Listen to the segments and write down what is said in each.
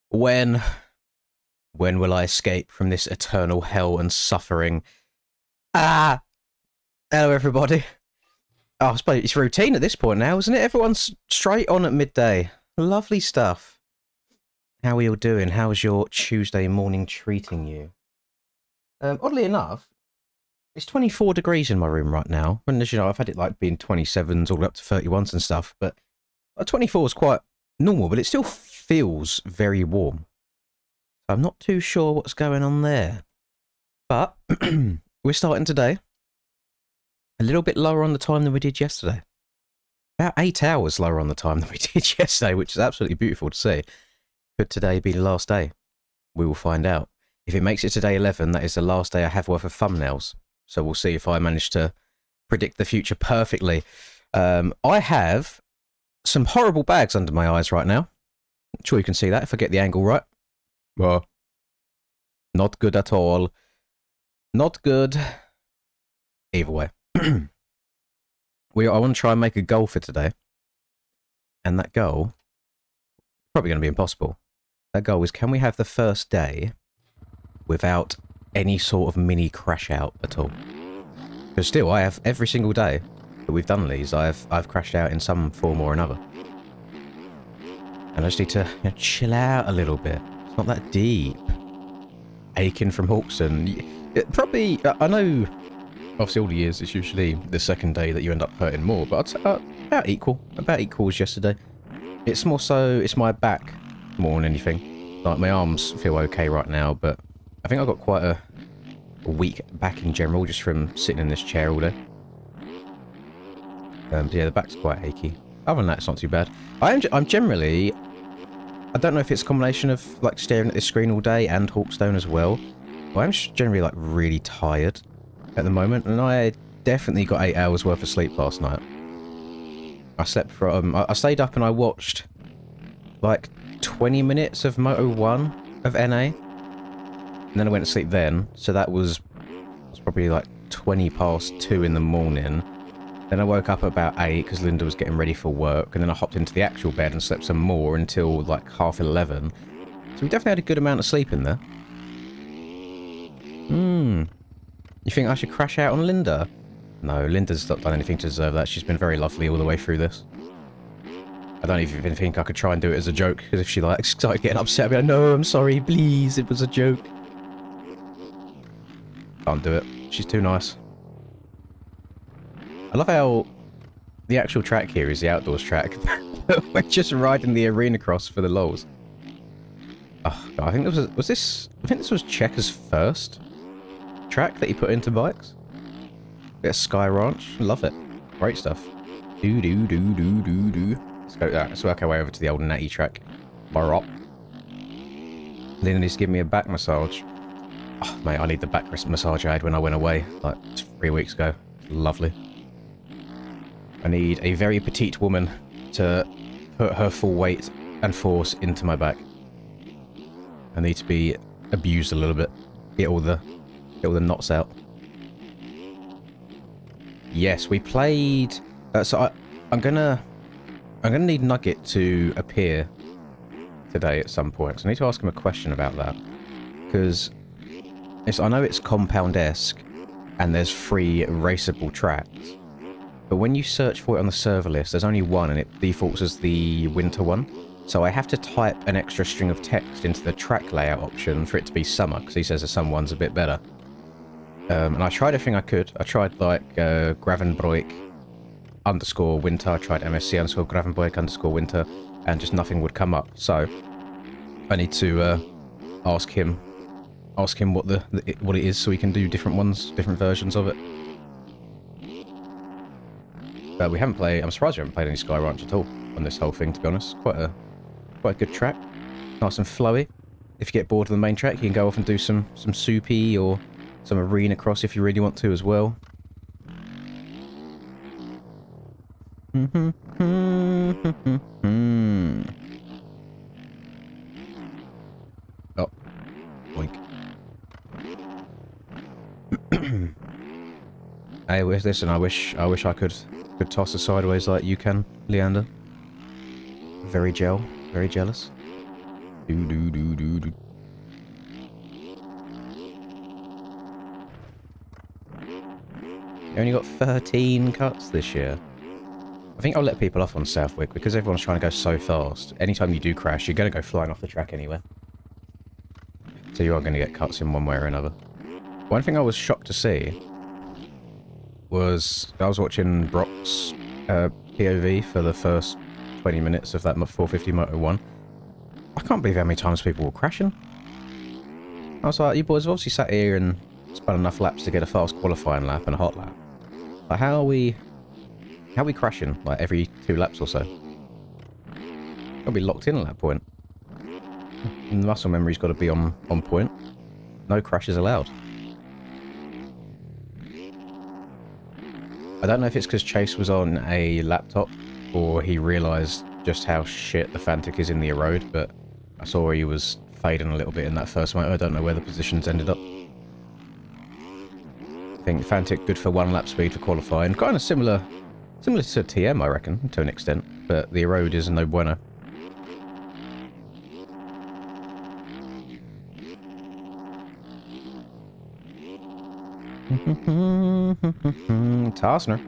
When? When will I escape from this eternal hell and suffering? Ah! Hello, everybody. Oh, I suppose it's routine at this point now, isn't it? Everyone's straight on at midday. Lovely stuff. How are you all doing? How's your Tuesday morning treating you? Oddly enough, it's 24 degrees in my room right now. And as you know, I've had it like being 27s all the way up to 31s and stuff, but 24 is quite normal, but it still feels very warm. I'm not too sure what's going on there. But we're starting today a little bit lower on the time than we did yesterday. About 8 hours lower on the time than we did yesterday, which is absolutely beautiful to see. Could today be the last day? We will find out. If it makes it to day 11, that is the last day I have worth of thumbnails. So we'll see if I manage to predict the future perfectly. I have some horrible bags under my eyes right now. I'm sure you can see that if I get the angle right. Well, not good at all. Not good. Either way. I want to try and make a goal for today. And that goal, probably going to be impossible. That goal is, can we have the first day without any sort of mini crash out at all? Because still, I have every single day that we've done these, I've crashed out in some form or another. And I just need to chill out a little bit. It's not that deep. Aching from Hawkson. Probably, I know, obviously all the years, it's usually the second day that you end up hurting more, but I'd say about equal. About equal as yesterday. It's more so, it's my back more than anything. Like, my arms feel okay right now, but I think I've got quite a weak back in general, just from sitting in this chair all day. Yeah, the back's quite achy. Other than that, it's not too bad. I'm generally... I don't know if it's a combination of, like, staring at this screen all day and Hawkstone as well. But I'm just generally, like, really tired at the moment. And I definitely got 8 hours worth of sleep last night. I slept from... I stayed up and I watched, like, 20 minutes of Moto 1 of NA. And then I went to sleep then. So that was probably, like, 20 past 2 in the morning. Then I woke up at about 8 because Linda was getting ready for work, and then I hopped into the actual bed and slept some more until like 11:30. So we definitely had a good amount of sleep in there. You think I should crash out on Linda? No, Linda's not done anything to deserve that. She's been very lovely all the way through this. I don't even think I could try and do it as a joke, because if she like started getting upset, I'd be like, no, I'm sorry, please, it was a joke. Can't do it. She's too nice. I love how the actual track here is the outdoors track. We're just riding the arena cross for the lols. Oh, God, I think this was Checker's first track that he put into bikes. Bit of Sky Ranch, love it. Great stuff. Let's work our way over to the old Natty track. Barop. Linda needs to give me a back massage. Oh, mate, I need the back massage I had when I went away, like 3 weeks ago. Lovely. I need a very petite woman to put her full weight and force into my back. I need to be abused a little bit. Get all the knots out. Yes, we played... so I'm gonna need Nugget to appear today at some point. So I need to ask him a question about that. Because I know it's compound-esque and there's 3 raceable tracks. But when you search for it on the server list, there's only one and it defaults as the winter one. So I have to type an extra string of text into the track layout option for it to be summer, because he says the summer one's a bit better. And I tried everything I could. I tried like Gravenbroik _ winter, I tried MSC _ Gravenbroik _ winter, and just nothing would come up. So I need to ask him what it is so we can do different ones, different versions of it. But we haven't played... I'm surprised we haven't played any Sky Ranch at all on this whole thing, to be honest. Quite a good track. Nice and flowy. If you get bored of the main track, you can go off and do some soupy or some arena cross if you really want to as well. Oh. Boink. Hey, listen, I wish I could toss her sideways like you can, Leander. Very very jealous. Do do do do do. You only got 13 cuts this year. I think I'll let people off on Southwick because everyone's trying to go so fast. Anytime you do crash, you're going to go flying off the track anyway. So you are going to get cuts in one way or another. One thing I was shocked to see was I was watching Brock's POV for the first 20 minutes of that 450 Moto 1. I can't believe how many times people were crashing. I was like, you boys have obviously sat here and spun enough laps to get a fast qualifying lap and a hot lap. Like, how are we crashing, like, every 2 laps or so? Gotta be locked in at that point. And the muscle memory's got to be on point. No crashes allowed. I don't know if it's because Chase was on a laptop or he realised just how shit the Fantic is in the road, but I saw he was fading a little bit in that first motor. I don't know where the positions ended up. I think Fantic good for 1 lap speed for qualifying. Kind of similar to TM, I reckon, to an extent, but the road is no bueno. Tarsner.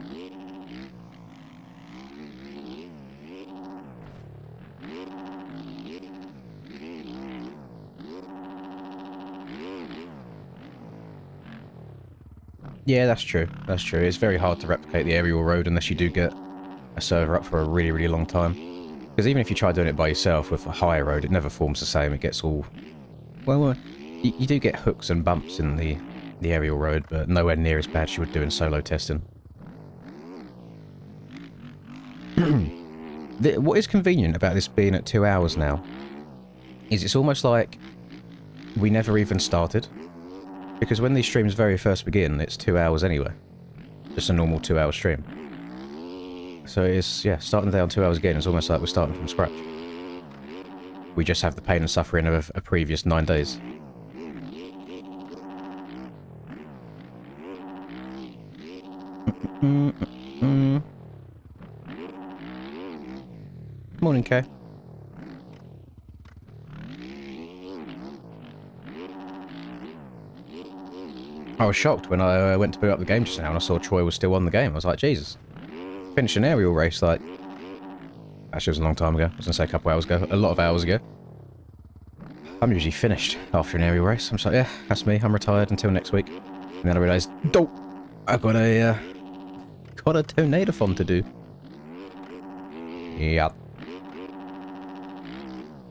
Yeah, that's true. That's true. It's very hard to replicate the aerial road unless you do get a server up for a really, really long time. Because even if you try doing it by yourself with a higher road, it never forms the same. It gets all... Well, you do get hooks and bumps in the aerial road, but nowhere near as bad as you would do in solo testing. What is convenient about this being at 2 hours now is it's almost like we never even started. Because when these streams very first begin, it's 2 hours anyway. Just a normal 2-hour stream. So it's, yeah, starting the day on 2 hours again is almost like we're starting from scratch. We just have the pain and suffering of a previous 9 days. Morning, Kay. I was shocked when I went to boot up the game just now and I saw Troy was still on the game. I was like, Jesus. Finished an aerial race, like... Actually, it was a long time ago. I was going to say a couple hours ago. A lot of hours ago. I'm usually finished after an aerial race. I'm just like, yeah, that's me. I'm retired until next week. And then I realised, dope! I've got a THON to do. Yeah.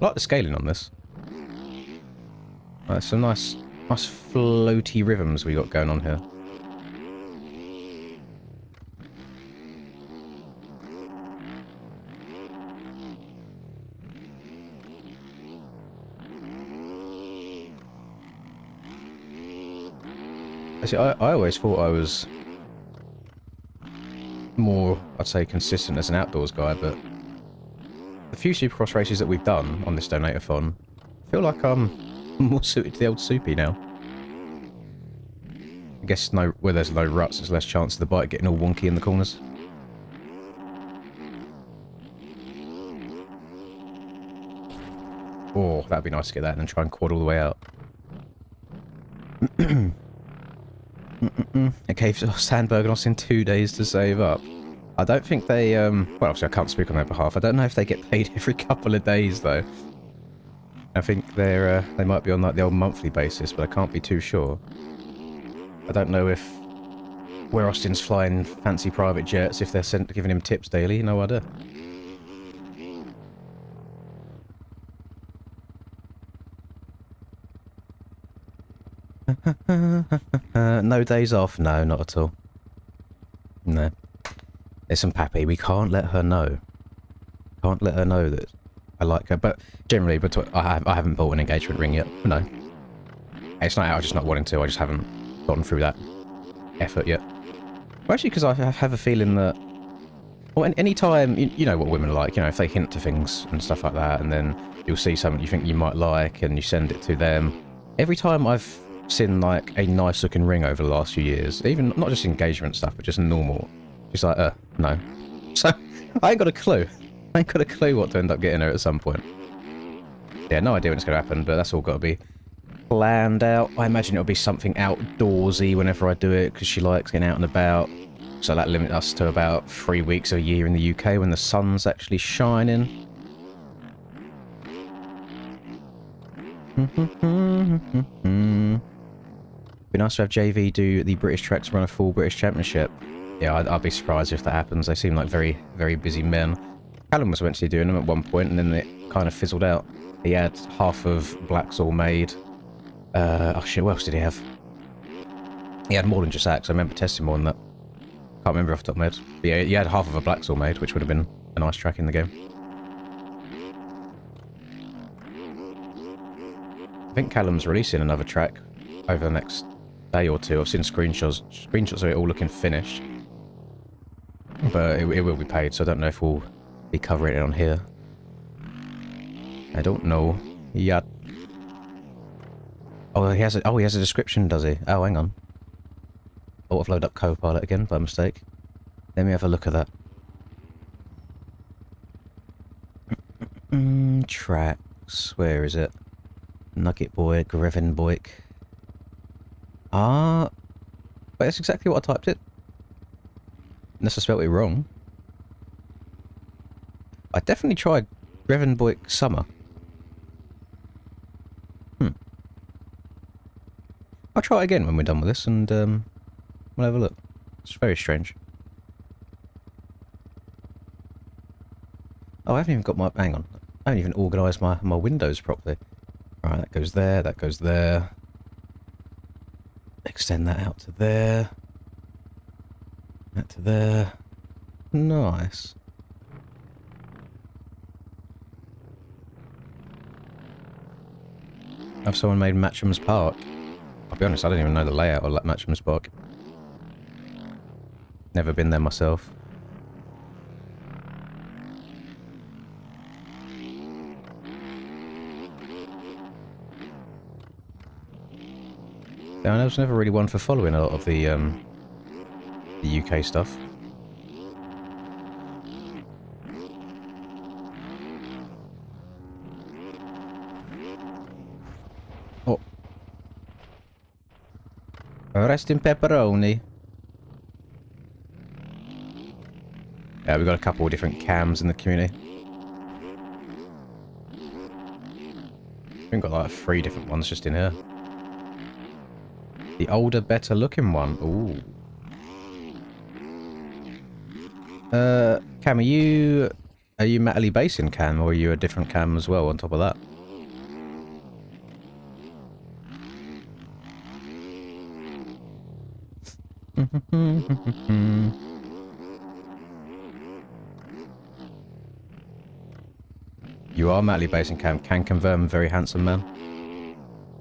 I like the scaling on this. Right, some nice floaty rhythms we got going on here. See, I always thought I was more, I'd say, consistent as an outdoors guy, but the few Supercross races that we've done on this Donator-thon, I feel like I'm more suited to the old Soupy now. I guess where there's no ruts, there's less chance of the bike getting all wonky in the corners. Oh, that'd be nice to get that and then try and quad all the way out. It gave Sandberg and Austin 2 days to save up. I don't think they, well, obviously I can't speak on their behalf. I don't know if they get paid every couple of days, though. I think they might be on like the old monthly basis, but I can't be too sure. I don't know if where Austin's flying fancy private jets, if they're giving him tips daily. No idea. No days off? No, not at all. No. Listen, Pappy, we can't let her know. Can't let her know that I like her. But generally, I haven't bought an engagement ring yet. No. It's not out, I'm just not wanting to. I just haven't gotten through that effort yet. Well, actually, because I have a feeling that... Well, any time, you know what women are like, you know, if they hint to things and stuff like that, and then you'll see something you think you might like, and you send it to them. Every time I've seen, like, a nice-looking ring over the last few years, even not just engagement stuff, but just normal, she's like, no. So, I ain't got a clue. I ain't got a clue what to end up getting her at some point. Yeah, no idea when it's going to happen, but that's all got to be planned out. I imagine it'll be something outdoorsy whenever I do it, because she likes getting out and about. So that limits us to about 3 weeks a year in the UK when the sun's actually shining. Be nice to have JV do the British tracks run a full British Championship. Yeah, I'd be surprised if that happens. They seem like very, very busy men. Callum was eventually doing them at one point, and then it kind of fizzled out. He had half of Black's all made. Oh shit, what else did he have? He had more than just Axe. I remember testing more than that. Can't remember off the top of my head. But yeah, he had half of a Black's all made, which would have been a nice track in the game. I think Callum's releasing another track over the next day or two. I've seen screenshots of it all looking finished. But it will be paid, so I don't know if we'll be covering it on here. I don't know. Yeah. Oh, he has a description, does he? Oh, hang on. Autoload up Copilot again by mistake. Let me have a look at that. Tracks. Where is it? Nugget Boy, Greven Boy. But that's exactly what I typed it. Unless I spelled it wrong. I definitely tried Greven Boy Summer. I'll try it again when we're done with this, and we'll have a look. It's very strange. Oh, I haven't even got my... Hang on. I haven't even organised my windows properly. Alright, that goes there, that goes there. Extend that out to there. That to there. Nice. Have someone made Matcham's Park? I'll be honest, I don't even know the layout of Matcham's Park. Never been there myself. Yeah, I was never really one for following a lot of the UK stuff. Oh. Rest in pepperoni. Yeah, we've got a couple of different cams in the community. We've got like 3 different ones just in here. The older, better looking one. Ooh. Cam, are you Matterly Basin Cam, or are you a different Cam as well on top of that? You are Matterly Basin Cam. Can confirm, very handsome man.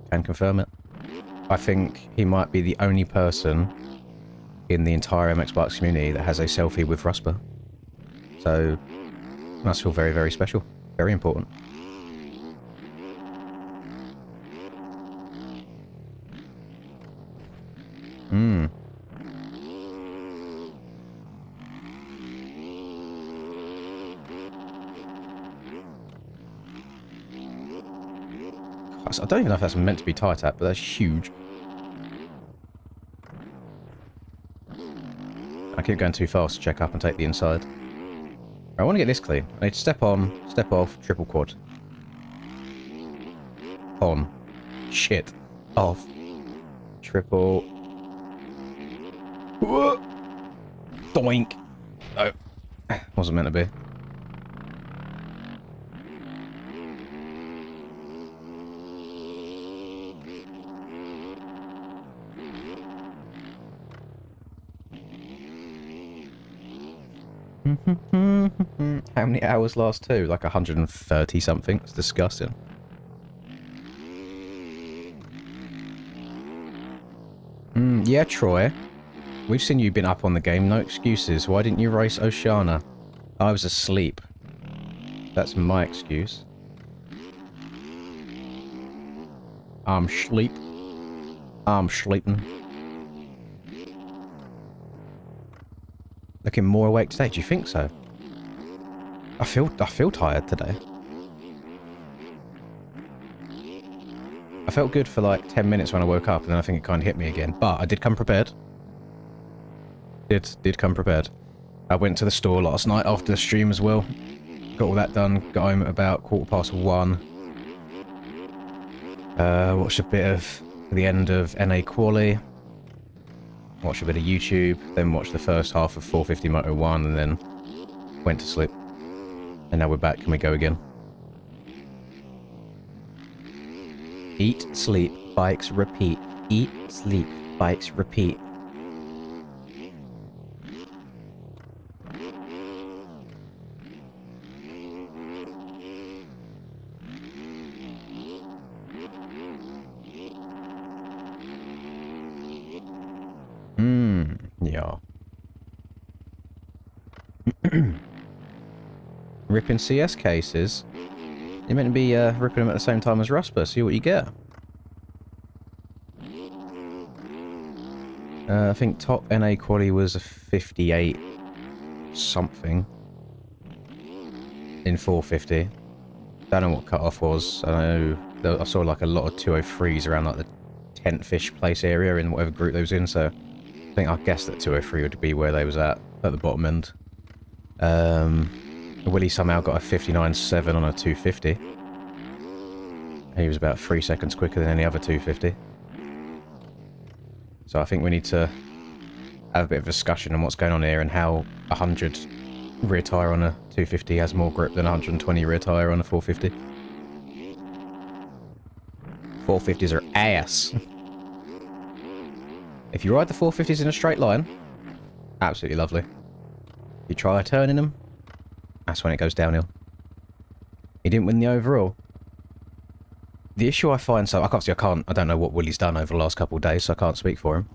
Can confirm it. I think he might be the only person in the entire MX Bikes community that has a selfie with Rusper. So, must feel very, very special. Very important. I don't even know if that's meant to be tight at, but that's huge. I keep going too fast to check up and take the inside. I want to get this clean. I need to step on, step off, triple quad. On. Shit. Off. Triple. Whoa. Doink. No. Wasn't meant to be. How many hours last two? Like 130 something. It's disgusting. Yeah, Troy. We've seen you been up on the game. No excuses. Why didn't you race Oceana? I was asleep. That's my excuse. I'm sleep. I'm sleeping. Looking more awake today. Do you think so? I feel tired today. I felt good for like 10 minutes when I woke up, and then I think it kind of hit me again. But I did come prepared. Did come prepared. I went to the store last night after the stream as well. Got all that done. Got home at about 1:15. Watched a bit of the end of NA Quali. Watched a bit of YouTube. Then watched the first half of 450 Moto 1, and then went to sleep. And now we're back. Can we go again? Eat, sleep, bikes, repeat. Eat, sleep, bikes, repeat. Yeah. Ripping CS cases. You're meant to be ripping them at the same time as Rusper. See what you get. I think top NA quality was a 58 something in 450. Don't know what cutoff was. I know I saw like a lot of 203s around like the 10th-ish place area in whatever group they was in, so I think I guessed that 203 would be where they was at the bottom end. Willie somehow got a 59.7 on a 250. He was about 3 seconds quicker than any other 250. So I think we need to have a bit of a discussion on what's going on here and how 100 rear tyre on a 250 has more grip than 120 rear tyre on a 450. 450s are ass. If you ride the 450s in a straight line, absolutely lovely. If you try turning them, that's when it goes downhill. He didn't win the overall. The issue I find, so I don't know what Willie's done over the last couple of days, so I can't speak for him,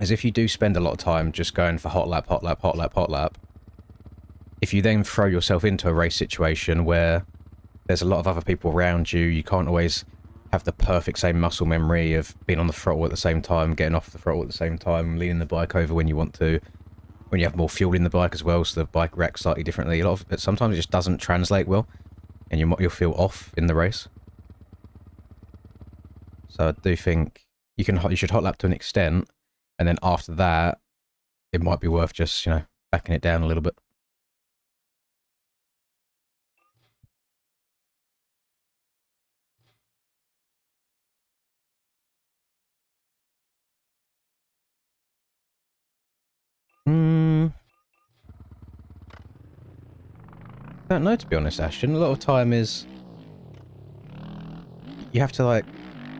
is if you do spend a lot of time just going for hot lap, hot lap, hot lap, hot lap, if you then throw yourself into a race situation where there's a lot of other people around you, you can't always have the perfect same muscle memory of being on the throttle at the same time, getting off the throttle at the same time, leaning the bike over when you want to, when you have more fuel in the bike as well, so the bike reacts slightly differently. A lot of it sometimes it just doesn't translate well, and you'll feel off in the race. So I do think you should hot lap to an extent, and then after that, it might be worth just, you know, backing it down a little bit. I don't know, to be honest, Ashton. A lot of time is you have to like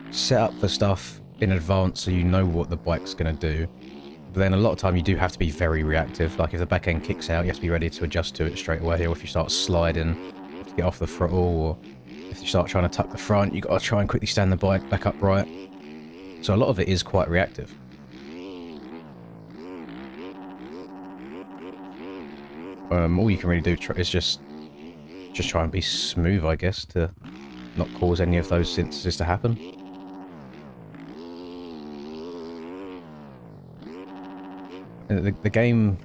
set up for stuff in advance so you know what the bike's going to do. But then a lot of time you do have to be very reactive. Like if the back end kicks out, you have to be ready to adjust to it straight away. Or if you start sliding, you have to get off the throttle. Or if you start trying to tuck the front, you've got to try and quickly stand the bike back upright. So a lot of it is quite reactive. All you can really do is just try and be smooth, I guess, to not cause any of those instances to happen. The game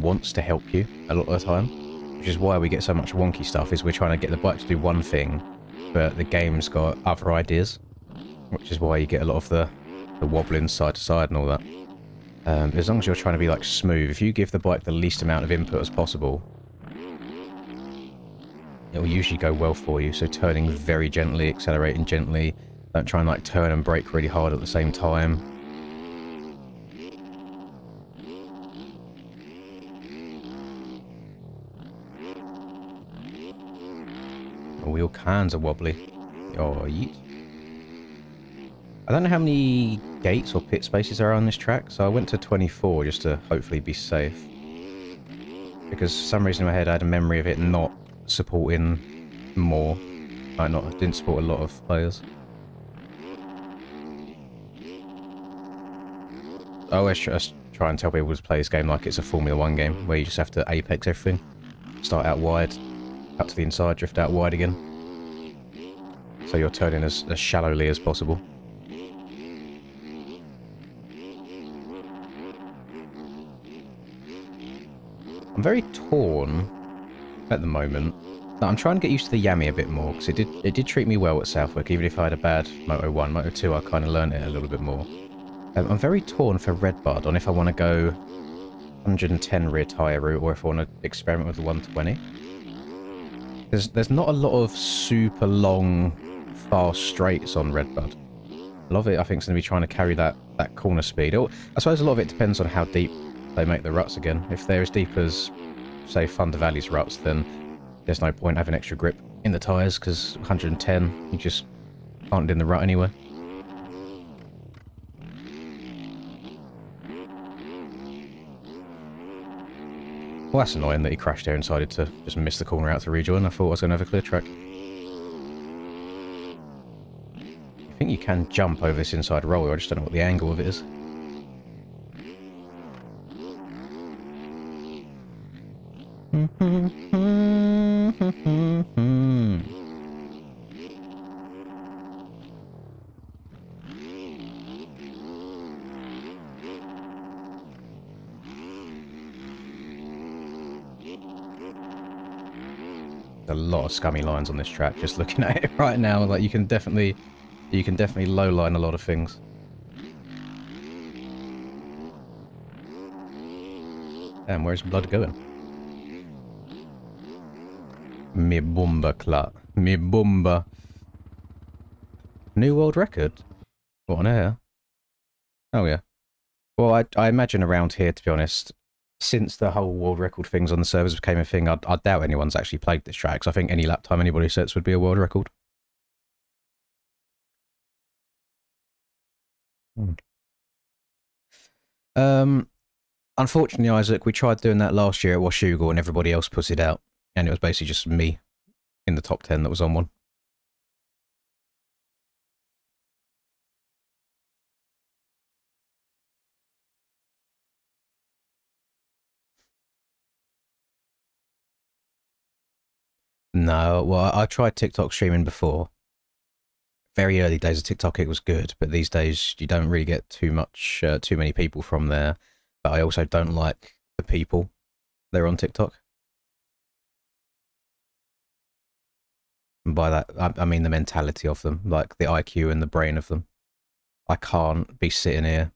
wants to help you a lot of the time, which is why we get so much wonky stuff, is we're trying to get the bike to do one thing, but the game's got other ideas, which is why you get a lot of the wobbling side to side and all that. As long as you're trying to be like smooth, if you give the bike the least amount of input as possible, it will usually go well for you. So turning very gently, accelerating gently, don't try and like turn and brake really hard at the same time. All kinds of wobbly. Oh, yeet. I don't know how many gates or pit spaces are on this track, so I went to 24 just to hopefully be safe. Because for some reason in my head I had a memory of it not supporting more. It didn't support a lot of players. I always try and tell people to play this game like it's a Formula 1 game, where you just have to apex everything. Start out wide, up to the inside, drift out wide again. So you're turning as shallowly as possible. I'm very torn at the moment, No, I'm trying to get used to the Yami a bit more, because it did treat me well at Southwick, even if I had a bad Moto 1. Moto 2, I kind of learned it a little bit more. I'm very torn for Redbud on if I want to go 110 rear tyre route, or if I want to experiment with the 120. There's not a lot of super long, fast straights on Redbud. A lot of it, I think, is going to be trying to carry that corner speed. I suppose a lot of it depends on how deep they make the ruts again. If they're as deep as, say, Thunder Valley's ruts, then there's no point having extra grip in the tyres, because 110, you just can't in the rut anyway. Well, that's annoying that he crashed there and decided to just miss the corner out to rejoin. I thought I was going to have a clear track. I think you can jump over this inside roller, I just don't know what the angle of it is. A lot of scummy lines on this track, just looking at it right now. Like, you can definitely low line a lot of things. Damn, where's blood going? Me bumba clut. Me bumba. New world record? What on air? Oh yeah. Well, I imagine around here, to be honest, since the whole world record things on the servers became a thing, I doubt anyone's actually played this track, because I think any lap time anybody sets would be a world record. Unfortunately, Isaac, we tried doing that last year at Washougal and everybody else put it out, and it was basically just me in the top 10 that was on one. No, well, I tried TikTok streaming before. Very early days of TikTok, it was good, but these days you don't really get too many people from there. But I also don't like the people that are on TikTok. And by that, I mean the mentality of them, like the IQ and the brain of them. I can't be sitting here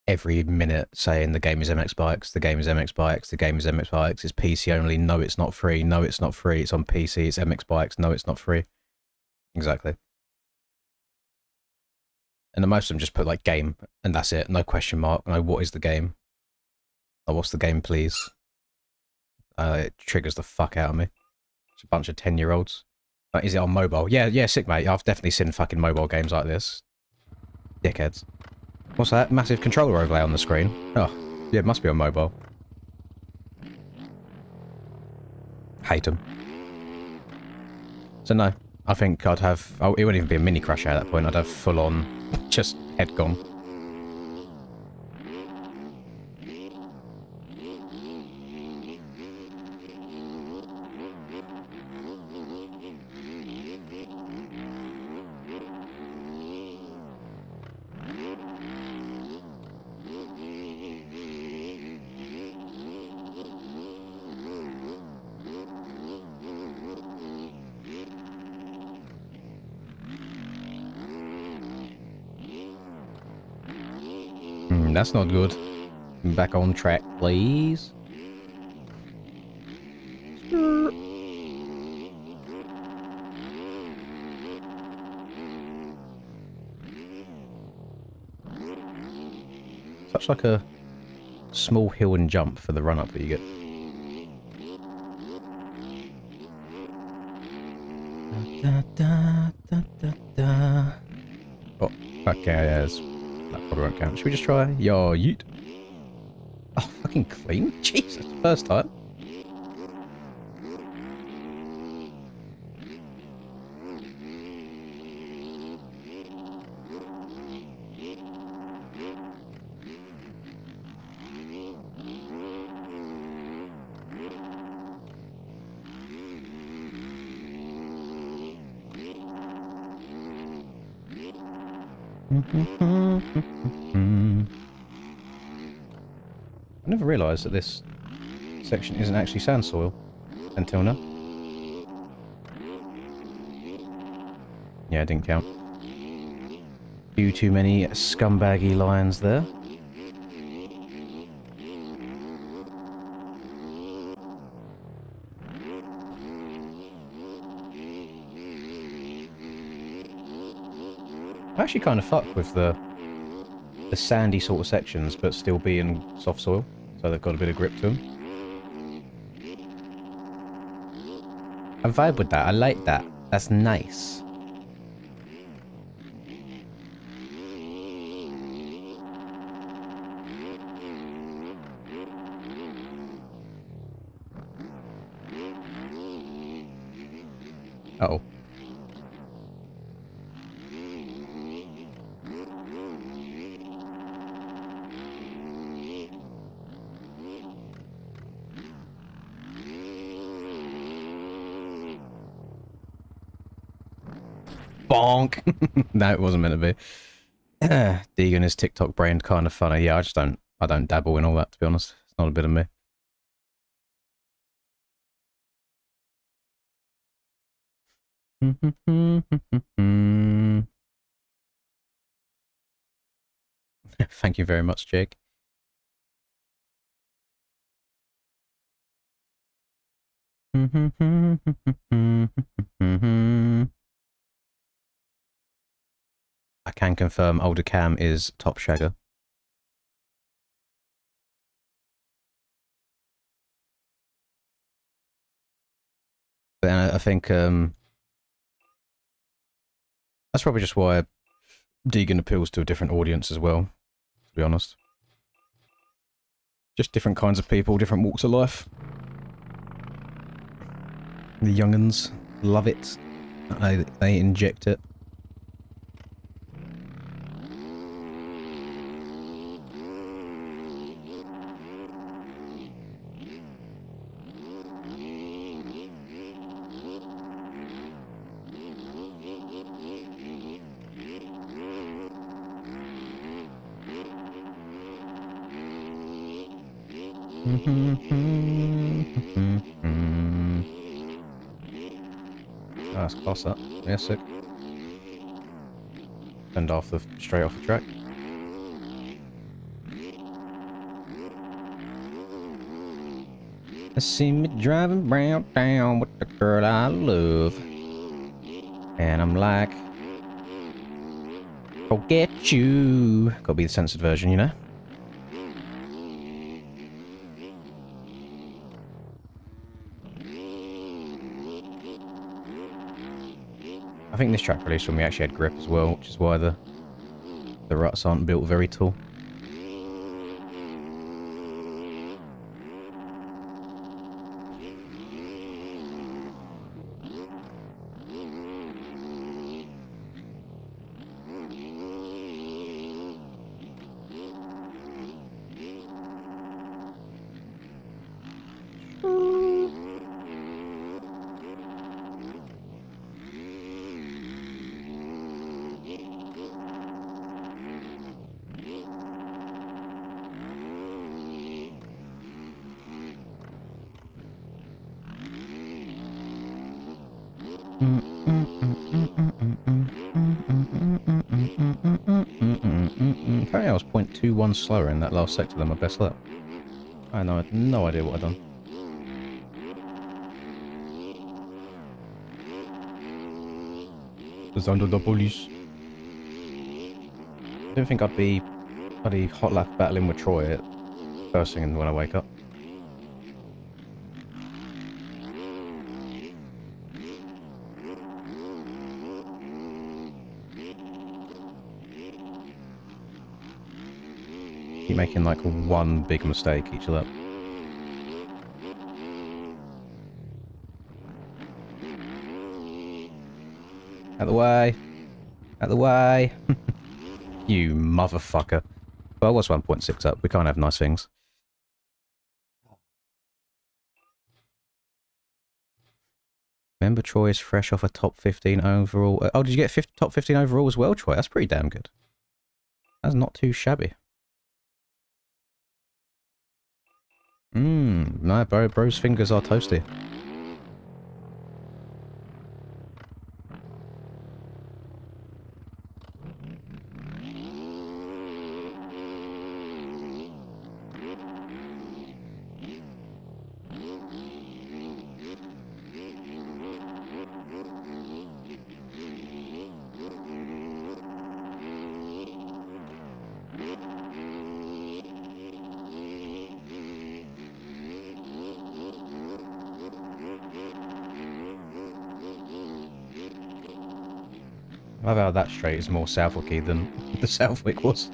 every minute saying the game is MX Bikes, the game is MX Bikes, the game is MX Bikes, it's PC only, no it's not free, no it's not free, it's on PC, it's MX Bikes, no it's not free. Exactly. And the most of them just put like game, and that's it, no question mark, no what is the game? Oh, what's the game please? It triggers the fuck out of me. It's a bunch of 10-year-olds. Like, is it on mobile? Yeah, sick mate, I've definitely seen fucking mobile games like this. Dickheads. What's that? Massive controller overlay on the screen. Oh, yeah, it must be on mobile. Hate them. So no, I think I'd have... Oh, it wouldn't even be a mini crash at that point. I'd have full on, just head gone. That's not good. Back on track, please. Such like a small hill and jump for the run-up that you get. Oh, okay, yes. That probably won't count. Should we just try? Yo, yeet. Oh, fucking clean? Jesus, first time. I never realised that this section isn't actually sand soil until now. Yeah, it didn't count. Too many scumbaggy lions there. I actually kind of fuck with the sandy sort of sections, but still being soft soil, so they've got a bit of grip to them. I vibe with that. I like that. That's nice. Uh-oh. Bonk! No, it wasn't meant to be. Deegan, his TikTok brain, kind of funny. Yeah, I don't dabble in all that, to be honest. It's not a bit of me. Thank you very much, Jake. I can confirm older Cam is top shagger. But I think that's probably just why Deegan appeals to a different audience as well, to be honest. Just different kinds of people, different walks of life. The young'uns love it. They inject it. Oh, that's class up. Yeah, sick. Send off the straight off the track. I see me driving round town with the girl I love, and I'm like, forget you. Gotta be the censored version, you know. I think this track released when we actually had grip as well, which is why the ruts aren't built very tall. Apparently I was 0.21 slower in that last sector than my best lap. I had no idea what I'd done. The sound of the police. I didn't think I'd be bloody hot lap battling with Troy first thing when I wake up. Keep making like one big mistake each lap. Out the way! Out the way! You motherfucker. Well, I was 1.6 up. We can't have nice things. Remember Troy is fresh off a top 15 overall. Oh, did you get top 15 overall as well, Troy? That's pretty damn good. That's not too shabby. No, bro's fingers are toasty. I love how that straight is more Southwicky than the Southwick was.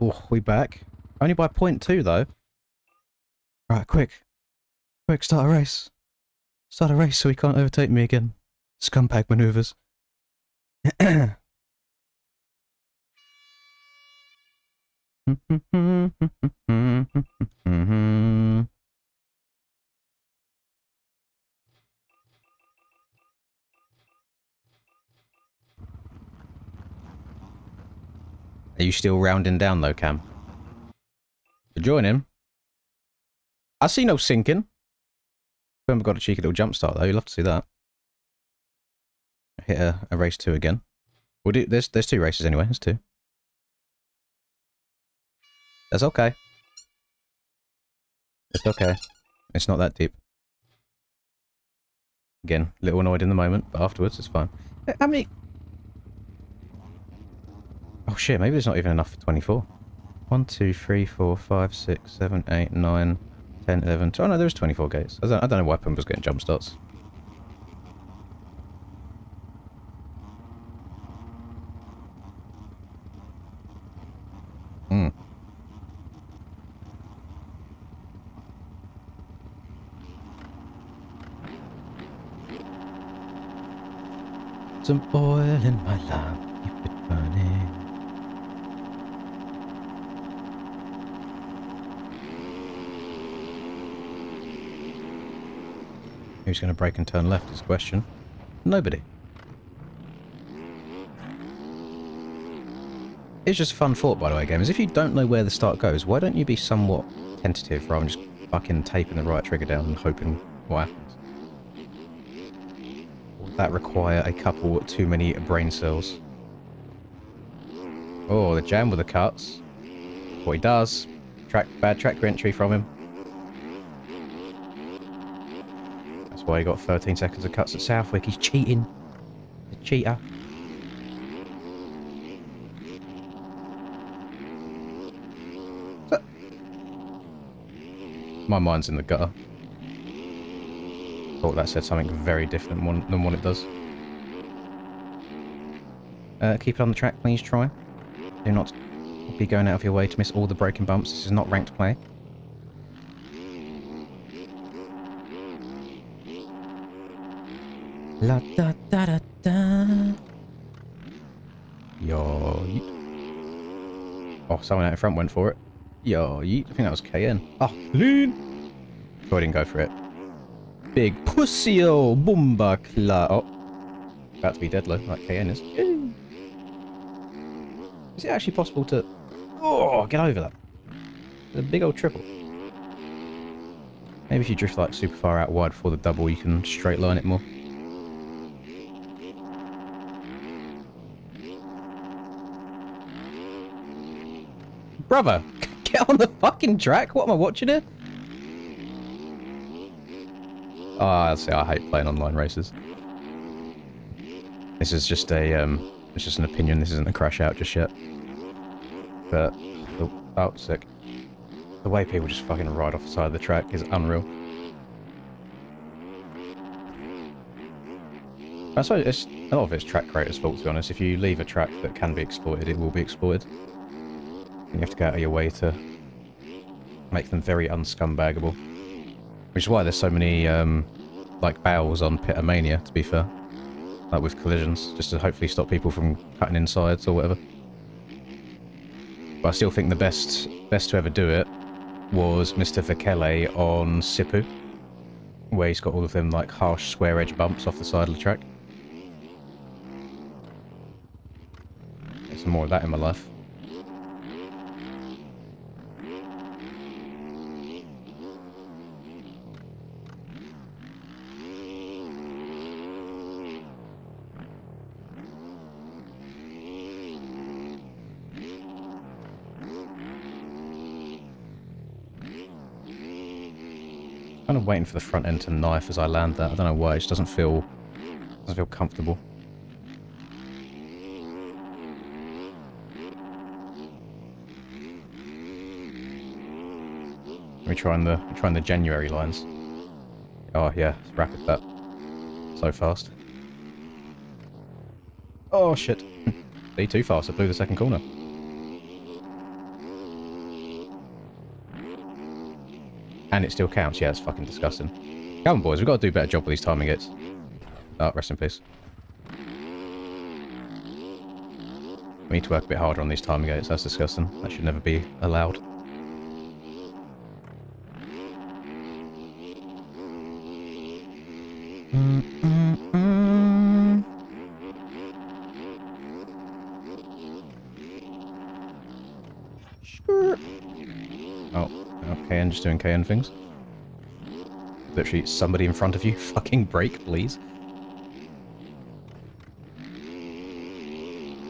Oh, we back. Only by 0.2 though. Right, quick. Quick, start a race. Start a race so he can't overtake me again. Scumbag maneuvers. Are you still rounding down though, Cam? To join him? I see no sinking. We haven't got a cheeky little jump start though. You'd love to see that. Hit a race 2 again. We'll do. There's 2 races anyway. There's 2. That's okay. It's okay. It's not that deep. Again, a little annoyed in the moment, but afterwards it's fine. How many? Oh shit! Maybe there's not even enough for 24. 1, 2, 3, 4, 5, 6, 7, 8, 9, 10, 11. Oh no, there's 24 gates. I don't know why Pump was getting jump starts. Hmm. Some oil in my lamp, keep it burning. Who's going to brake and turn left is the question. Nobody. It's just a fun thought, by the way, gamers. If you don't know where the start goes, why don't you be somewhat tentative rather than just fucking taping the right trigger down and hoping what happens? Would that require a couple too many brain cells? Oh, the jam with the cuts. What he does. Bad track entry from him. That's why he got 13 seconds of cuts at Southwick. He's cheating. The cheater. My mind's in the gutter. Thought that said something very different than what it does. Keep it on the track, please, Troy. Do not be going out of your way to miss all the braking bumps. This is not ranked play. La da da da da. Yo. Oh, someone out in front went for it. Yo, yeet. I think that was KN. Oh, clean. Troy didn't go for it. Big pussy-o boomba cla. Oh. About to be dead low, like KN is. Is it actually possible to... Oh, get over that. It's a big old triple. Maybe if you drift like super far out wide before the double, you can straight line it more. Brother, Get on the fucking track. What am I watching here? Oh, see, I hate playing online races. This is just a, it's just an opinion. This isn't a crash out just yet. But, oh, sick. The way people just fucking ride off the side of the track is unreal. I suppose a lot of it's track creators' fault, to be honest. If you leave a track that can be exploited, it will be exploited. And you have to go out of your way to make them very unscumbaggable. Which is why there's so many, like, bails on Pitomania, to be fair. Like, with collisions, just to hopefully stop people from cutting insides or whatever. But I still think the best to ever do it was Mr. Vakele on Sipu, where he's got all of them, like, harsh square edge bumps off the side of the track. Get some more of that in my life. Kind of waiting for the front end to knife as I land that. I don't know why, it just doesn't feel comfortable. We're trying the January lines. Oh yeah, it's rapid that. So fast. Oh shit. See, too fast, I blew the second corner. And it still counts. Yeah, it's fucking disgusting. Come on, boys. We've got to do a better job with these timing hits. Oh, rest in peace. We need to work a bit harder on these timing gates. That's disgusting. That should never be allowed. Oh, okay, and just doing KN things. Literally, somebody in front of you. Fucking brake, please.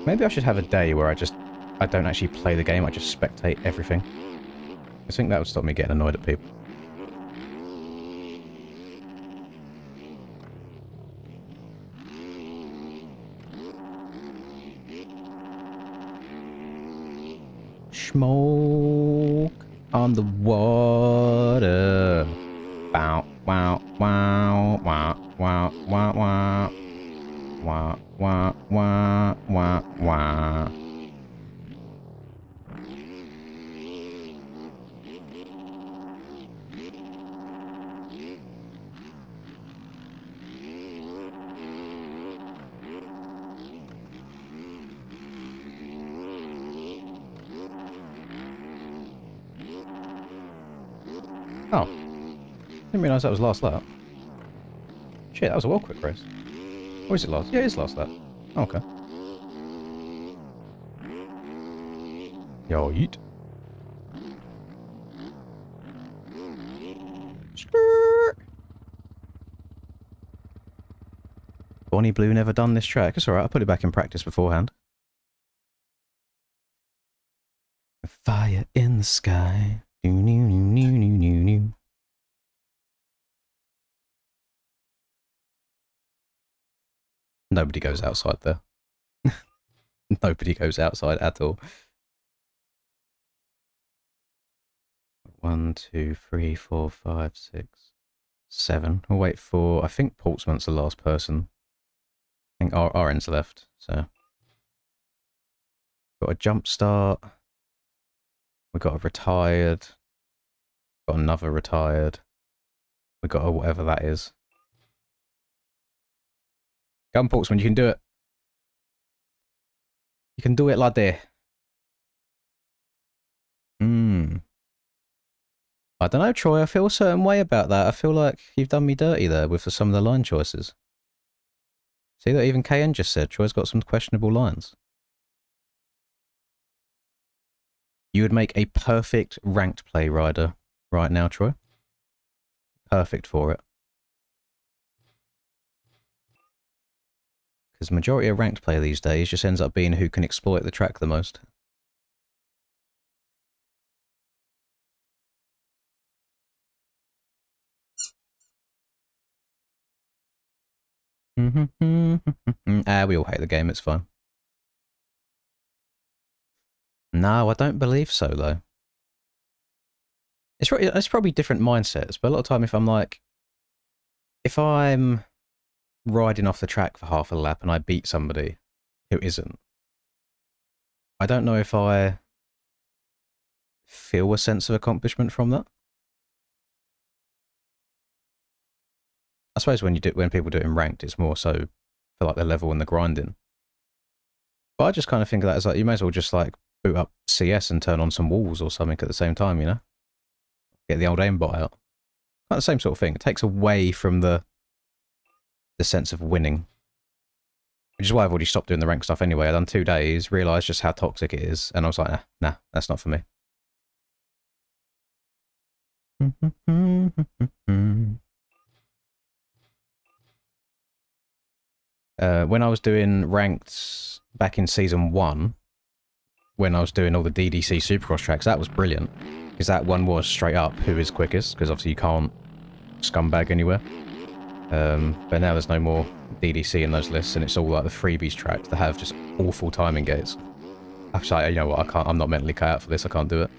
Maybe I should have a day where I don't actually play the game, I just spectate everything. I think that would stop me getting annoyed at people. Smoke on the water. Bow, wow, wow, wow, wow, wow, wow. Wah, wah, wah, wah, wah. Oh. Didn't realise that was last lap. Shit, that was a well quick race. Or is it last? Yeah, it is last lap. Oh, okay. Yo, yeet. Bonnie Blue never done this track. It's alright, I put it back in practice beforehand. Fire in the sky. Nobody goes outside there. Nobody goes outside at all. 1, 2, 3, 4, 5, 6, 7. We'll wait for... I think Portsmouth's the last person. I think our end's left, so... Got a jump start. We got a retired. Got another retired. We got a whatever that is. Come, Portsmouth, you can do it. You can do it, laddie. I don't know, Troy. I feel a certain way about that. I feel like you've done me dirty there with some of the line choices. See that even KN just said Troy's got some questionable lines. You would make a perfect ranked play rider right now, Troy. Perfect for it. Because the majority of ranked play these days just ends up being who can exploit the track the most. We all hate the game, it's fine. No, I don't believe so, though. It's probably different mindsets, but a lot of time if I'm like... If I'm riding off the track for half a lap and I beat somebody who isn't, I don't know if I feel a sense of accomplishment from that. I suppose when people do it in ranked, it's more so for like the level and the grinding. But I just kind of think of that as like, you may as well just like boot up CS and turn on some walls or something at the same time, you know? Get the old aimbot out. Kind of the same sort of thing. It takes away from the sense of winning. Which is why I've already stopped doing the rank stuff anyway. I've done 2 days, realised just how toxic it is, and I was like, nah, that's not for me. When I was doing ranked back in Season 1, when I was doing all the DDC Supercross tracks, that was brilliant. Because that one was straight up who is quickest, because obviously you can't scumbag anywhere. But now there's no more DDC in those lists, and it's all like the freebies tracks that have just awful timing gates. I'm sorry, you know what, I'm not mentally cut out for this, I can't do it.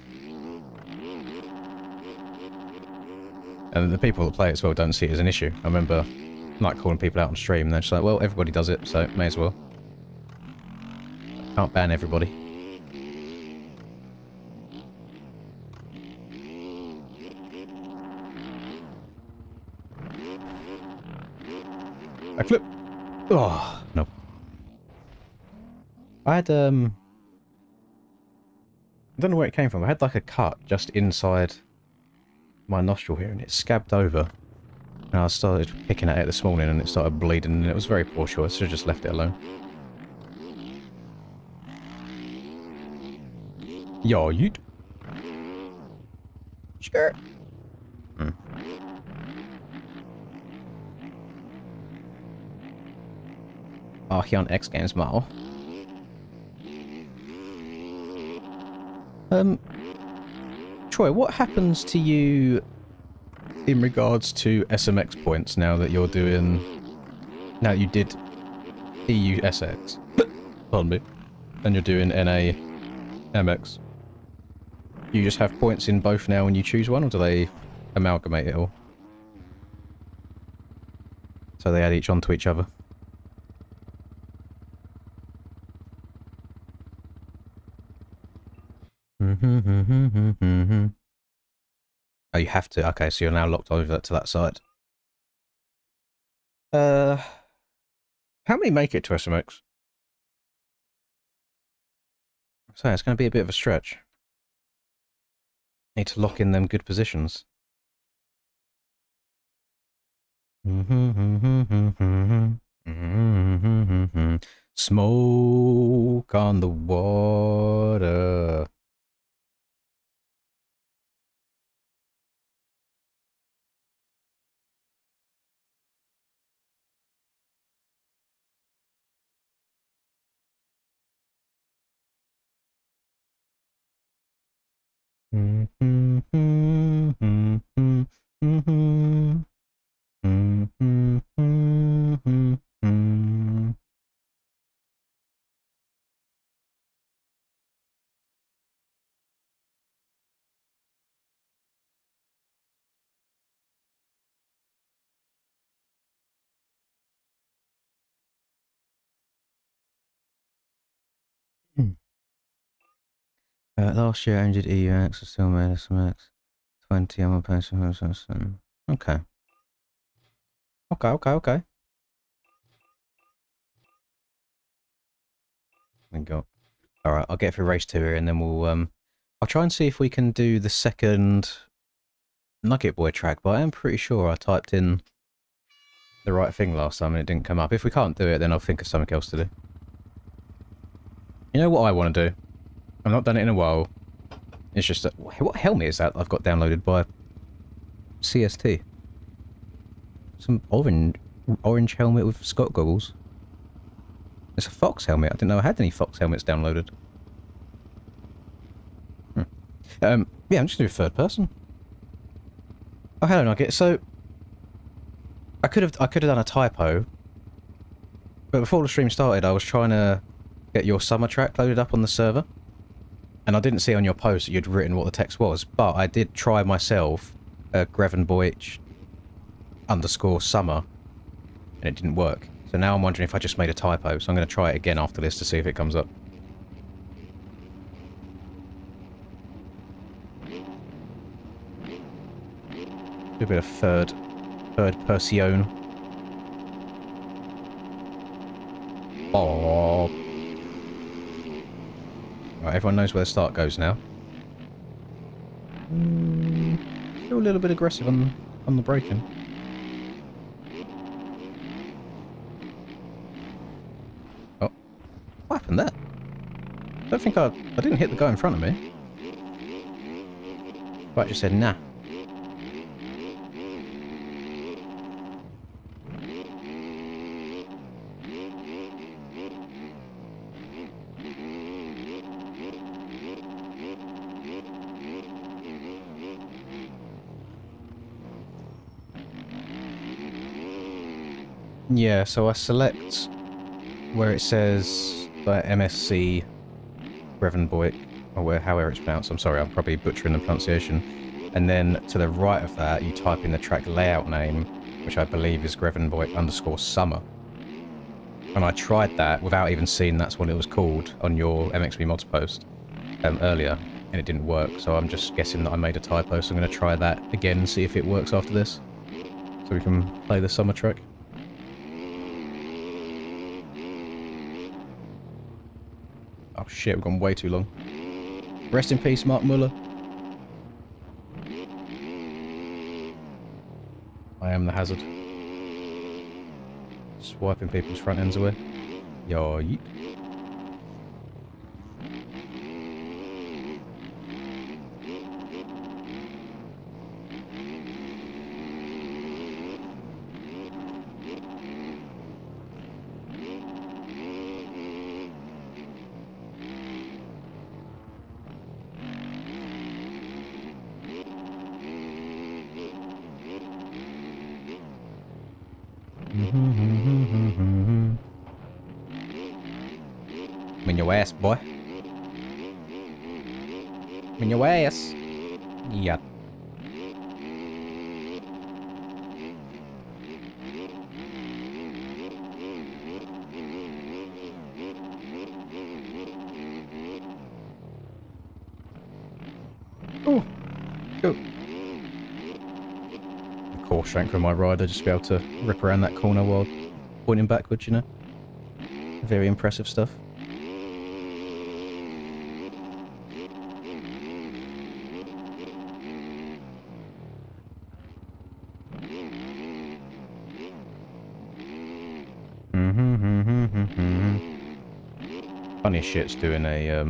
And the people that play it as well don't see it as an issue. I remember like calling people out on stream, and they're just like, well, everybody does it, so may as well. Can't ban everybody. I flip. Oh, no. I had, I don't know where it came from. I had like a cut just inside my nostril here, and it scabbed over. And I started picking at it this morning, and it started bleeding, and it was a very poor choice. I should have just left it alone. Yo, you. Skirt. Oh, here on X Games model. Troy, what happens to you in regards to SMX points now that you're doing... Now you did EU SX, pardon me, and you're doing NA MX. You just have points in both now and you choose one, or do they amalgamate it all? So they add each onto each other? Oh, you have to. Okay, so you're now locked over to that side. How many make it to SMX? So it's going to be a bit of a stretch. Need to lock in them good positions. Smoke on the water. Last year, I did EUX, I still made SMX. 20, I'm a person. Okay. Okay. We go. Alright, I'll get through race 2 here, and then we'll, I'll try and see if we can do the second Nugget Boy track, but I am pretty sure I typed in the right thing last time and it didn't come up. If we can't do it, then I'll think of something else to do. You know what I want to do? I've not done it in a while. It's just that, what helmet is that I've got downloaded by CST? Some orange helmet with Scott goggles. It's a Fox helmet. I didn't know I had any Fox helmets downloaded. Yeah, I'm just gonna do third person. Oh, hello, Nugget. So I could have done a typo But before the stream started, I was trying to get your summer track loaded up on the server. And I didn't see on your post that you'd written what the text was, but I did try myself, Grevenboich_summer, and it didn't work. So now I'm wondering if I just made a typo, so I'm going to try it again after this to see if it comes up. Do a bit of third person. Oh. Right, everyone knows where the start goes now. Still a little bit aggressive on the braking. Oh, what happened there? I don't think I didn't hit the guy in front of me. But I just said nah. Yeah, so I select where it says like MSC Grevenboich, or however it's pronounced. I'm sorry, I'm probably butchering the pronunciation. And then to the right of that, you type in the track layout name, which I believe is Grevenboich_summer. And I tried that without even seeing that's what it was called on your MXB mods post earlier, and it didn't work. So I'm just guessing that I made a typo, so I'm going to try that again and see if it works after this. So we can play the summer track. Oh shit, we've gone way too long. Rest in peace, Mark Muller. I am the hazard. Swiping people's front ends away. Yo, yeet. I'm in your ass, boy. I'm in your ass. Yeah. Oh. Go. Core strength from my rider, just to be able to rip around that corner while pointing backwards, you know? Very impressive stuff. Funny shit's doing a,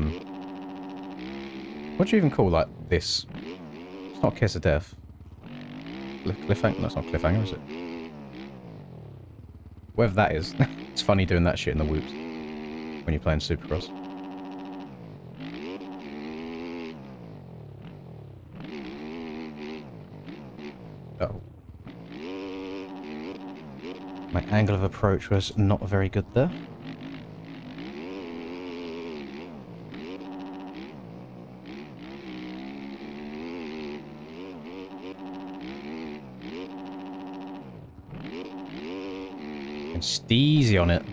what do you even call, like, this? It's not Kiss of Death. Cliffhanger? That's not Cliffhanger, is it? Whatever that is. It's funny doing that shit in the whoops when you're playing Supercross. Oh. My angle of approach was not very good there. And steezy on it.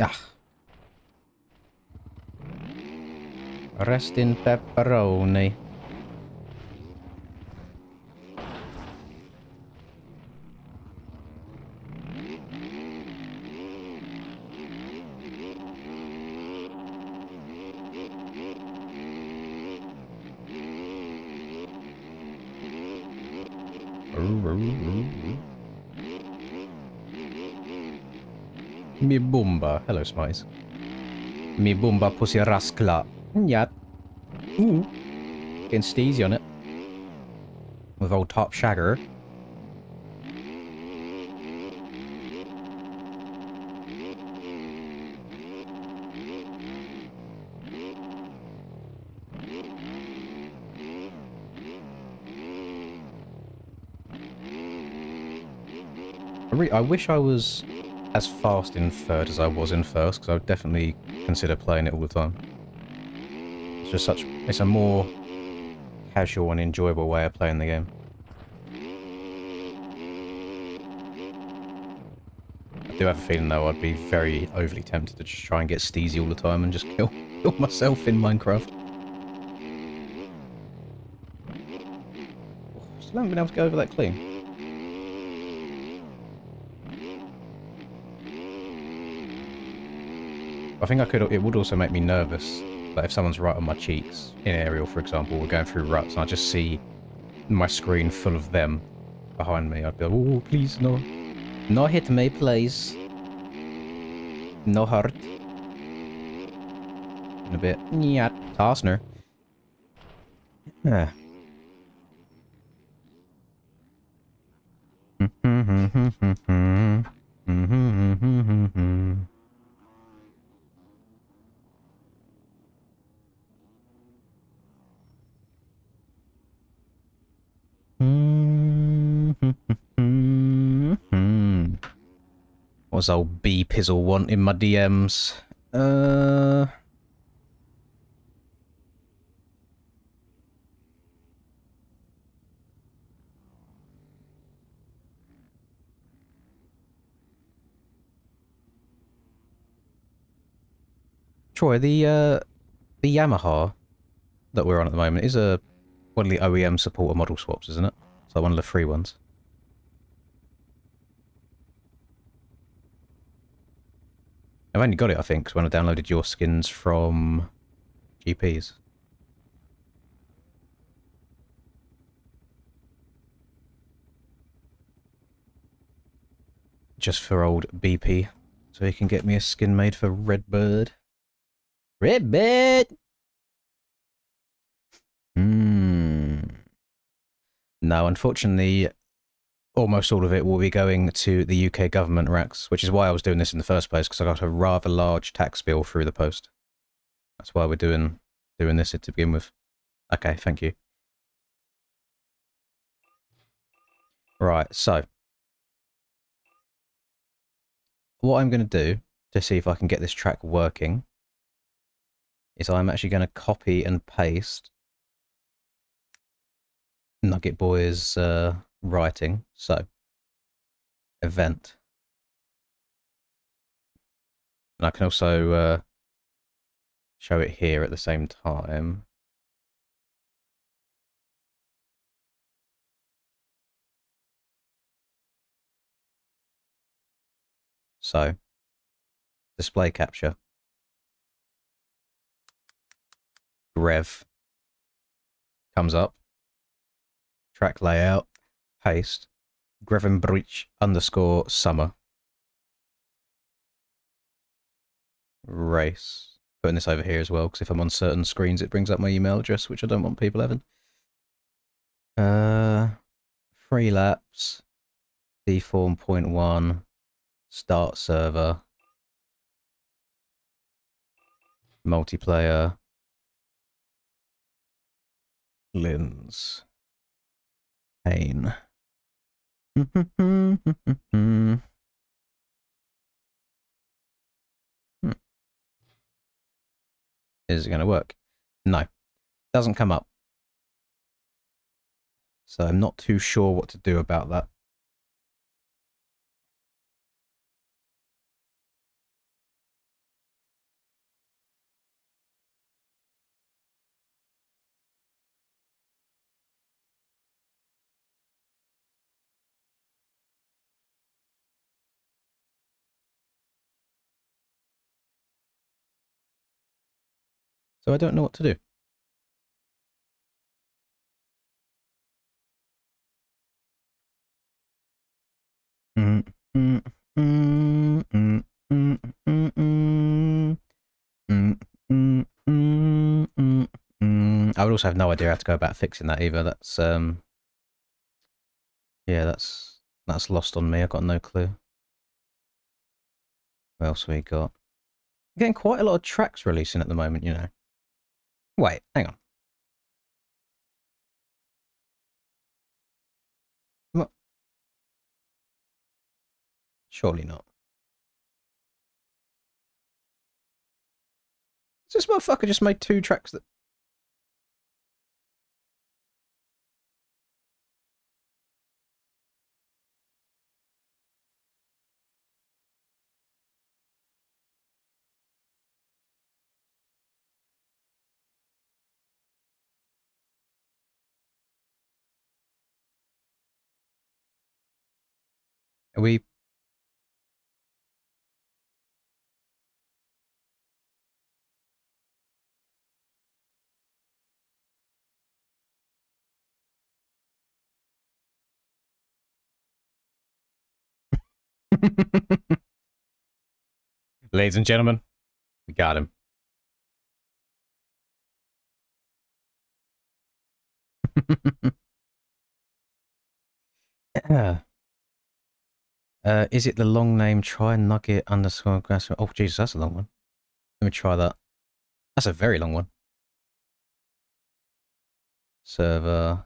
Ah. Rest in pepperoni. Mi Boomba. Hello, Smice. Mi Boomba pussy raskla. Yeah. Ooh. Getting steezy on it. With old Top Shagger. I wish I was as fast in third as I was in first, because I would definitely consider playing it all the time. It's just such... It's a more casual and enjoyable way of playing the game. I do have a feeling, though, I'd be very overly tempted to just try and get steezy all the time and just kill myself in Minecraft. Still haven't been able to go over that clean. I think I could. It would also make me nervous. Like if someone's right on my cheeks in aerial, for example, we're going through ruts, and I just see my screen full of them behind me. I'd be like, "Oh, please, no, no hit me, please, no hurt." In a bit, yeah, Tarsner. Yeah. What's old B Pizzle want in my DMs? Troy, the Yamaha that we're on at the moment is one of the OEM supporter model swaps, isn't it? So one of the free ones. I've only got it, I think, because when I downloaded your skins from GPs. Just for old BP. So he can get me a skin made for Redbird. Redbird! No, unfortunately, almost all of it will be going to the UK government racks, which is why I was doing this in the first place, because I got a rather large tax bill through the post. That's why we're doing this to begin with. Okay, thank you. Right, so what I'm going to do to see if I can get this track working is I'm actually going to copy and paste Nugget Boy's writing. So, event. And I can also show it here at the same time. So, display capture. Rev comes up. Track layout. Paste. Grevenbridge _ summer. Race. Putting this over here as well, because if I'm on certain screens, it brings up my email address, which I don't want people having. Free laps. Deform 0.1. Start server. Multiplayer. Lens. Pain. Is it going to work? No. Doesn't come up. So I'm not too sure what to do about that. So I don't know what to do. I would also have no idea how to go about fixing that either. That's yeah, that's lost on me. I've got no clue. What else we got? We're getting quite a lot of tracks releasing at the moment, you know. Wait, hang on. What? Surely not. This motherfucker just made 2 tracks that... Are we... Ladies and gentlemen, we got him. Is it the long name try nugget underscore grass? Oh, Jesus, that's a long one. Let me try that. That's a very long one. Server.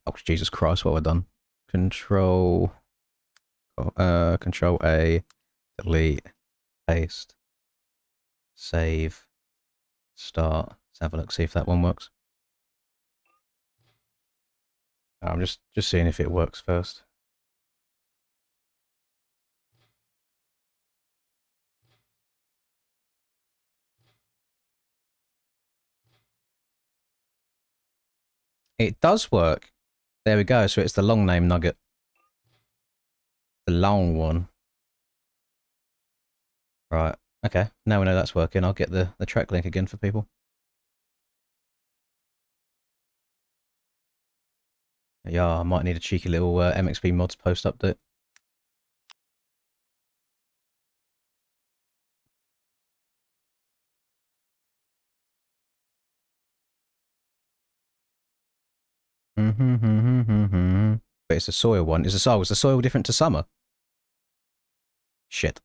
Oh, Jesus Christ, what have I done? Control A, delete, paste, save, start. Let's have a look, see if that one works. I'm just seeing if it works first. It does work. There we go. So it's the long name nugget. The long one. Right. Okay. Now we know that's working. I'll get the track link again for people. Yeah, I might need a cheeky little MXP mods post update. But it's a soil one. Is the soil different to summer? Shit.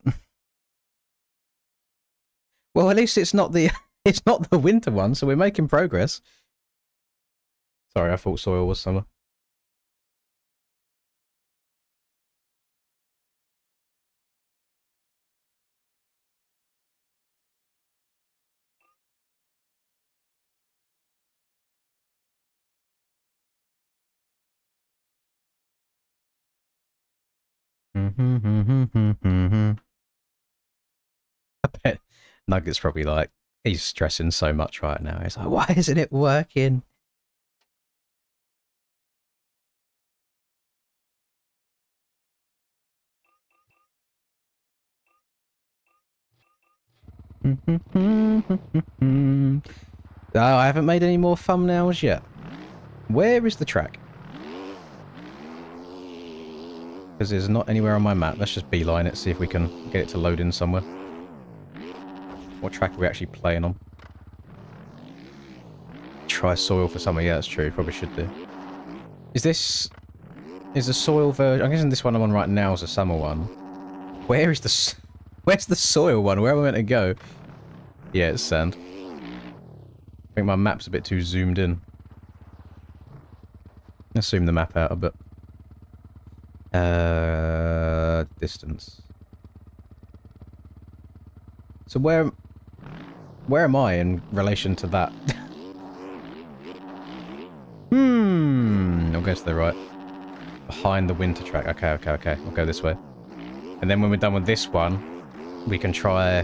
Well, at least it's not the it's not the winter one, so we're making progress. Sorry, I thought soil was summer. I bet Nugget's probably like, he's stressing so much right now. He's like, why isn't it working? Oh, I haven't made any more thumbnails yet. Where is the track? Because there's not anywhere on my map. Let's just beeline it, see if we can get it to load in somewhere. What track are we actually playing on? Try soil for summer. Yeah, that's true. Probably should do. Is this... Is the soil version... I'm guessing this one I'm on right now is a summer one. Where is the... Where's the soil one? Where am I meant to go? Yeah, it's sand. I think my map's a bit too zoomed in. Let's zoom the map out a bit. Distance. So where am I in relation to that? I'll go to the right. Behind the winter track. Okay. I'll go this way. And then when we're done with this one, we can try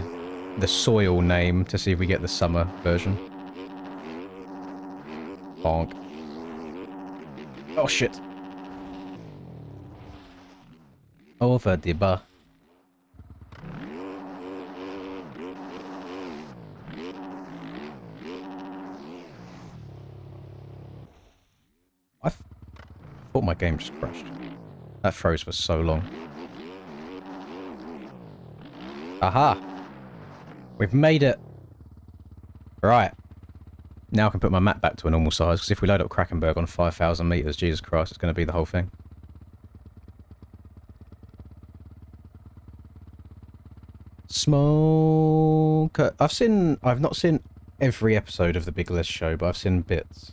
the soil name to see if we get the summer version. Bonk. Oh shit. Over the bar. I thought my game just crashed. That froze for so long. Aha! We've made it! Right. Now I can put my map back to a normal size, because if we load up Krakenberg on 5,000 meters, Jesus Christ, it's going to be the whole thing. Smoke. I've not seen every episode of the Big Les show, but I've seen bits.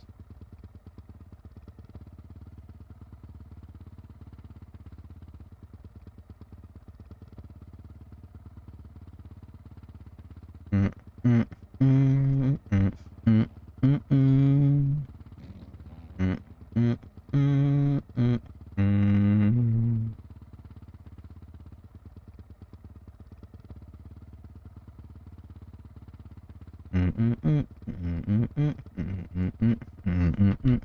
Mm, mm, mm, mm, mm. Mm, mm, mm, mm, mm, mm, mm, mm, mm, mm, mm.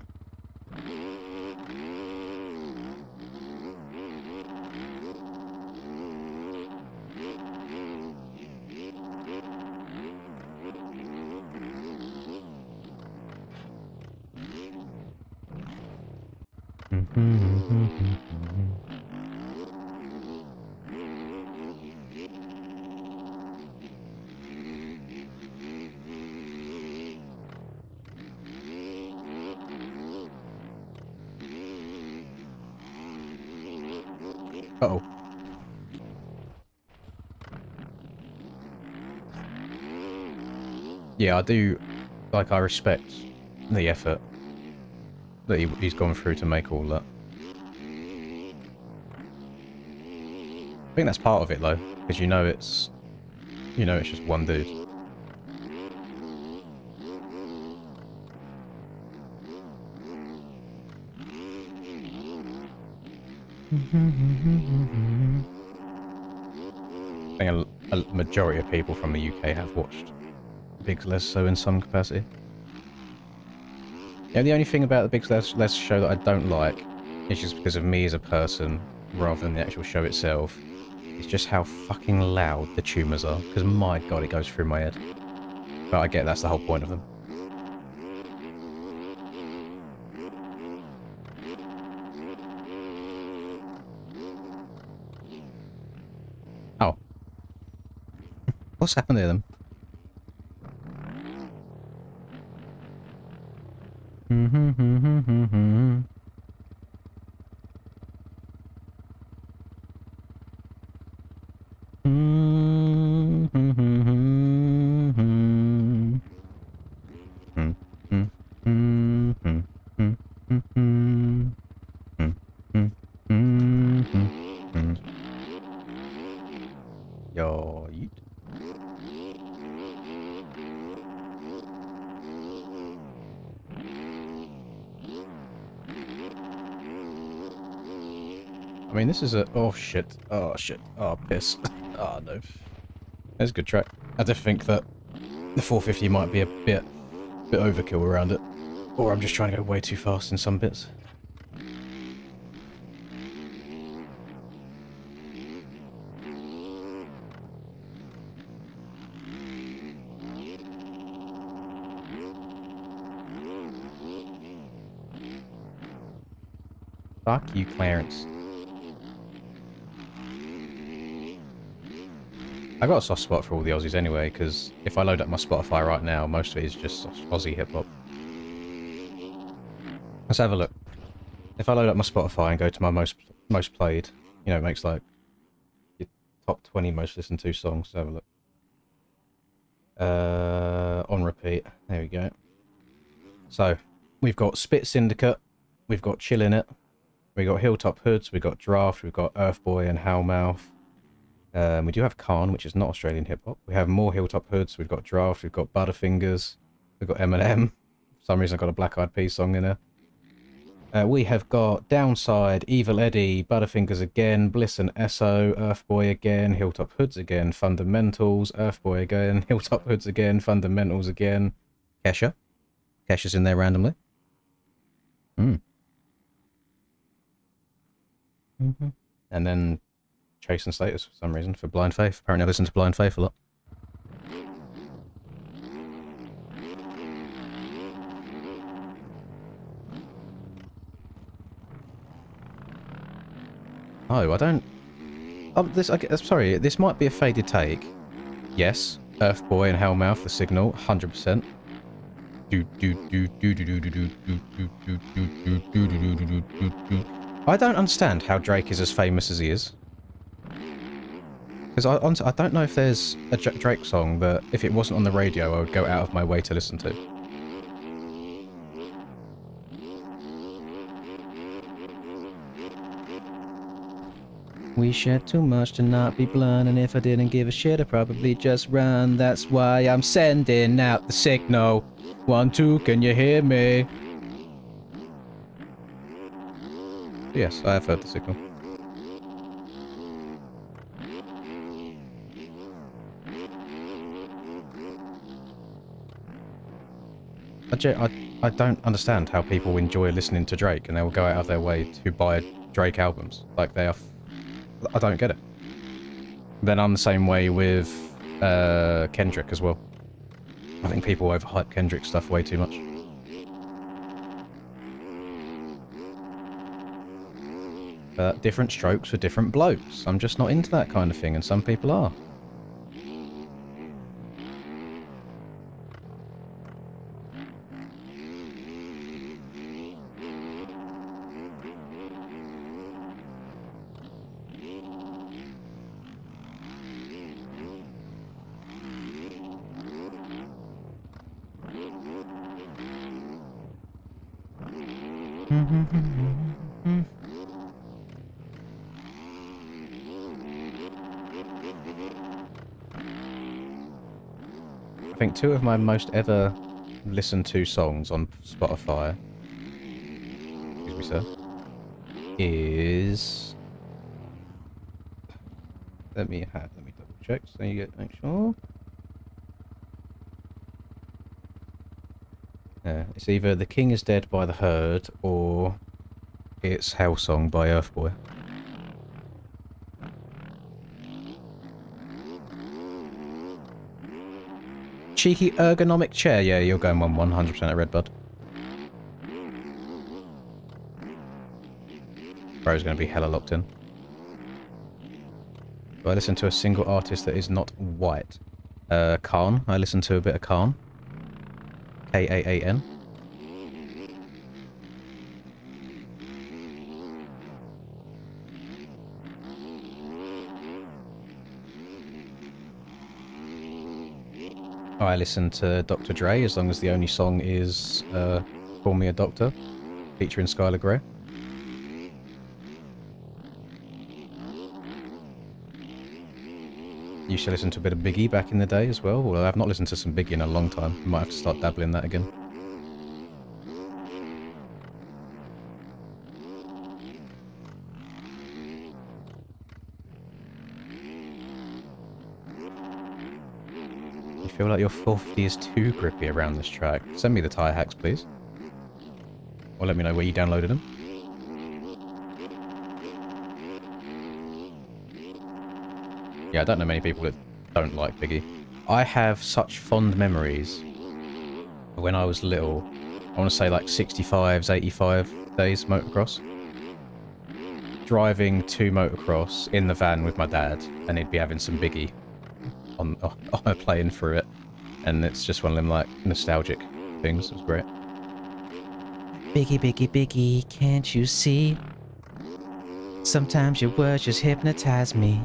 Uh-oh. Yeah, I do, like, I respect the effort that he's gone through to make all that. I think that's part of it, though, because you know it's just one dude. I think a majority of people from the UK have watched Biggs Lesso in some capacity. Yeah, the only thing about the Biggs Lesso show that I don't like is just because of me as a person, rather than the actual show itself. It's just how fucking loud the tumours are, because my god, it goes through my head. But I get that's the whole point of them. Oh. What's happened to them? Yo, yeet. I mean, this is a... Oh, shit. Oh, shit. Oh, piss. Oh, no. That's a good track. I do think that the 450 might be a bit overkill around it. Or I'm just trying to go way too fast in some bits. Fuck you, Clarence. I got a soft spot for all the Aussies anyway, because if I load up my Spotify right now, most of it is just Aussie hip-hop. Let's have a look. If I load up my Spotify and go to my most played, you know, it makes like your top 20 most listened to songs. Let's have a look. On repeat. There we go. So, we've got Spit Syndicate, we've got Chill In It, we've got Hilltop Hoods, we've got Draft, we've got Earthboy and Howlmouth. We do have THON, which is not Australian hip-hop. We have more Hilltop Hoods, we've got Draft, we've got Butterfingers, we've got Eminem. For some reason I've got a Black Eyed Peas song in there. We have got Downside, Evil Eddie, Butterfingers again, Bliss and Esso, Earthboy again, Hilltop Hoods again, Fundamentals, Earthboy again, Hilltop Hoods again, Fundamentals again, Kesha. Kesha's in there randomly. And then Chase and Status for some reason, for Blind Faith. Apparently I listen to Blind Faith a lot. Oh, I don't... Oh, I'm sorry, this might be a faded take. Yes, Earthboy and Hellmouth, The Signal, 100%. I don't understand how Drake is as famous as he is. Because I don't know if there's a Drake song that, if it wasn't on the radio, I would go out of my way to listen to. We shared too much to not be blunt, and if I didn't give a shit, I'd probably just run. That's why I'm sending out the signal. 1, 2, can you hear me? Yes, I have heard the signal. I don't understand how people enjoy listening to Drake and they will go out of their way to buy Drake albums. Like, they are... I don't get it. Then I'm the same way with Kendrick as well. I think people overhype Kendrick stuff way too much. But different strokes for different blokes. I'm just not into that kind of thing, and some people are. I think two of my most ever listened to songs on Spotify, excuse me sir, is... Let me double check so you get make sure. Yeah, it's either The King is Dead by The Herd or it's Hell Song by Earthboy. Cheeky ergonomic chair. Yeah, you're going 100% at Redbud. Bro's going to be hella locked in. Do I listen to a single artist that is not white? THON. I listen to a bit of THON. K-A-A-N. I listen to Dr. Dre as long as the only song is Call Me a Doctor, featuring Skylar Grey. Used to listen to a bit of Biggie back in the day as well. Well, I've not listened to some Biggie in a long time. Might have to start dabbling in that again. You feel like your 450 is too grippy around this track? Send me the tyre hacks, please. Or let me know where you downloaded them. Yeah, I don't know many people that don't like Biggie. I have such fond memories when I was little. I want to say like 65s, 85 days motocross. Driving to motocross in the van with my dad, and he'd be having some Biggie on playing through it. And it's just one of them like nostalgic things. It was great. Biggie, Biggie, Biggie, can't you see? Sometimes your words just hypnotize me.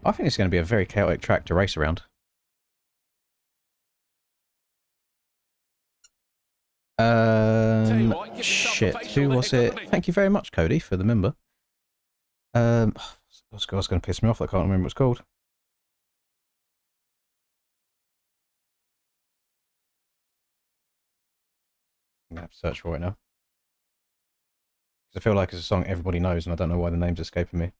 I think it's going to be a very chaotic track to race around. Shit, who was it? Thank you very much, Cody, for the member. This guy's going to piss me off. I can't remember what it's called. I'm going to have to search for it now. Because I feel like it's a song everybody knows, and I don't know why the name's escaping me.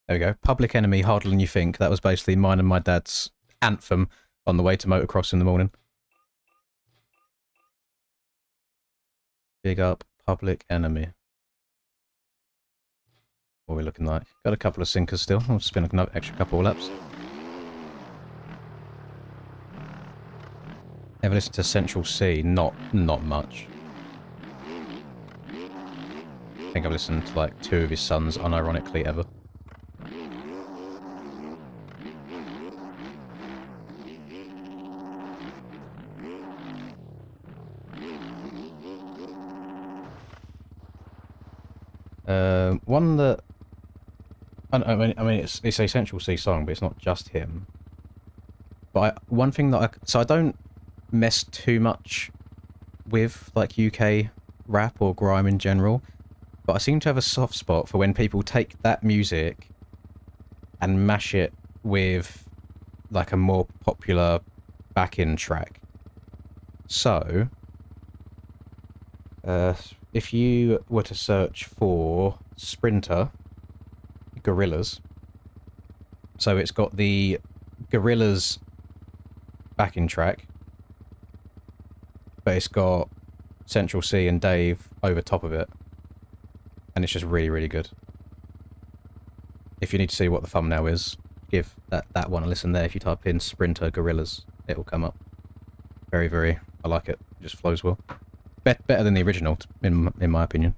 There we go. Public Enemy, Harder Than You Think. That was basically mine and my dad's anthem on the way to motocross in the morning. Big up Public Enemy. What are we looking like? Got a couple of sinkers still. I'll spin an extra couple of laps. Ever listened to Central C? Not much. I think I've listened to like 2 of his sons unironically ever. One that I mean, it's a Central C song, but it's not just him. But one thing that so I don't mess too much with like UK rap or grime in general, but I seem to have a soft spot for when people take that music and mash it with like a more popular back-in track. So, if you were to search for Sprinter Gorillas, so it's got the Gorillas backing track, but it's got Central C and Dave over top of it, and it's just really, really good. If you need to see what the thumbnail is, give that one a listen there. If you type in Sprinter Gorillas, it will come up. Very, very, I like it. It just flows well. Better than the original, in my opinion.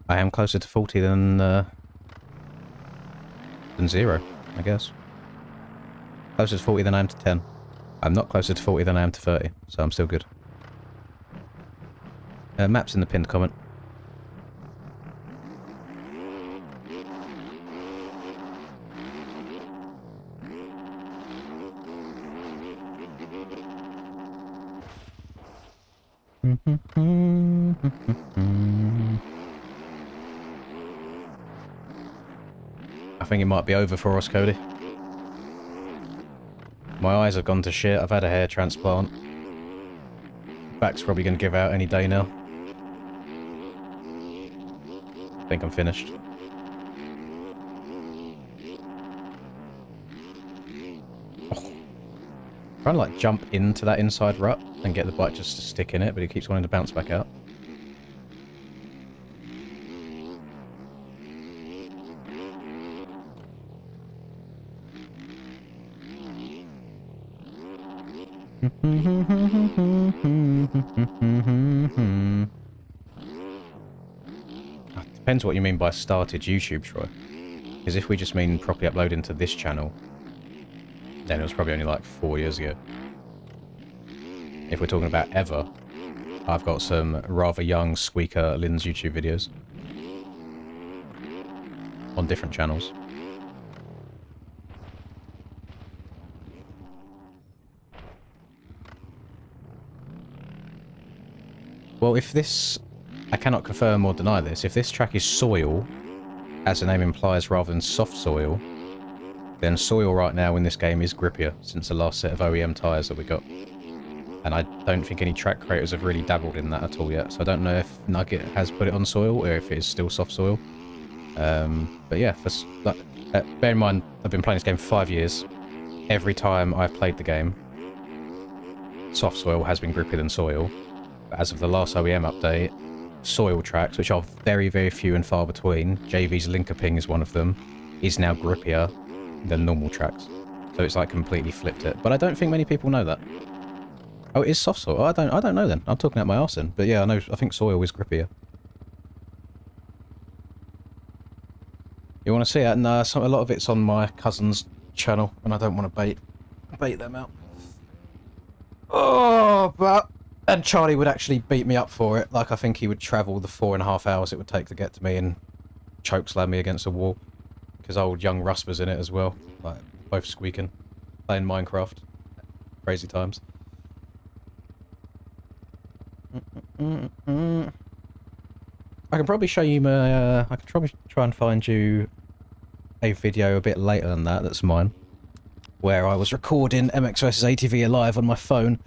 I am closer to 40 than 0, I guess. Closer to 40 than I am to 10. I'm not closer to 40 than I am to 30, so I'm still good. Map's in the pinned comment. I think it might be over for us, Cody. My eyes have gone to shit. I've had a hair transplant. Back's probably going to give out any day now. I think I'm finished. Oh. Trying to like jump into that inside rut and get the bike just to stick in it, but it keeps wanting to bounce back out. Depends what you mean by started YouTube, Troy. Because if we just mean properly uploading to this channel, then it was probably only like 4 years ago. If we're talking about ever, I've got some rather young Squeaker Lynn's YouTube videos on different channels. Well, if this... I cannot confirm or deny this. If this track is soil, as the name implies, rather than soft soil, then soil right now in this game is grippier since the last set of OEM tyres that we got. And I don't think any track creators have really dabbled in that at all yet, so I don't know if Nugget has put it on soil or if it is still soft soil. But yeah, bear in mind, I've been playing this game for 5 years. Every time I've played the game, soft soil has been grippier than soil. But as of the last OEM update, soil tracks, which are very, very few and far between, JV's Linker Ping is one of them, is now grippier than normal tracks. So it's like completely flipped it. But I don't think many people know that. Oh, it is soft soil? I don't know then. I'm talking out my arse then. But yeah, I think soil is grippier. You want to see it? No, a lot of it's on my cousin's channel, and I don't want to bait them out. Oh, but... And Charlie would actually beat me up for it. Like, I think he would travel the 4.5 hours it would take to get to me and chokeslam me against a wall. Because old young Russ was in it as well. Like, both squeaking. Playing Minecraft. Crazy times. I can probably show you my... I can probably try and find you a video a bit later than that. That's mine. Where I was recording MX vs ATV Alive on my phone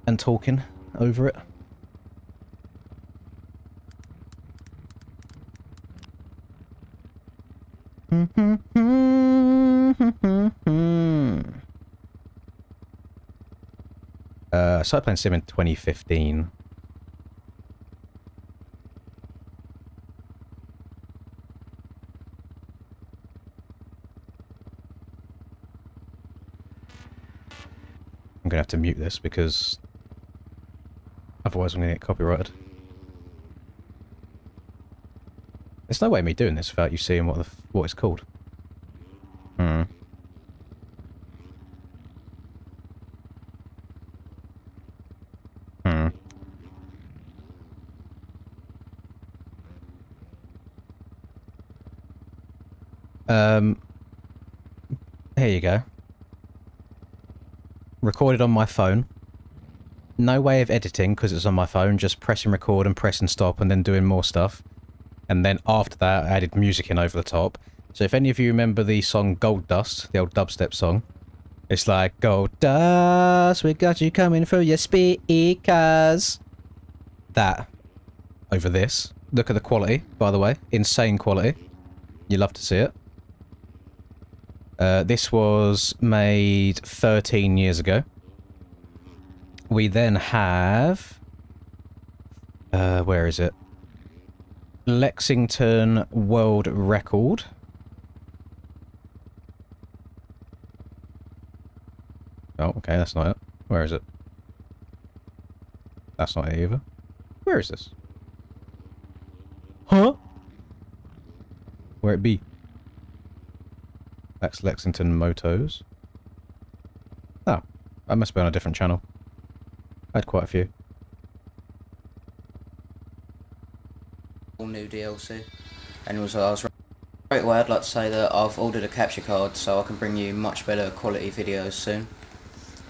and talking over it. I started playing Sim in 2015. I'm gonna have to mute this because otherwise I'm gonna get copyrighted. There's no way of me doing this without you seeing what it's called. Here you go. Recorded on my phone. No way of editing because it's on my phone, just pressing record and pressing stop and then doing more stuff. And then after that, I added music in over the top. So if any of you remember the song Gold Dust, the old dubstep song, it's like, Gold Dust, we got you coming through your speakers. That. Over this. Look at the quality, by the way. Insane quality. You love to see it. This was made 13 years ago. We then have... where is it? Lexington World Record. Oh, okay, that's not it. Where is it? That's not it either. Where is this? Huh? Where it be? That's Lexington Motos. Oh, I must be on a different channel. I had quite a few. All new DLC. And also I was right away, I'd like to say that I've ordered a capture card so I can bring you much better quality videos soon.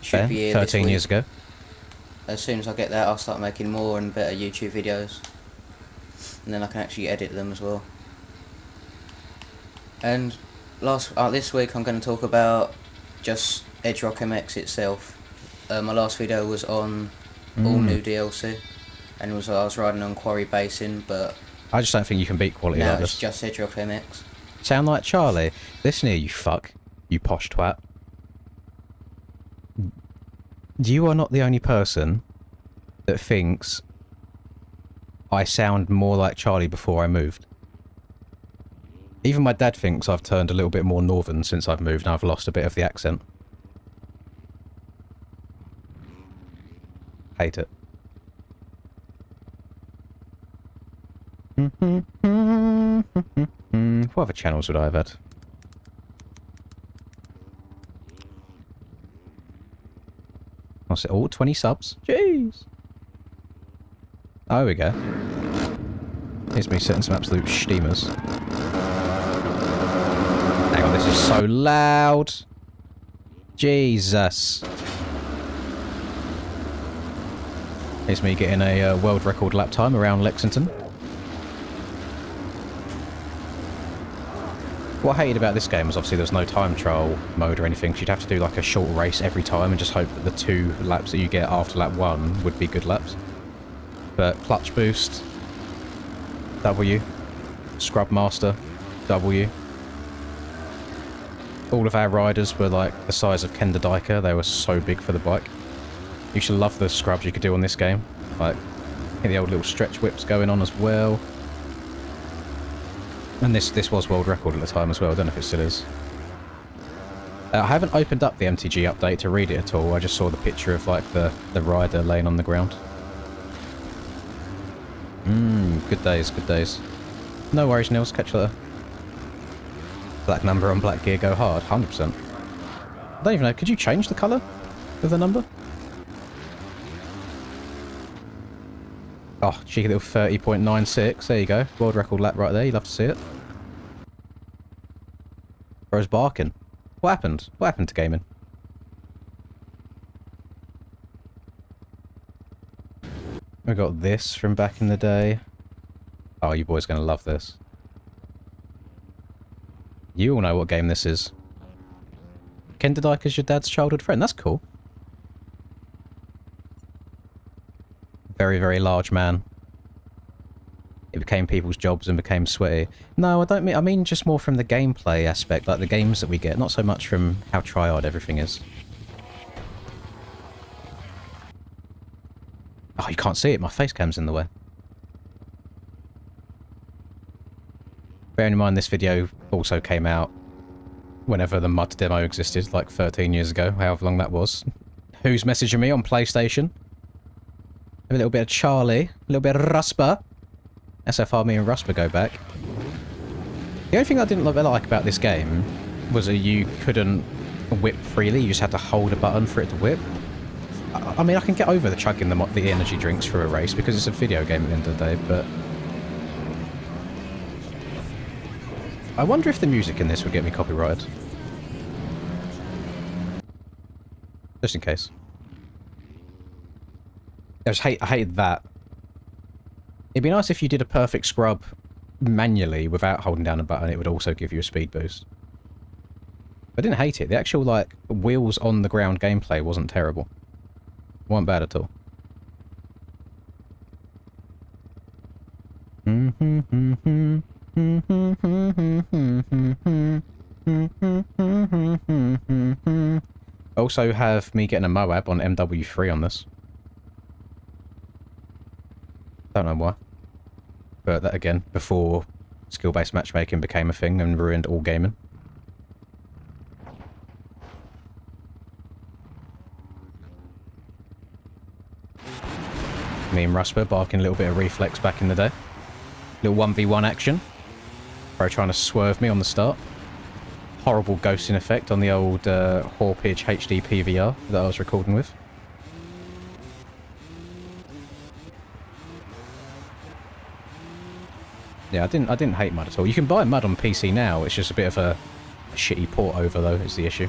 Should be here 13 years ago. As soon as I get that, I'll start making more and better YouTube videos. And then I can actually edit them as well. And this week I'm going to talk about just Edge Rock MX itself. My last video was on all new DLC, and I was riding on Quarry Basin, but I just don't think you can beat quality now like it's this. just Edge Rock MX. Sound like Charlie? Listen here, you fuck. You posh twat. You are not the only person that thinks I sound more like Charlie before I moved. Even my dad thinks I've turned a little bit more northern since I've moved and I've lost a bit of the accent. Hate it. What other channels would I have had? What's it all? 20 subs? Jeez! Oh, here we go. Here's me setting some absolute steamers. Hang on, this is so loud! Jesus! Here's me getting a world record lap time around Lexington. What I hated about this game was obviously there was no time trial mode or anything, so you'd have to do like a short race every time and just hope that the 2 laps that you get after lap 1 would be good laps. But clutch boost, W, scrub master, W. All of our riders were like the size of Kenda Diker, they were so big for the bike. You should love the scrubs you could do on this game. Like, the old little stretch whips going on as well. And this was world record at the time as well, I don't know if it still is. I haven't opened up the MTG update to read it at all, I just saw the picture of like the rider laying on the ground. Good days, good days. No worries, Nils, catch you later. Black number on black gear, go hard, 100%. I don't even know, could you change the colour of the number? Oh, cheeky little 30.96. There you go. World record lap right there. You love to see it. Bro's barking. What happened? What happened to gaming? We got this from back in the day. Oh, you boys gonna love this. You all know what game this is. Kenda Diker's your dad's childhood friend. That's cool. Very, very large man. It became people's jobs and became sweaty. No, I mean just more from the gameplay aspect, like the games that we get, not so much from how try-hard everything is. Oh, you can't see it, my face cam's in the way. Bearing in mind this video also came out whenever the mud demo existed, like 13 years ago, however long that was. Who's messaging me on PlayStation? A little bit of Charlie, a little bit of Rusper. SFR, me and Rusper go back. The only thing I didn't like about this game was that you couldn't whip freely, you just had to hold a button for it to whip. I mean, I can get over the chugging the energy drinks for a race because it's a video game at the end of the day, but I wonder if the music in this would get me copyrighted. Just in case. I hated that. It'd be nice if you did a perfect scrub manually without holding down a button. It would also give you a speed boost. I didn't hate it. The actual, like, wheels on the ground gameplay wasn't terrible. It wasn't bad at all. Also have me getting a Moab on MW3 on this. Don't know why. But that, again, before skill-based matchmaking became a thing and ruined all gaming. Me and Rusper barking a little bit of reflex back in the day. Little 1v1 action. Bro trying to swerve me on the start. Horrible ghosting effect on the old Hawpage HD PVR that I was recording with. Yeah, I didn't hate Mud at all. You can buy Mud on PC now. It's just a bit of a shitty port over, though, is the issue.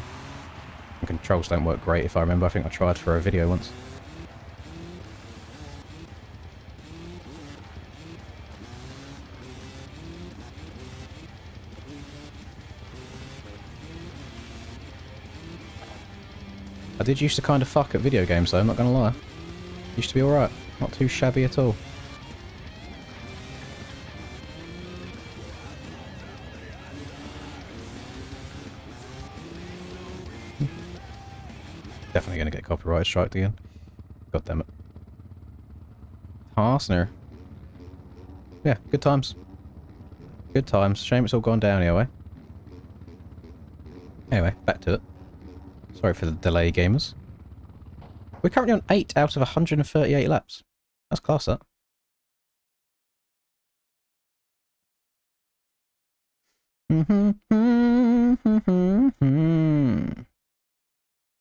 The controls don't work great, if I remember. I think I tried for a video once. I did used to kind of fuck at video games, though, I'm not gonna lie. Used to be alright. Not too shabby at all. Definitely gonna get copyright striked again. God damn it. Harsner. Yeah, good times. Good times. Shame it's all gone down anyway. Anyway, back to it. Sorry for the delay, gamers. We're currently on 8 out of 138 laps. That's class, that.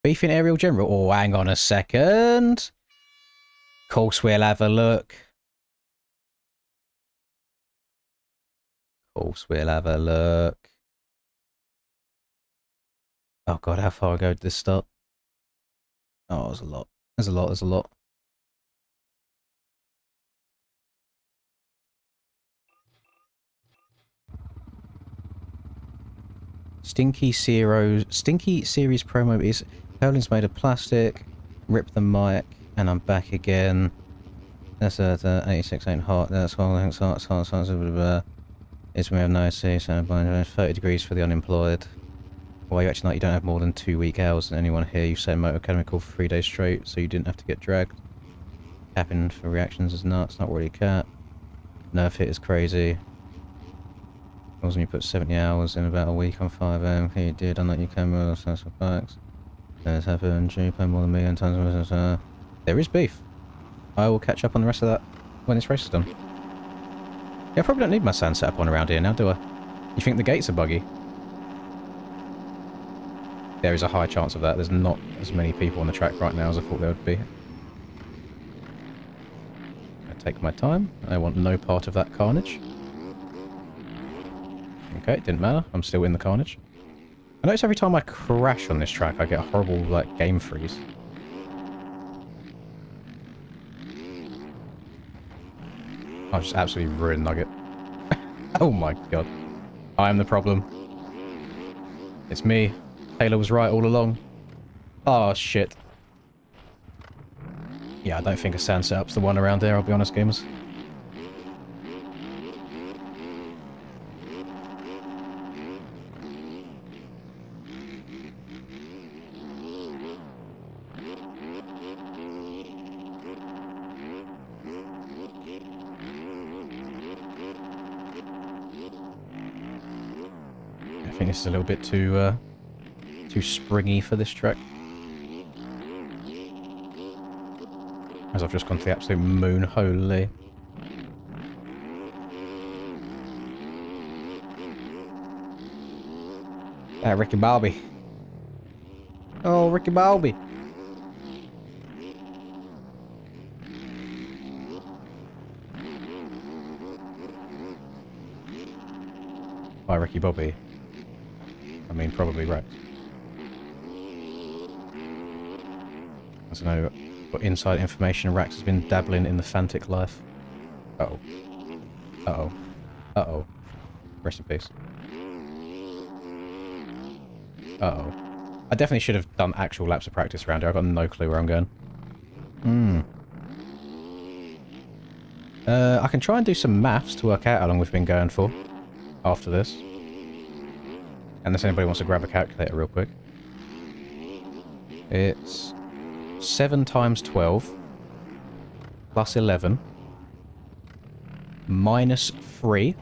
Beefing aerial general. Oh, hang on a second. Course we'll have a look. Course we'll have a look. Oh god, how far ago did this start? Oh, there's a lot. There's a lot, there's a lot. Stinky Series promo is Howling's made of plastic. Rip the mic, and I'm back again. That's 86 ain't hot. That's one thing's hot. It's we have no sea, so 30 degrees for the unemployed. Well, you actually not, you don't have more than 2 week hours, and anyone here you say motor chemical for 3 days straight, so you didn't have to get dragged. Capping for reactions is nuts, not really a cap. Nerf hit is crazy. Also, you put 70 hours in about a week on 5am. You did, unlike you can with sense of facts. There's happened, you play more than me and tons of there is beef. I will catch up on the rest of that when this race is done. Yeah, I probably don't need my sand set up on around here now, do I? You think the gates are buggy? There is a high chance of that. There's not as many people on the track right now as I thought there would be. I take my time. I want no part of that carnage. Okay, it didn't matter. I'm still in the carnage. I notice every time I crash on this track, I get a horrible, like, game freeze. I've just absolutely ruined Nugget. Oh my god. I am the problem. It's me. Taylor was right all along. Oh, shit. Yeah, I don't think a sand setup's the one around there, I'll be honest, gamers. I think this is a little bit too springy for this track. As I've just gone to the absolute moon, holy. Ah, Ricky Bobby. Oh, Ricky Bobby. by Ricky Bobby. I mean, probably Rex. I don't know what inside information Rex has been dabbling in the Fantic life. Uh-oh. Uh-oh. Uh-oh. Rest in peace. Uh-oh. I definitely should have done actual laps of practice around here. I've got no clue where I'm going. I can try and do some maths to work out how long we've been going for after this. Unless anybody wants to grab a calculator real quick. It's 7 times 12 plus 11 minus 3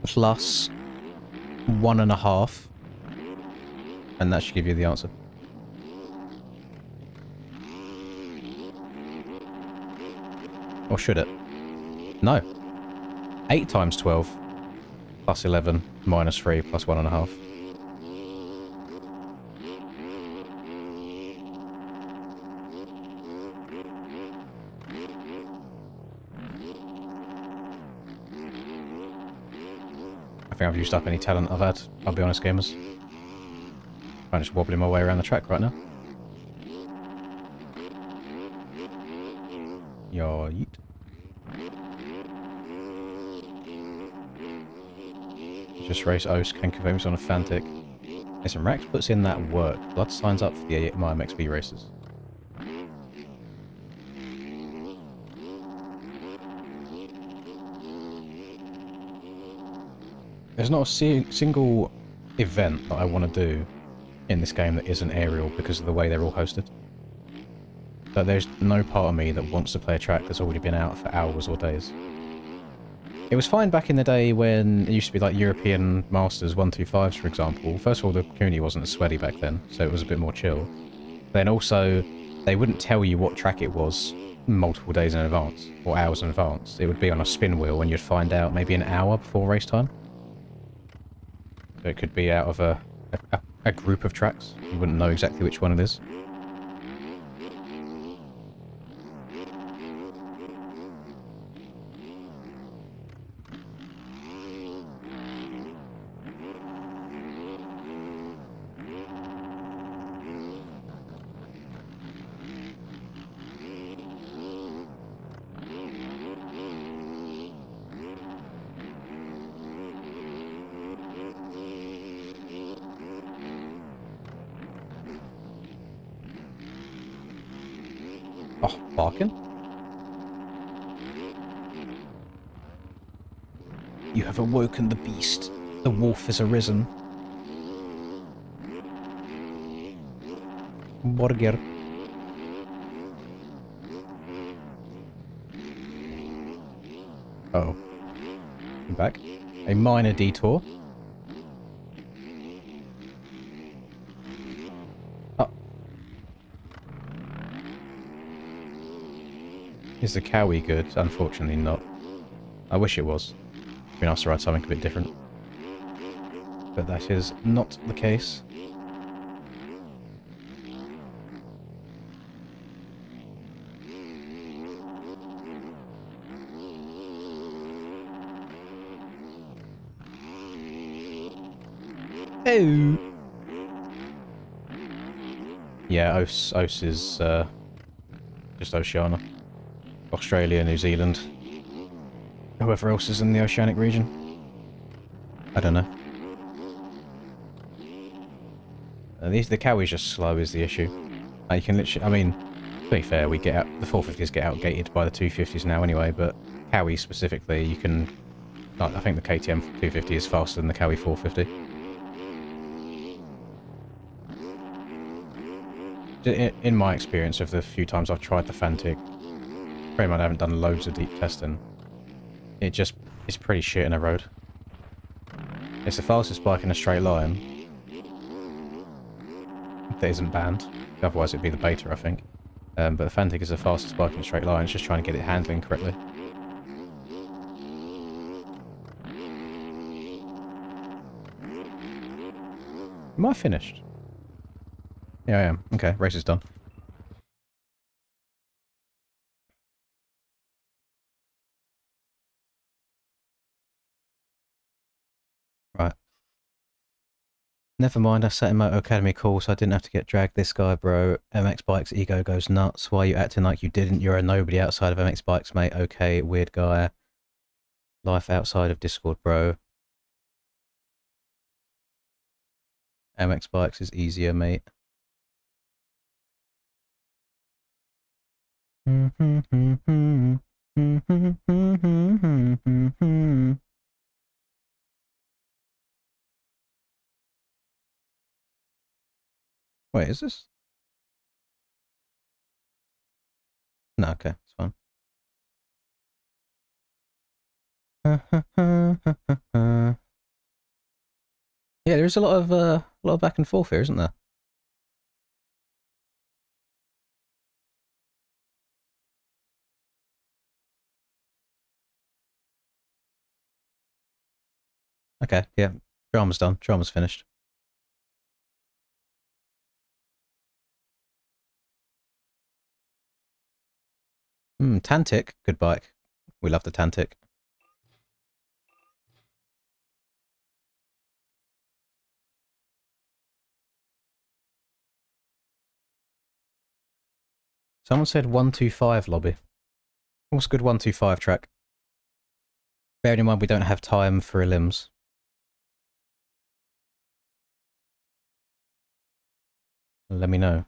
plus 1.5, and that should give you the answer. Or should it? No. 8 times 12 plus 11 minus 3 plus 1.5. I think I've used up any talent I've had, I'll be honest, gamers. I'm just wobbling my way around the track right now. Yo, yeet. Just race Oast can confirm he's on a Fantic. Listen, Rex puts in that work. Blood signs up for the MXB races. There's not a single event that I want to do in this game that isn't aerial because of the way they're all hosted. But there's no part of me that wants to play a track that's already been out for hours or days. It was fine back in the day when it used to be like European Masters 125s, for example. First of all, the community wasn't as sweaty back then, so it was a bit more chill. Then also, they wouldn't tell you what track it was multiple days in advance, or hours in advance. It would be on a spin wheel and you'd find out maybe an hour before race time. So it could be out of a group of tracks. You wouldn't know exactly which one it is. Oh, barking? You have awoken the beast. The wolf has arisen. Burger. Oh. I'm back. A minor detour. Is the Cowie good? Unfortunately not. I wish it was. It'd be nice to ride something a bit different. But that is not the case. Oh! Yeah, Oos is just Oceania. Australia, New Zealand. Whoever else is in the oceanic region. I don't know. The Cowie's just slow is the issue. You can literally, I mean, to be fair, we get out, the 450s get outgated by the 250s now anyway, but Cowie specifically, you can, like, I think the KTM 250 is faster than the Cowie 450. In my experience of the few times I've tried the Fantic, pretty much I haven't done loads of deep testing. It's pretty shit in a road. It's the fastest bike in a straight line. That isn't banned. Otherwise it'd be the Beta, I think. But the Fantic is the fastest bike in a straight line. It's just trying to get it handling correctly. Am I finished? Yeah, I am. Okay, race is done. Never mind, I sat in Moto Academy call, so I didn't have to get dragged. This guy, bro. MX Bikes ego goes nuts. Why are you acting like you didn't? You're a nobody outside of MX Bikes, mate. Okay, weird guy. Life outside of Discord, bro. MX Bikes is easier, mate. Wait, is this? No, okay, it's fine. Yeah, there's a lot of back and forth here, isn't there? Okay, yeah. Drama's done. Drama's finished. Tantic. Good bike. We love the Tantic. Someone said 125 lobby. What's a good 125 track? Bearing in mind we don't have time for elims. Let me know.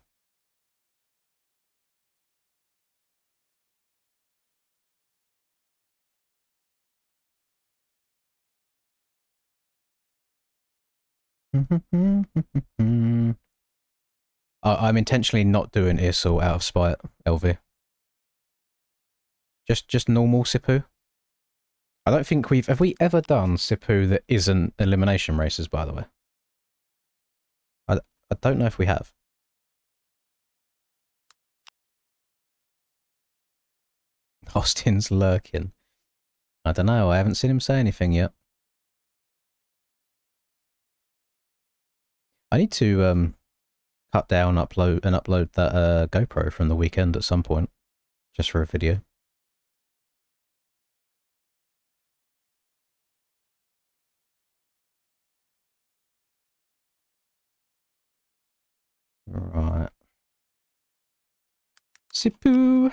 I'm intentionally not doing Earsal out of spite, LV. Just normal Sipu. I don't think have we ever done Sipu that isn't elimination races, by the way? I don't know if we have. Austin's lurking. I don't know, I haven't seen him say anything yet. I need to cut down, upload that GoPro from the weekend at some point, just for a video. Right. Sipu.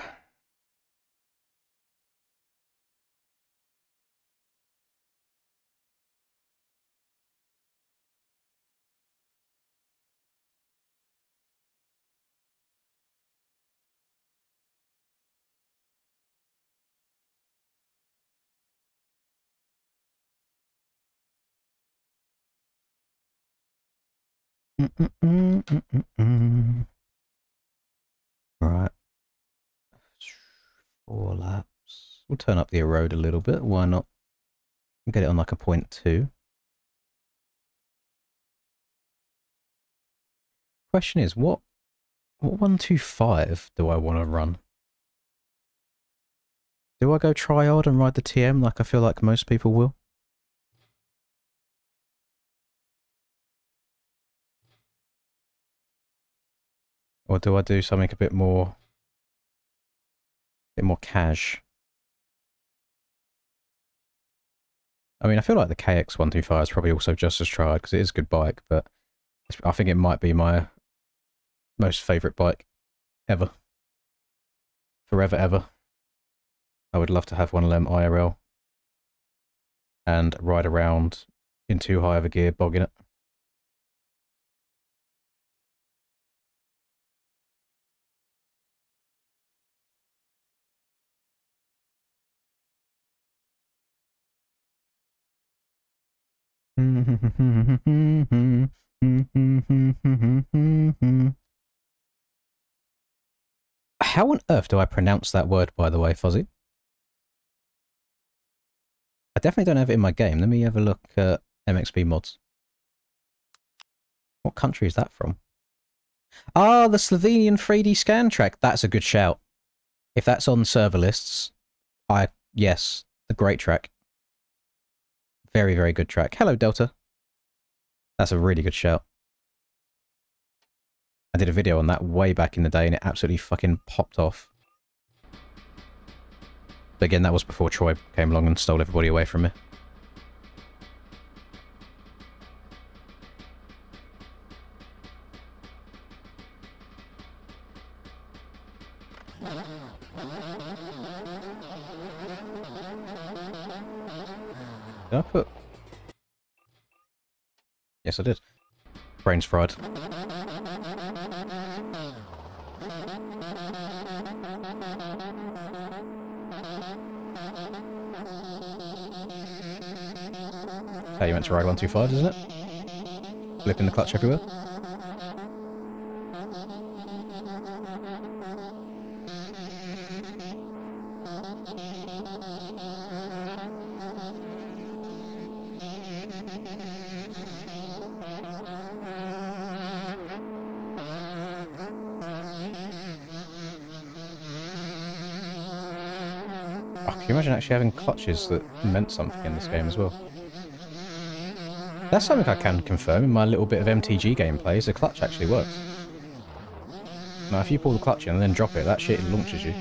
Right. 4 laps. We'll turn up the erode a little bit. Why not? Get it on like a 0.2. Question is, what 125 do I want to run? Do I go try hard and ride the TM like I feel like most people will? Or do I do something a bit more cash? I mean, I feel like the KX125 is probably also just as tried because it is a good bike, but I think it might be my most favourite bike ever. Forever, ever. I would love to have one of them IRL and ride around in too high of a gear, bogging it. How on earth do I pronounce that word, by the way, Fozzie? I definitely don't have it in my game. Let me have a look at MXB mods. What country is that from? Ah, the Slovenian 3D scan track. That's a good shout. If that's on server lists, yes, a great track. Very, very good track. Hello, Delta. That's a really good shout. I did a video on that way back in the day and it absolutely fucking popped off. But again, that was before Troy came along and stole everybody away from me. Did I put... Yes, I did. Brain's fried. How you meant to ride 125, isn't it? Flipping the clutch everywhere. Oh, can you imagine actually having clutches that meant something in this game as well? That's something I can confirm in my little bit of MTG gameplay, is the clutch actually works. Now if you pull the clutch in and then drop it, that shit launches you.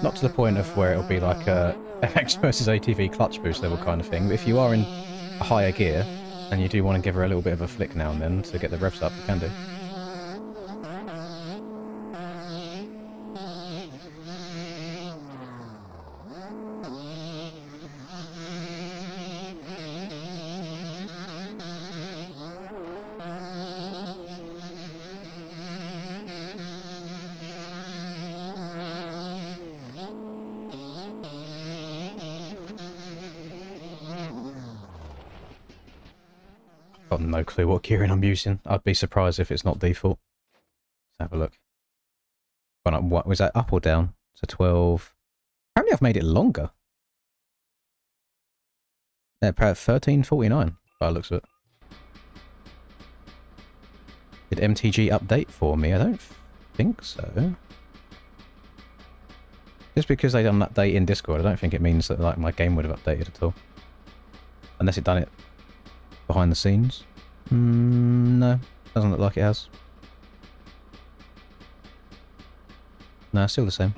Not to the point of where it'll be like a MX versus ATV clutch boost level kind of thing, but if you are in a higher gear and you do want to give her a little bit of a flick now and then to get the revs up, you can do. Got no clue what gearing I'm using. I'd be surprised if it's not default. Let's have a look. What was that, up or down? So 12. Apparently I've made it longer. Yeah, 1349 by the looks of it. Did MTG update for me? I don't think so. Just because they done an update in Discord, I don't think it means that like my game would have updated at all. Unless it done it behind the scenes. No, doesn't look like it has. No, still the same.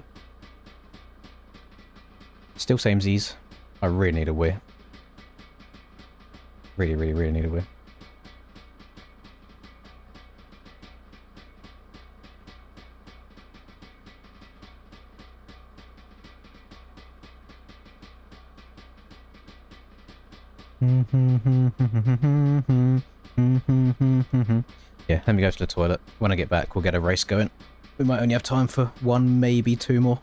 Still same Z's. I really need a weir. Really, really, really need a weir. Yeah, let me go to the toilet. When I get back, we'll get a race going. We might only have time for one, maybe two more.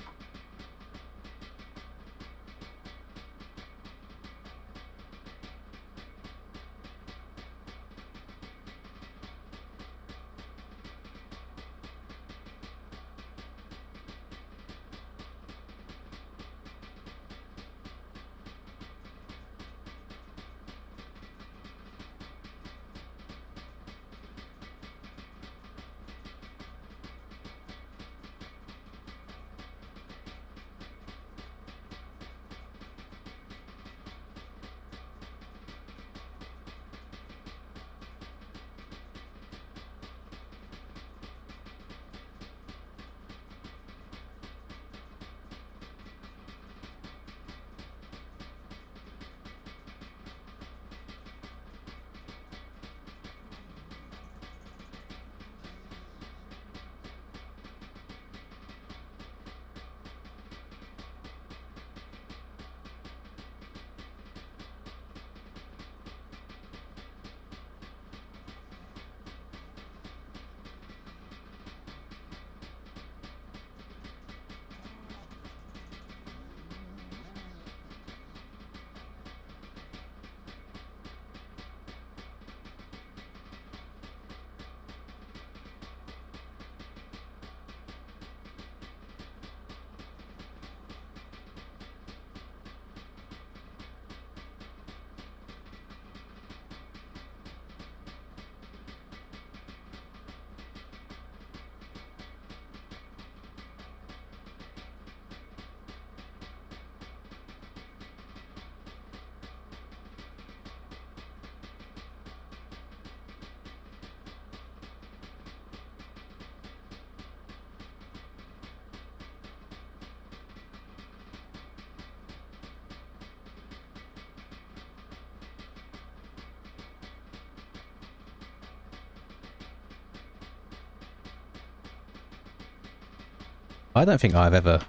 I don't think I've ever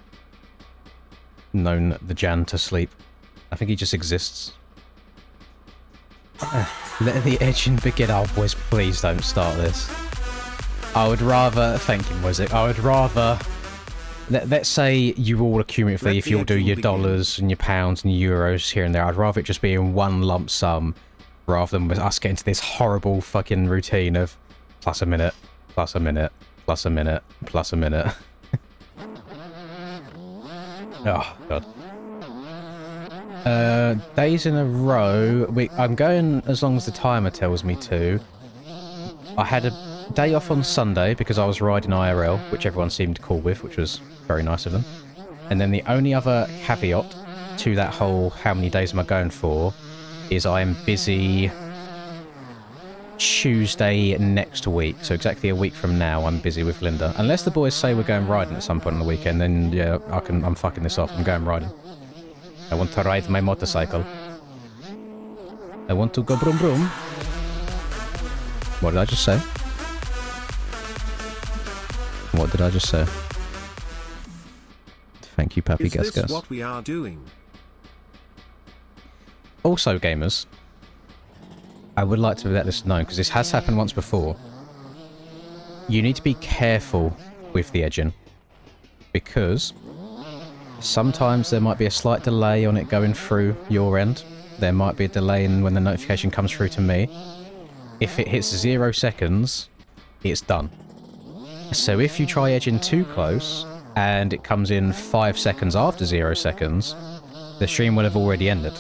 known the Jan to sleep I think he just exists. Let the edging begin. Oh, boys, please don't start this. I would rather... Thank you, Moisek. I would rather... Let's say you all accumulatively, if you'll do your dollars and your pounds and your euros here and there, I'd rather it just be in one lump sum rather than us getting into this horrible fucking routine of plus a minute, plus a minute, plus a minute, plus a minute. Oh, God. Days in a row. I'm going as long as the timer tells me to. I had a day off on Sunday because I was riding IRL, which everyone seemed cool with, which was very nice of them. And then the only other caveat to that whole how many days am I going for is I am busy Tuesday next week. So exactly a week from now I'm busy with Linda. Unless the boys say we're going riding at some point on the weekend, then yeah, I'm fucking this off. I'm going riding. I want to ride my motorcycle. I want to go broom broom. What did I just say? What did I just say? Thank you, Pappy Gas Gas. Is this what we are doing? Also, gamers, I would like to let this known, because this has happened once before. You need to be careful with the edging, because sometimes there might be a slight delay on it going through your end. There might be a delay in when the notification comes through to me. If it hits 0 seconds, it's done. So if you try edging too close, and it comes in 5 seconds after 0 seconds, the stream will have already ended.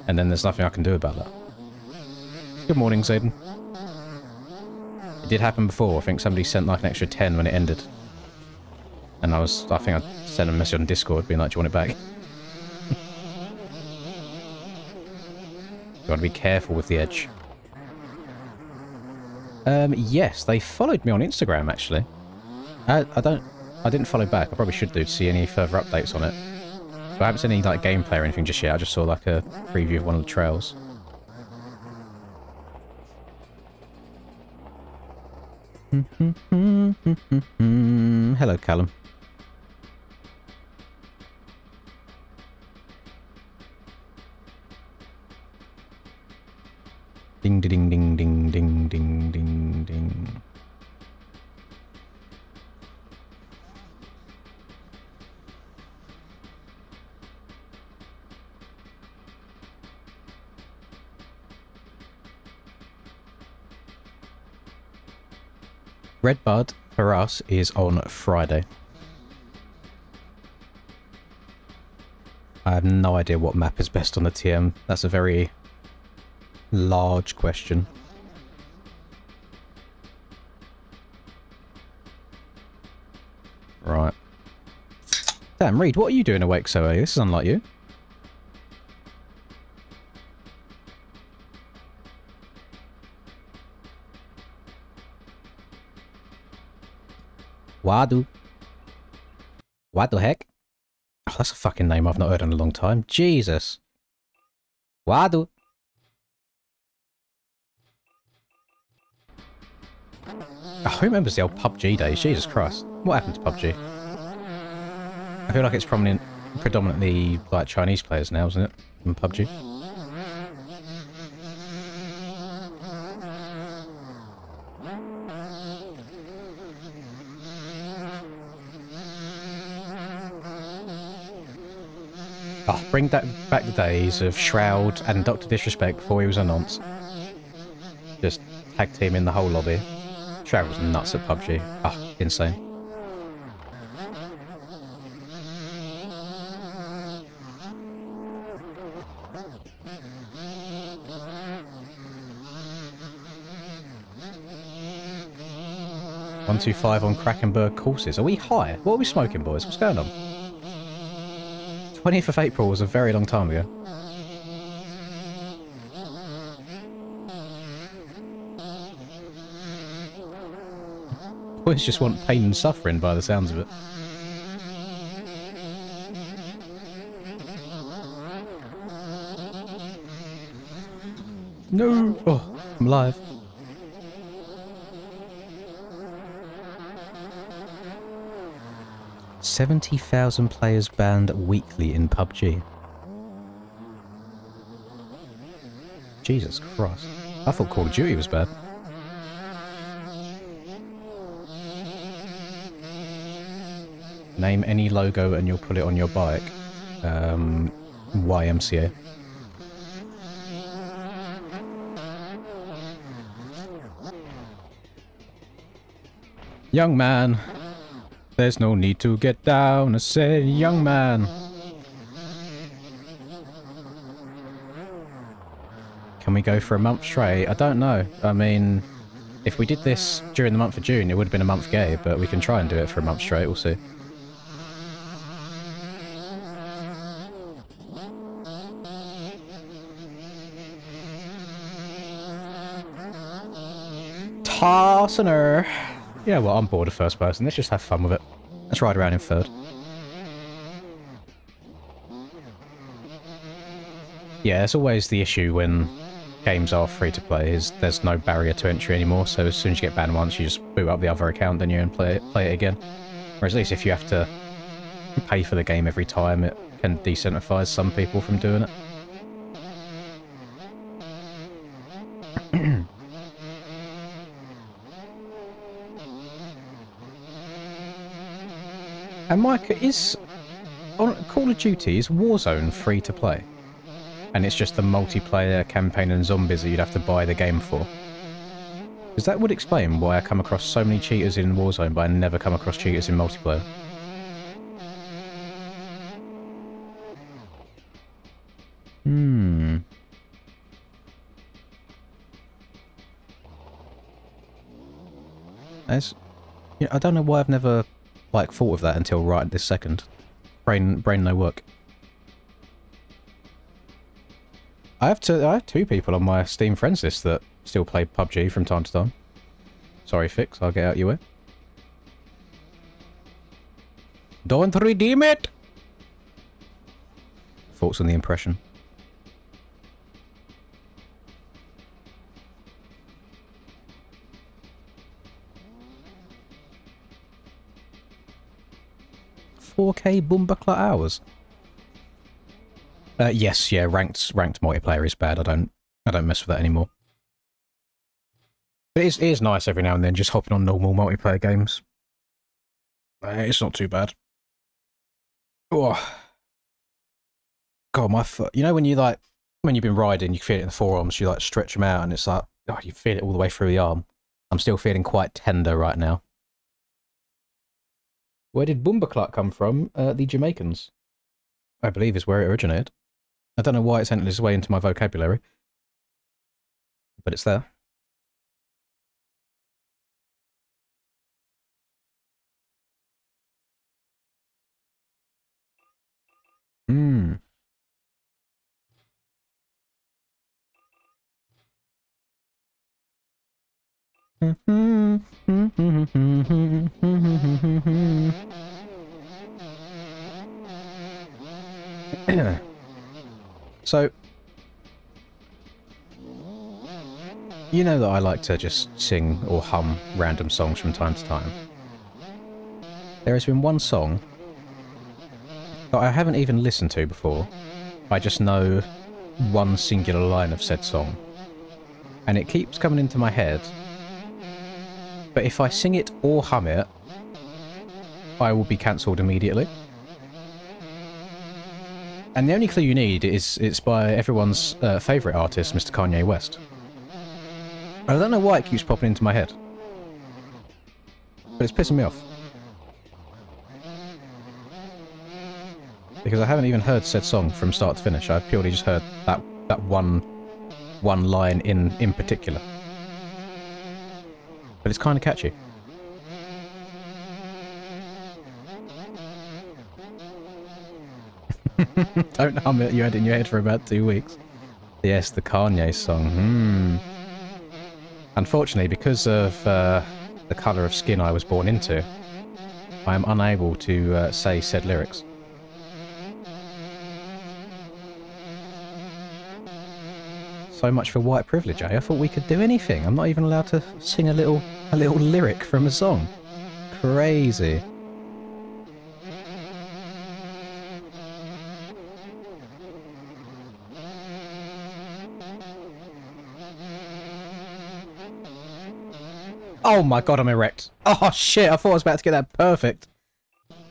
And then there's nothing I can do about that. Good morning, Zayden. It did happen before. I think somebody sent like an extra 10 when it ended. And I think I sent a message on Discord being like, do you want it back? You want to be careful with the edge. Yes, they followed me on Instagram, actually. I didn't follow back. I probably should do to see any further updates on it. But I haven't seen any, like, gameplay or anything just yet. I just saw, like, a preview of one of the trails. Hello, Callum. Ding, ding, ding, ding, ding, ding, ding, ding. Redbud for us is on Friday. I have no idea what map is best on the TM. That's a very large question. Right. Damn, Reed, what are you doing awake so early? This is unlike you. Wadu. What the heck? Oh, that's a fucking name I've not heard in a long time. Jesus. Wadu. Oh, who remembers the old PUBG days? Jesus Christ. What happened to PUBG? I feel like it's predominantly like Chinese players now, isn't it? In PUBG. Oh, bring back the days of Shroud and Dr. Disrespect before he was a nonce. Just tag team in the whole lobby. Shroud was nuts at PUBG. Oh, insane. .125 on Krakenberg courses. Are we high? What are we smoking, boys? What's going on? 20th of April was a very long time ago. Boys just want pain and suffering by the sounds of it. No! Oh, I'm alive. $70,000 players banned weekly in PUBG. Jesus Christ. I thought Call of Duty was bad. Name any logo and you'll put it on your bike. YMCA. Young man, there's no need to get down. I said, young man. Can we go for a month straight? I don't know. I mean, if we did this during the month of June, it would have been a month gay, but we can try and do it for a month straight, we'll see. Tossener. Yeah, well, I'm bored of first person. Let's just have fun with it. Let's ride around in third. Yeah, it's always the issue when games are free to play, is there's no barrier to entry anymore, so as soon as you get banned once, you just boot up the other account, then you and play it again. Whereas at least if you have to pay for the game every time, it can disincentivize some people from doing it. And Mike, is on Call of Duty, is Warzone free to play? And it's just the multiplayer campaign and zombies that you'd have to buy the game for? Because that would explain why I come across so many cheaters in Warzone, but I never come across cheaters in multiplayer. Yeah, I don't know why I've never like thought of that until right this second. Brain no work. I have two people on my Steam friends list that still play PUBG from time to time. Sorry, Fix, I'll get out your way. Don't redeem it! Thoughts on the impression? $4K Bumbuckler hours. Yes, yeah, ranked multiplayer is bad. I don't mess with that anymore. But it is nice every now and then just hopping on normal multiplayer games. It's not too bad. Oh. God, my foot. You know when you like, when you've been riding, you feel it in the forearms, you like stretch them out and it's like, oh, you feel it all the way through the arm. I'm still feeling quite tender right now. Where did Bumbuckler come from? The Jamaicans, I believe, is where it originated. I don't know why it's entered its way into my vocabulary, but it's there. Hmm. So, you know that I like to just sing or hum random songs from time to time. There has been one song that I haven't even listened to before. I just know one singular line of said song. And it keeps coming into my head. But if I sing it or hum it, I will be cancelled immediately. And the only clue you need is it's by everyone's favourite artist, Mr. Kanye West. I don't know why it keeps popping into my head. But it's pissing me off. Because I haven't even heard said song from start to finish. I've purely just heard that one line in particular. But it's kind of catchy. Don't hum it, you had it in your head for about 2 weeks. Yes, the Kanye song. Unfortunately, because of the colour of skin I was born into, I am unable to say said lyrics. So much for white privilege, eh? I thought we could do anything. I'm not even allowed to sing a little lyric from a song. Crazy. Oh my god, I'm erect. Oh shit, I thought I was about to get that perfect.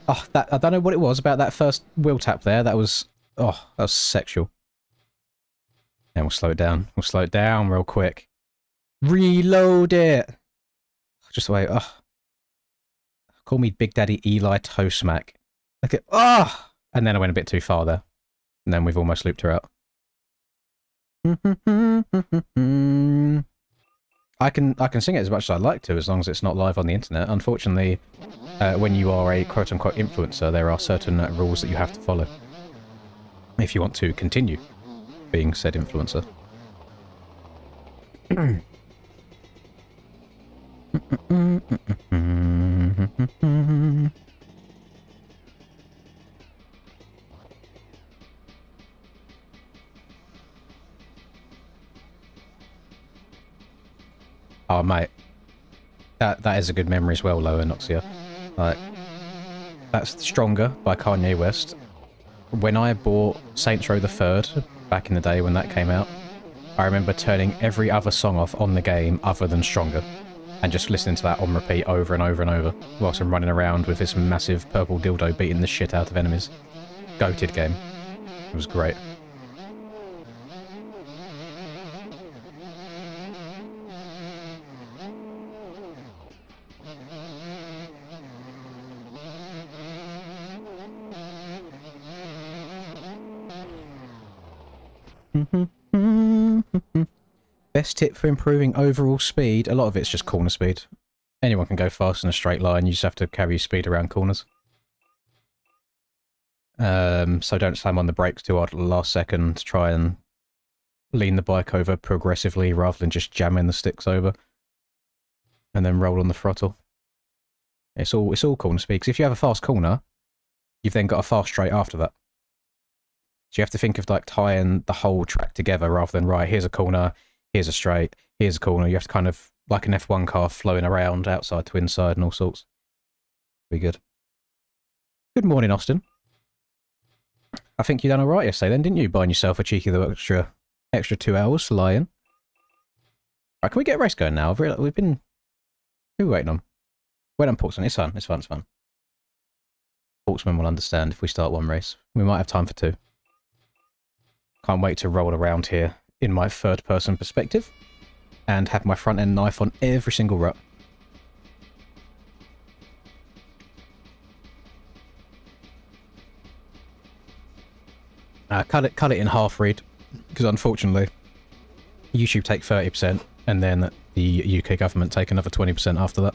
Oh, that I don't know what it was about that first wheel tap there. That was... Oh, that was sexual. And we'll slow it down. We'll slow it down real quick. Reload it! Just wait. Oh. Call me Big Daddy Eli Toastmac. Look at... Oh! And then I went a bit too far there. And then we've almost looped her out. I can sing it as much as I'd like to, as long as it's not live on the internet. Unfortunately, when you are a quote-unquote influencer, there are certain rules that you have to follow if you want to continue being said influencer. Oh, mate. That is a good memory as well, Lower Noxia. Like, that's Stronger by Kanye West. When I bought Saints Row the Third, back in the day when that came out, I remember turning every other song off on the game other than Stronger, and just listening to that on repeat over and over and over, whilst I'm running around with this massive purple dildo beating the shit out of enemies. Goated game. It was great. Best tip for improving overall speed? A lot of it's just corner speed. Anyone can go fast in a straight line, you just have to carry your speed around corners. So don't slam on the brakes too hard at the last second. Try and lean the bike over progressively rather than just jamming the sticks over. And then roll on the throttle. It's all corner speed, because if you have a fast corner, you've then got a fast straight after that. So you have to think of like tying the whole track together rather than, right, here's a corner, here's a straight, here's a corner. You have to kind of, like an F1 car, flowing around outside to inside and all sorts. Be good. Good morning, Austin. I think you done alright yesterday then, didn't you? Buying yourself a cheeky little extra 2 hours to lie in. Right, can we get a race going now? We've been... Who are we waiting on? Wait on Portsman. It's fun, it's fun, it's fun. Portsman will understand if we start one race. We might have time for two. Can't wait to roll around here in my third-person perspective and have my front-end knife on every single rut. Cut it in half, Reed, because unfortunately YouTube take 30% and then the UK government take another 20% after that.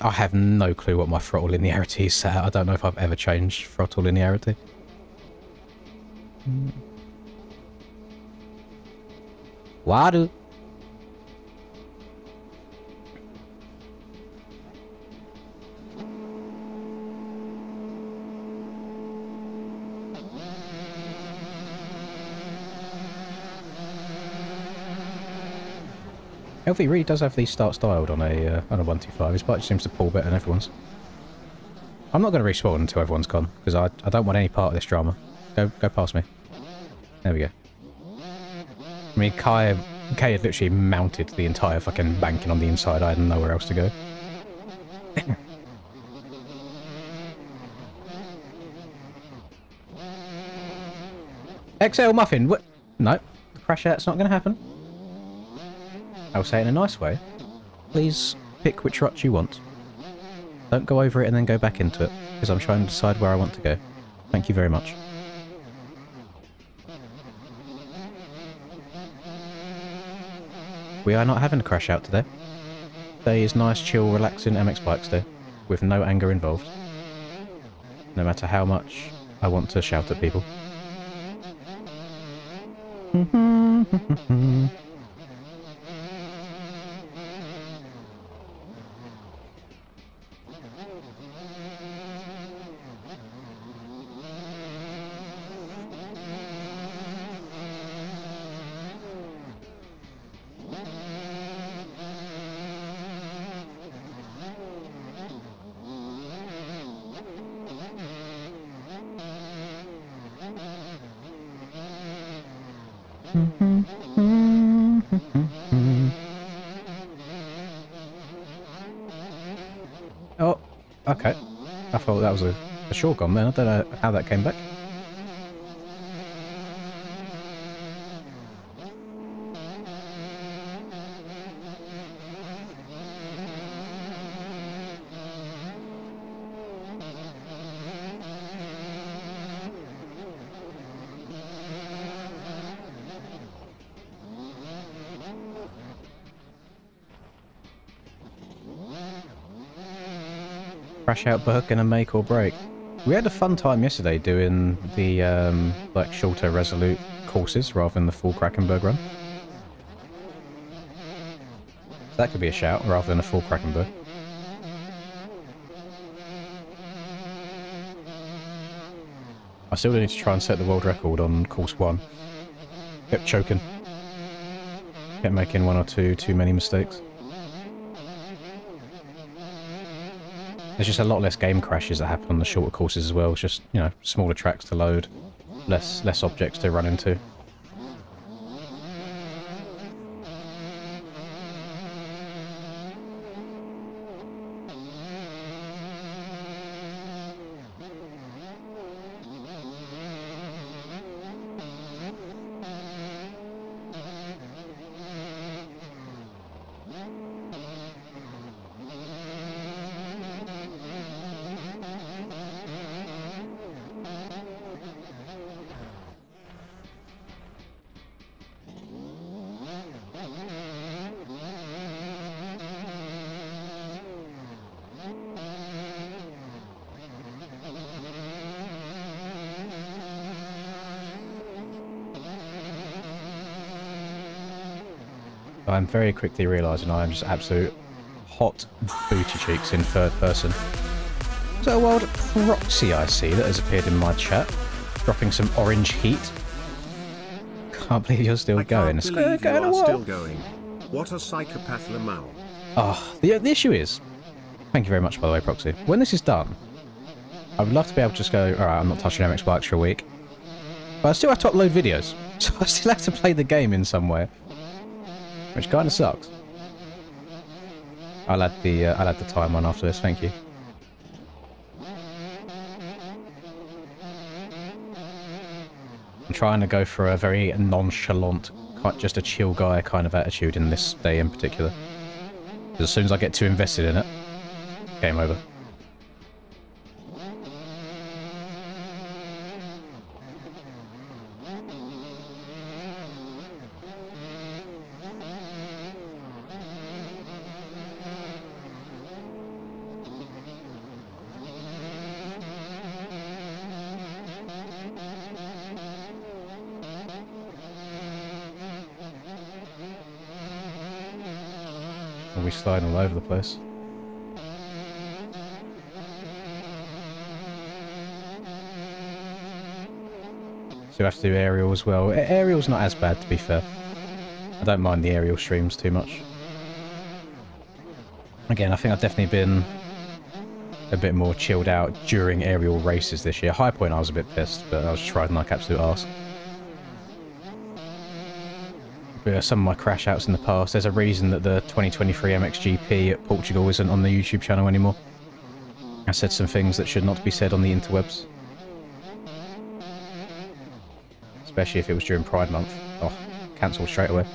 I have no clue what my throttle linearity is set at. I don't know if I've ever changed throttle linearity. Wadu. LV really does have these start styled on a 125. His bike just seems to pull better than everyone's. I'm not going to respawn until everyone's gone, because I don't want any part of this drama. Go past me. There we go. I mean, Kai had literally mounted the entire fucking banking on the inside. I had nowhere else to go. XL Muffin! What? No. The crash out's not going to happen. I'll say it in a nice way. Please pick which rut you want. Don't go over it and then go back into it, because I'm trying to decide where I want to go. Thank you very much. We are not having a crash out today. Today is nice, chill, relaxing MX Bikes Day, with no anger involved. No matter how much I want to shout at people. Oh, okay. I thought that was a short gun then. I don't know how that came back. Crash out bug gonna make or break. We had a fun time yesterday doing the like shorter resolute courses rather than the full Krakenberg run. So that could be a shout rather than a full Krakenberg. I still need to try and set the world record on course 1. Kept choking. Kept making one or two too many mistakes. There's just a lot less game crashes that happen on the shorter courses as well. It's just, you know, smaller tracks to load, less objects to run into. I'm very quickly realising I am just absolute hot booty cheeks in third person. Is that a wild proxy I see that has appeared in my chat? Dropping some orange heat. Can't believe you're still going. Can't believe you are still going. What a psychopath, Lamau. Oh, the issue is... Thank you very much, by the way, Proxy. When this is done, I would love to be able to just go, alright, I'm not touching MX Bikes for a week. But I still have to upload videos. So I still have to play the game in some way. Which kind of sucks. I'll add the time on after this, thank you. I'm trying to go for a very nonchalant, just a chill guy kind of attitude in this day in particular. Because as soon as I get too invested in it, game over. We slide all over the place. So we have to do aerial as well. Aerial's not as bad, to be fair. I don't mind the aerial streams too much. Again, I think I've definitely been a bit more chilled out during aerial races this year. High point I was a bit pissed, but I was just riding like absolute arse. Some of my crash outs in the past. There's a reason that the 2023 MXGP at Portugal isn't on the YouTube channel anymore. I said some things that should not be said on the interwebs. Especially if it was during Pride Month. Oh, cancel straight away.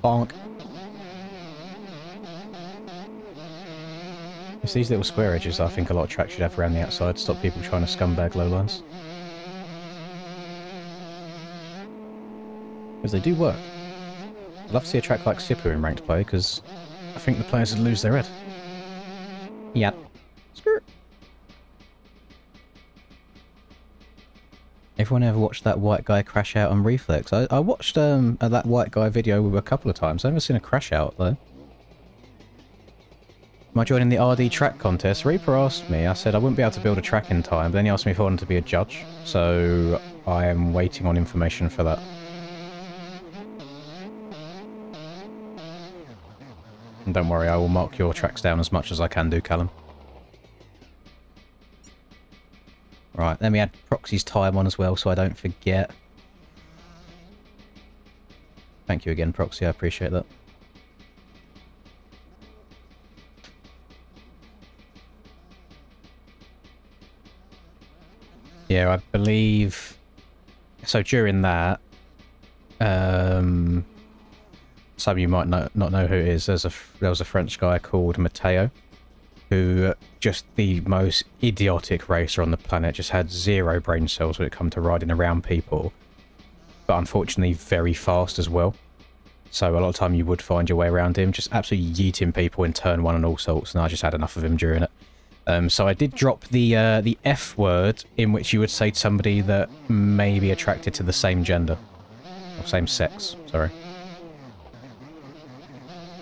Bonk. It's these little square edges I think a lot of tracks should have around the outside to stop people trying to scumbag lowlines. Because they do work. I'd love to see a track like Sipper in ranked play, because I think the players would lose their head. Yep. Skirt. Everyone ever watched that white guy crash out on Reflex? I watched that white guy video a couple of times. I've never seen a crash out though. Am I joining the RD track contest? Reaper asked me. I said I wouldn't be able to build a track in time, but then he asked me if I wanted to be a judge. So I am waiting on information for that. And don't worry, I will mark your tracks down as much as I can do, Callum. Right, let me add Proxy's time on as well so I don't forget. Thank you again, Proxy, I appreciate that. Yeah, I believe... So during that, some of you might not know who it is. There was a French guy called Matteo, who just the most idiotic racer on the planet, just had zero brain cells when it come to riding around people, but unfortunately very fast as well. So a lot of time you would find your way around him, just absolutely yeeting people in turn 1 and all sorts, and I just had enough of him during it. So I did drop the F word, in which you would say to somebody that may be attracted to the same gender. Or same sex, sorry.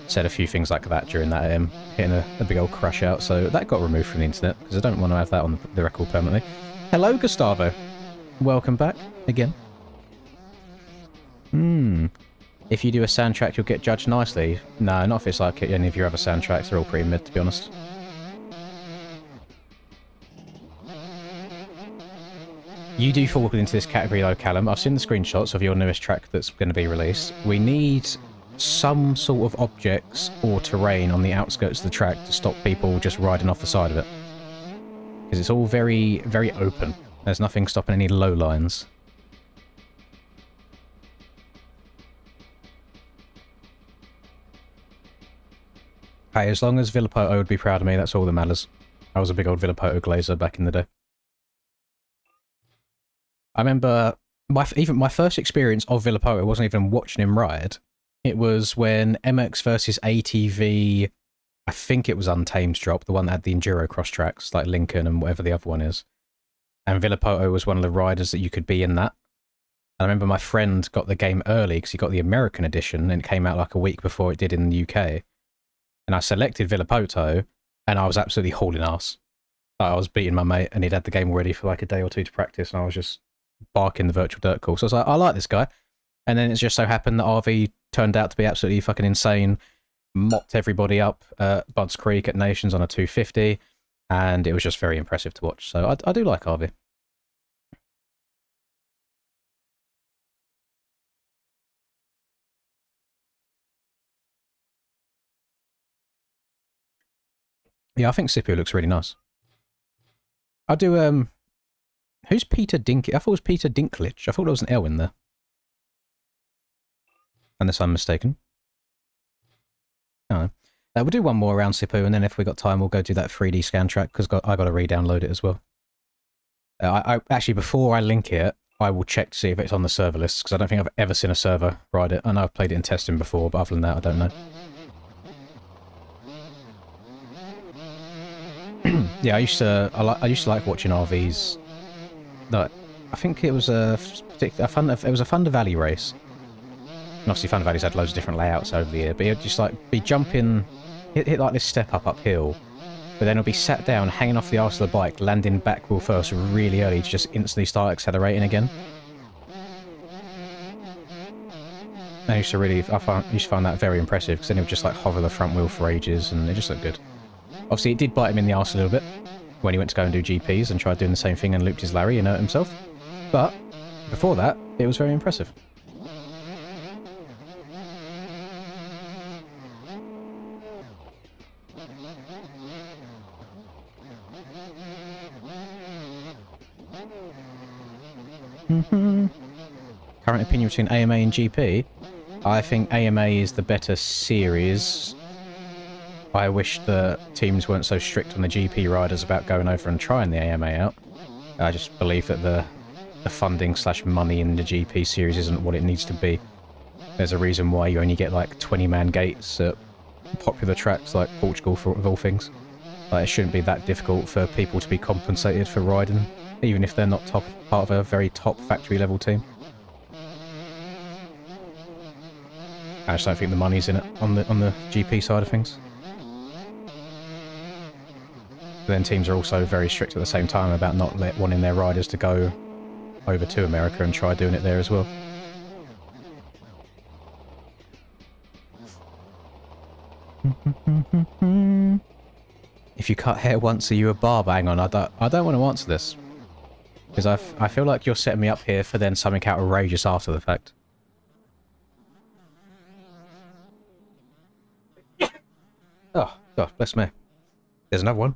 Said a few things like that during that hitting a big old crash out, so that got removed from the internet, because I don't want to have that on the record permanently. Hello, Gustavo. Welcome back, again. If you do a soundtrack, you'll get judged nicely. No, not if it's like any of your other soundtracks, they're all pretty mid, to be honest. You do fall into this category though, Callum. I've seen the screenshots of your newest track that's going to be released. We need some sort of objects or terrain on the outskirts of the track to stop people just riding off the side of it. Because it's all very, very open. There's nothing stopping any low lines. Hey, as long as Villapoto would be proud of me, that's all that matters. I was a big old Villapoto glazer back in the day. I remember even my first experience of Villapoto wasn't even watching him ride. It was when MX versus ATV, I think it was Untamed drop, the one that had the Enduro cross tracks, like Lincoln and whatever the other one is. And Villapoto was one of the riders that you could be in that. And I remember my friend got the game early because he got the American edition and it came out like a week before it did in the UK. And I selected Villapoto and I was absolutely hauling ass. I was beating my mate and he'd had the game already for like a day or two to practice and I was just barking the virtual dirt course. So I was like, I like this guy. And then it just so happened that RV turned out to be absolutely fucking insane. Mopped everybody up at Budds Creek at Nations on a 250. And it was just very impressive to watch. So I do like RV. Yeah, I think Scipio looks really nice. I do, who's Peter Dinklage? I thought it was Peter Dinklage. I thought there was an L in there. Unless I'm mistaken. Oh. We'll do one more around Sipu, and then if we got time, we'll go do that 3D scan track, because I got to re-download it as well. I actually, before I link it, I will check to see if it's on the server list, because I don't think I've ever seen a server ride it. I know I've played it in testing before, but other than that, I don't know. Yeah, I used to like watching RVs. Like, I think it was a Thunder Valley race. And obviously Thunder Valley's had loads of different layouts over the year, but he'd just like be jumping, hit like this step up uphill, but then he'll be sat down, hanging off the arse of the bike, landing back wheel first really early to just instantly start accelerating again. I used to find that very impressive, because then he would just like hover the front wheel for ages, and it just looked good. Obviously, it did bite him in the arse a little bit when he went to go and do GPs and tried doing the same thing and looped his Larry and hurt himself. But before that, it was very impressive. Current opinion between AMA and GP? I think AMA is the better series. I wish the teams weren't so strict on the GP riders about going over and trying the AMA out. I just believe that the funding / money in the GP series isn't what it needs to be. There's a reason why you only get like 20-man gates at popular tracks like Portugal, of all things. Like, it shouldn't be that difficult for people to be compensated for riding even if they're not part of a very top factory level team. I just don't think the money's in it on the GP side of things. But then teams are also very strict at the same time about not wanting their riders to go over to America and try doing it there as well. If you cut hair once, are you a barber? Hang on, I don't want to answer this. Because I feel like you're setting me up here for then something outrageous after the fact. Oh, God, bless me. There's another one.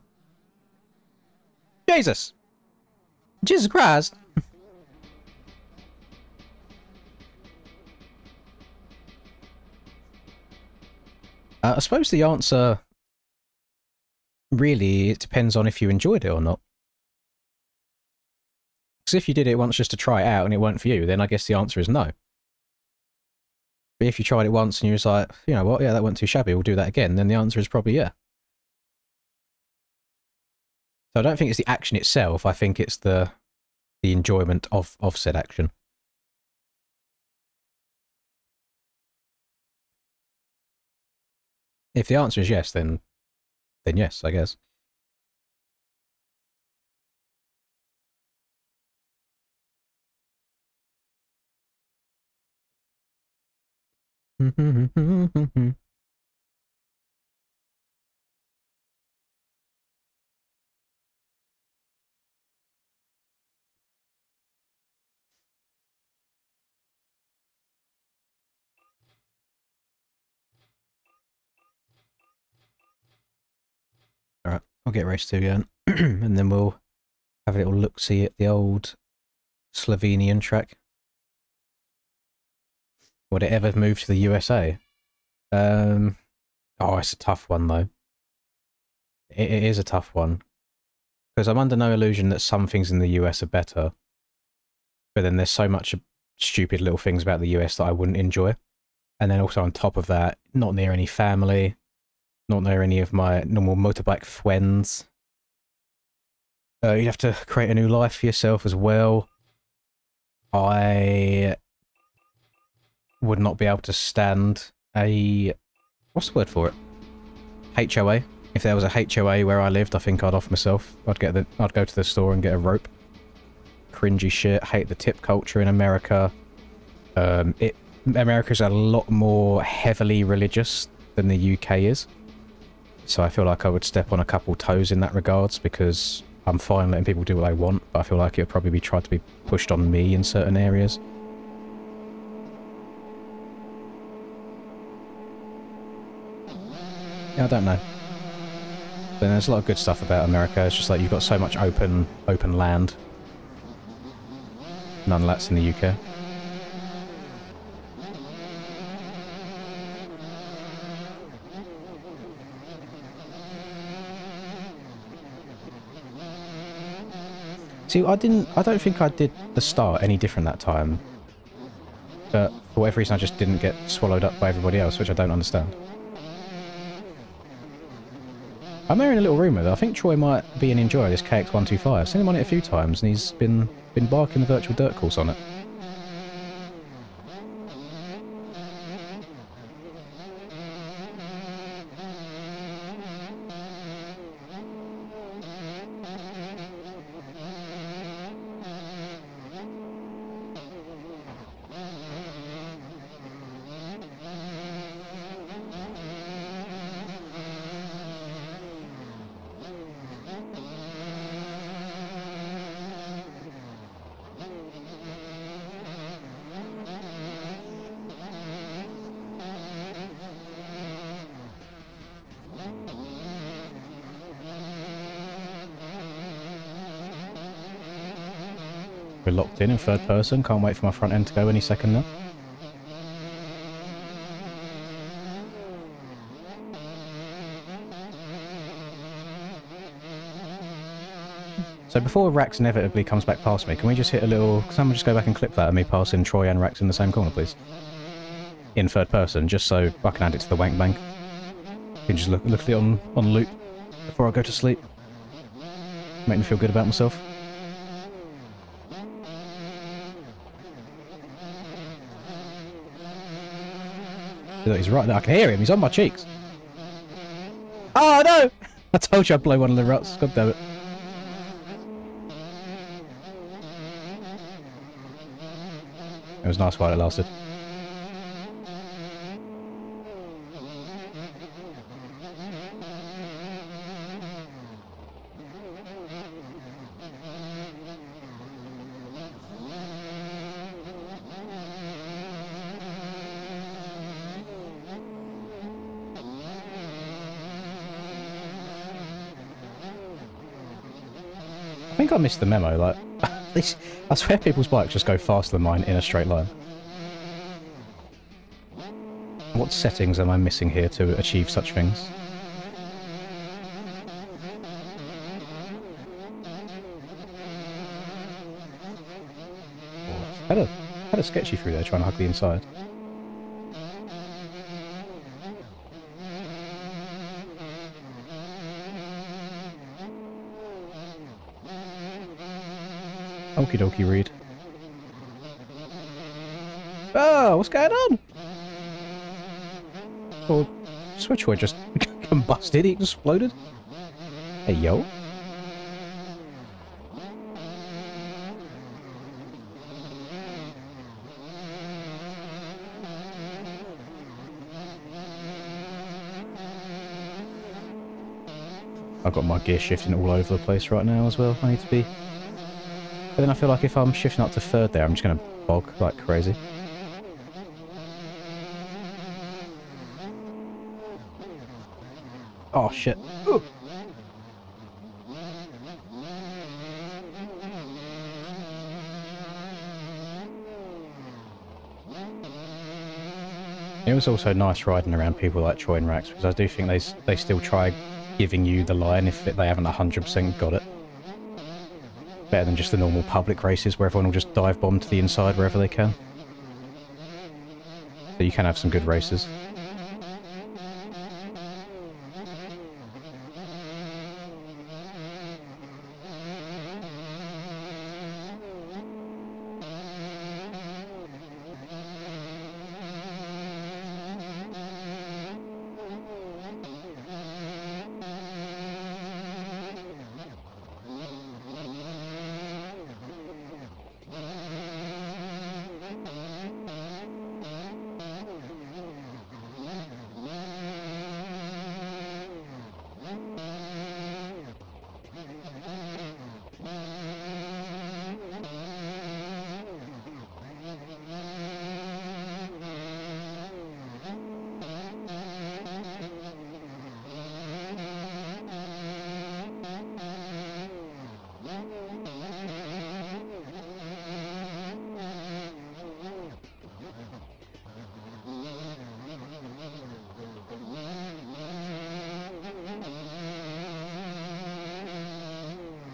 Jesus! Jesus Christ! I suppose the answer... really, it depends on if you enjoyed it or not. Because if you did it once just to try it out and it weren't for you, then I guess the answer is no. But if you tried it once and you was like, you know what, yeah, that wasn't too shabby, we'll do that again, then the answer is probably yeah. So I don't think it's the action itself, I think it's the enjoyment of said action. If the answer is yes, then yes, I guess. Alright, I'll get race 2 again, and then we'll have a little look-see at the old Slovenian track. Would it ever move to the USA? Oh, it's a tough one, though. It is a tough one. Because I'm under no illusion that some things in the US are better. But then there's so much stupid little things about the US that I wouldn't enjoy. And then also on top of that, not near any family. Not near any of my normal motorbike friends. You have to create a new life for yourself as well. I would not be able to stand a... what's the word for it? HOA. If there was a HOA where I lived, I think I'd off myself. I'd go to the store and get a rope. Cringy shit. Hate the tip culture in America. America's a lot more heavily religious than the UK is. So I feel like I would step on a couple toes in that regards, because I'm fine letting people do what they want, but I feel like it would probably be tried to be pushed on me in certain areas. Yeah, I don't know. But there's a lot of good stuff about America. It's just like you've got so much open land. None of that's in the UK. See, I don't think I did the start any different that time. But for whatever reason I just didn't get swallowed up by everybody else, which I don't understand. I'm hearing a little rumour that I think Troy might be an enjoyer of this KX125. I've seen him on it a few times and he's been barking the virtual dirt course on it. We're locked in third person. Can't wait for my front end to go any second now. So before Rax inevitably comes back past me, can we just hit a little... Someone just go back and clip that of me passing Troy and Rax in the same corner, please? In third person, just so I can add it to the wank bank. You can just look at it on loop before I go to sleep. Make me feel good about myself. Look, he's right there. I can hear him. He's on my cheeks. Oh, no! I told you I'd blow one of the ruts. God damn it. It was nice while it lasted. I think I missed the memo, like, I swear people's bikes just go faster than mine in a straight line. What settings am I missing here to achieve such things? Oh, had a sketchy through there trying to hug the inside. Okie dokie, Reed. Oh, what's going on? Oh, switchboard just combusted, he exploded. Hey, yo. I've got my gear shifting all over the place right now as well. I need to be... But then I feel like if I'm shifting up to third there, I'm just going to bog like crazy. Oh, shit. Ooh. It was also nice riding around people like Troy and Rax, because I do think they still try giving you the line if they haven't 100% got it. Better than just the normal public races where everyone will just dive bomb to the inside wherever they can. So you can have some good races.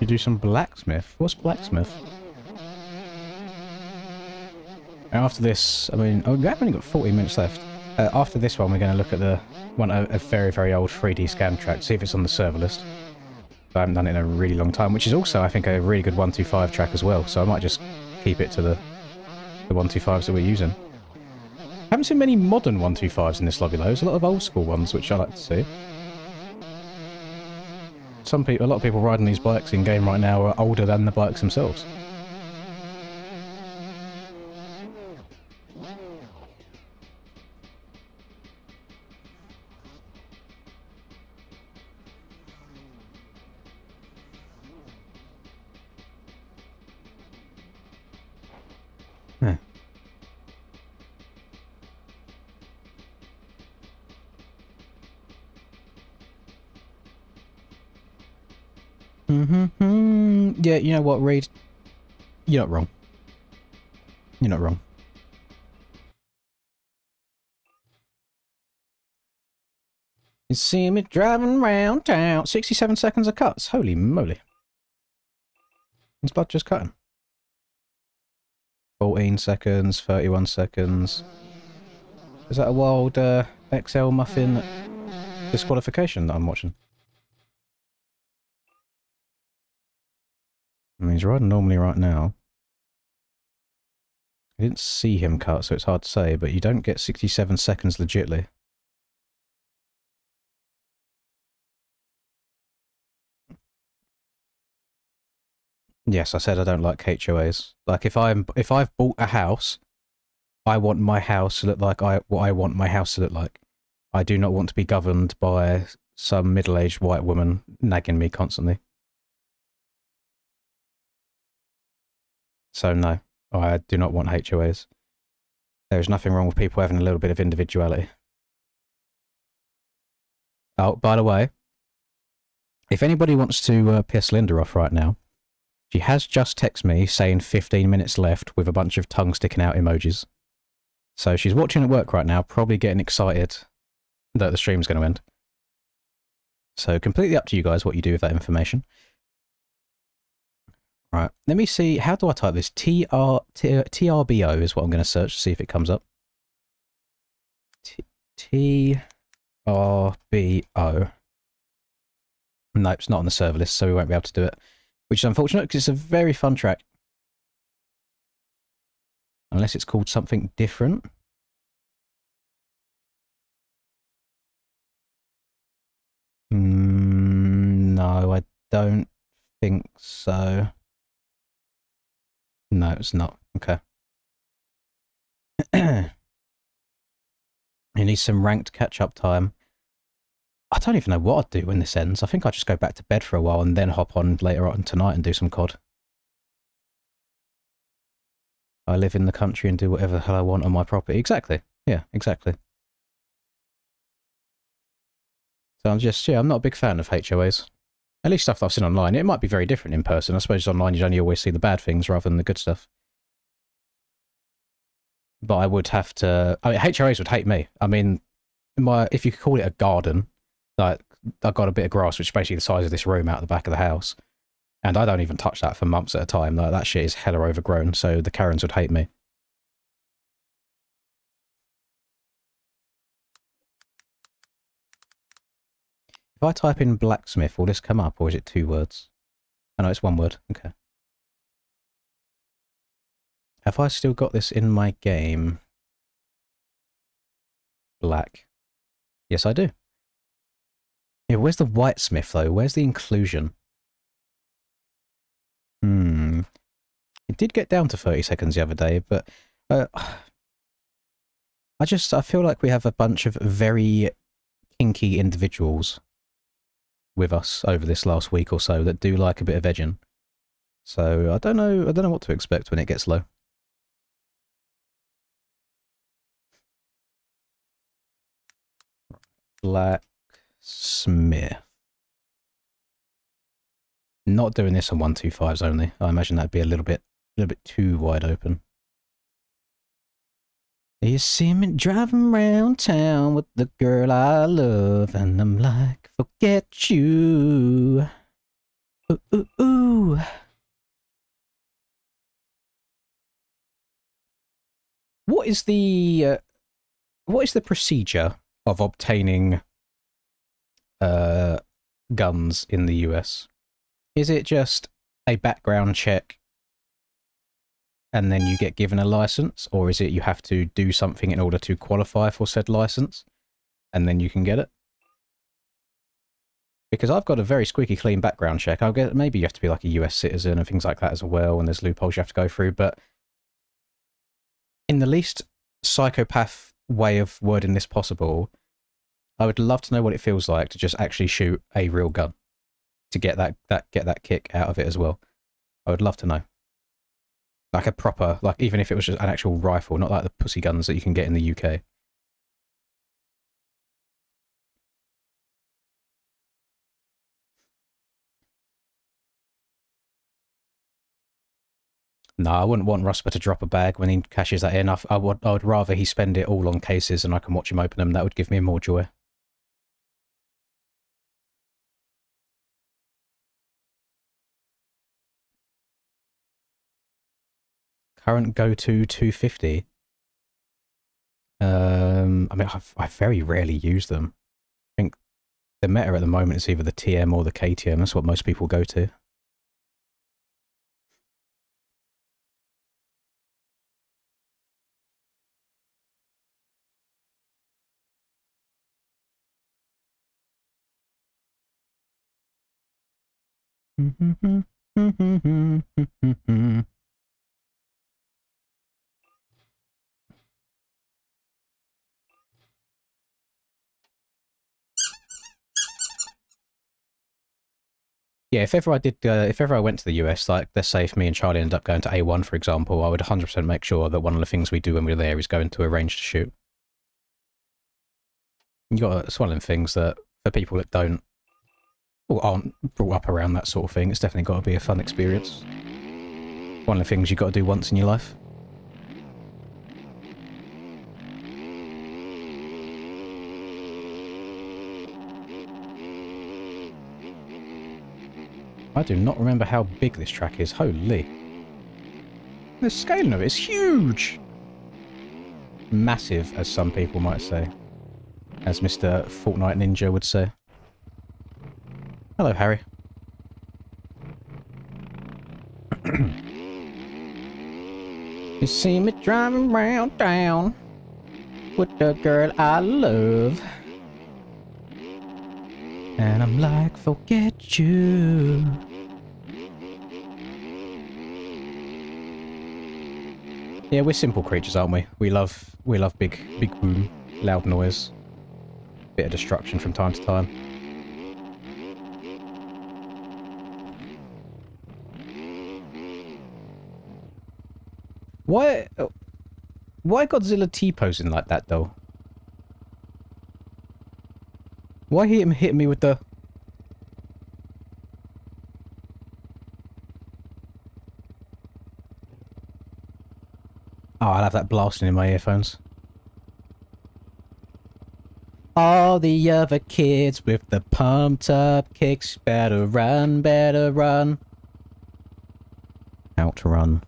You do some blacksmith? What's blacksmith? After this, I mean, oh, we've only got 40 minutes left. After this one, we're going to look at a very, very old 3D scan track, see if it's on the server list. I haven't done it in a really long time, which is also, I think, a really good 125 track as well, so I might just keep it to the 125s that we're using. I haven't seen many modern 125s in this lobby, though. There's a lot of old school ones, which I like to see. A lot of people riding these bikes in game right now are older than the bikes themselves. Huh. Yeah, you know what, Reed? You're not wrong. You're not wrong. You see me driving round town. 67 seconds of cuts. Holy moly. His blood just cutting. 14 seconds, 31 seconds. Is that a wild XL muffin disqualification that I'm watching? I mean, he's riding normally right now. I didn't see him cut, so it's hard to say, but you don't get 67 seconds legitly. Yes, I said I don't like HOAs. Like, if I've bought a house, I want my house to look like what I want my house to look like. I do not want to be governed by some middle-aged white woman nagging me constantly. So no, I do not want HOAs. There is nothing wrong with people having a little bit of individuality. Oh, by the way, if anybody wants to piss Linda off right now, she has just texted me saying 15 minutes left with a bunch of tongue sticking out emojis. So she's watching at work right now, probably getting excited that the stream's going to end. So completely up to you guys what you do with that information. Right, let me see, how do I type this? TRBO is what I'm going to search to see if it comes up. TRBO. No, it's not on the server list, so we won't be able to do it. Which is unfortunate, because it's a very fun track. Unless it's called something different. No, I don't think so. No, it's not. Okay. You need some ranked catch-up time. I don't even know what I'd do when this ends. I think I'd just go back to bed for a while and then hop on later on tonight and do some COD. I live in the country and do whatever the hell I want on my property. Exactly. Yeah, exactly. So I'm not a big fan of HOAs. At least stuff that I've seen online. It might be very different in person. I suppose online you only always see the bad things rather than the good stuff. But I would have to... I mean, HOAs would hate me. I mean, if you could call it a garden, like, I've got a bit of grass, which is basically the size of this room out the back of the house. And I don't even touch that for months at a time. Like, that shit is hella overgrown, so the Karens would hate me. If I type in blacksmith, will this come up, or is it 2 words? Oh no, it's 1 word. Okay. Have I still got this in my game? Black. Yes, I do. Yeah, where's the whitesmith, though? Where's the inclusion? It did get down to 30 seconds the other day, but... I feel like we have a bunch of very kinky individuals with us over this last week or so that do like a bit of edging. So I don't know what to expect when it gets low. Blacksmith. Not doing this on 125s only. I imagine that'd be a little bit too wide open. You see me driving around town with the girl I love, and I'm like, forget you. Ooh, ooh, ooh. What is the procedure of obtaining guns in the US? Is it just a background check and then you get given a license, or is it you have to do something in order to qualify for said license and then you can get it? Because I've got a very squeaky clean background check. I'll get, maybe you have to be like a US citizen and things like that as well, and there's loopholes you have to go through, but in the least psychopath way of wording this possible, I would love to know what it feels like to just actually shoot a real gun, to get that kick out of it as well. I would love to know. Like a proper, like even if it was just an actual rifle, not like the pussy guns that you can get in the UK. No, I wouldn't want Rusper to drop a bag when he cashes that in. I would rather he spend it all on cases and I can watch him open them. That would give me more joy. Current go-to 250. I mean, I very rarely use them. I think the meta at the moment is either the TM or the KTM. That's what most people go to. Yeah, if ever I went to the US, like let's say if me and Charlie end up going to A1, for example, I would 100% make sure that one of the things we do when we're there is go into a range to shoot. It's one of them things that for people that don't or aren't brought up around that sort of thing, it's definitely got to be a fun experience. One of the things you've got to do once in your life. I do not remember how big this track is. Holy. The scale of it is huge! Massive, as some people might say. As Mr. Fortnite Ninja would say. Hello, Harry. You see me driving round town with the girl I love. And I'm like, forget you. Yeah, we're simple creatures, aren't we? We love big boom, loud noise. Bit of destruction from time to time. Why Godzilla T-posing like that, though? Why him hitting me with the... Oh, I'll have that blasting in my earphones. All the other kids with the pumped up kicks better run, better run. Outrun.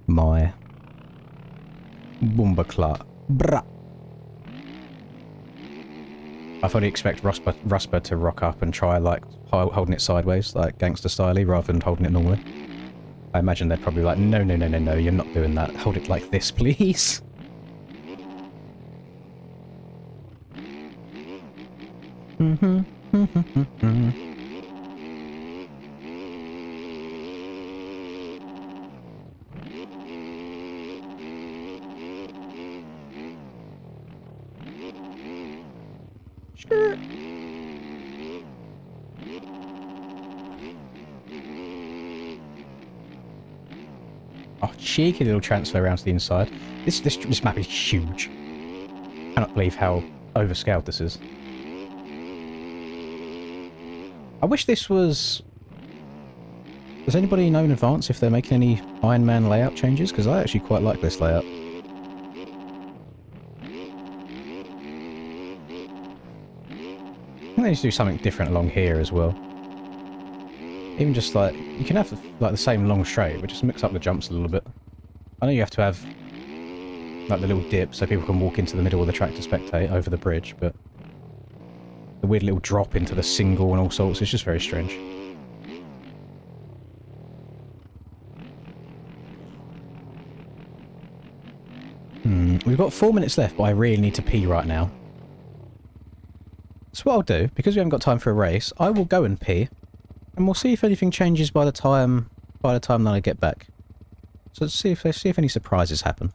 My... Boomba-clot. Brah. I fully expect Rusper to rock up and try, like, holding it sideways, like gangster-style-y, rather than holding it normally. I imagine they're probably like, no, no, no, no, no, you're not doing that. Hold it like this, please. Sure. Oh, cheeky little transfer around to the inside. This map is huge. I cannot believe how overscaled this is. I wish this was... Does anybody know in advance if they're making any Iron Man layout changes? Because I actually quite like this layout. I think they need to do something different along here as well. Even just like, you can have like the same long straight, but just mix up the jumps a little bit. I know you have to have like the little dip so people can walk into the middle of the track to spectate over the bridge, but the weird little drop into the single and all sorts is just very strange. We've got 4 minutes left, but I really need to pee right now. So what I'll do, because we haven't got time for a race, I will go and pee, and we'll see if anything changes by the time that I get back. So let's see if any surprises happen.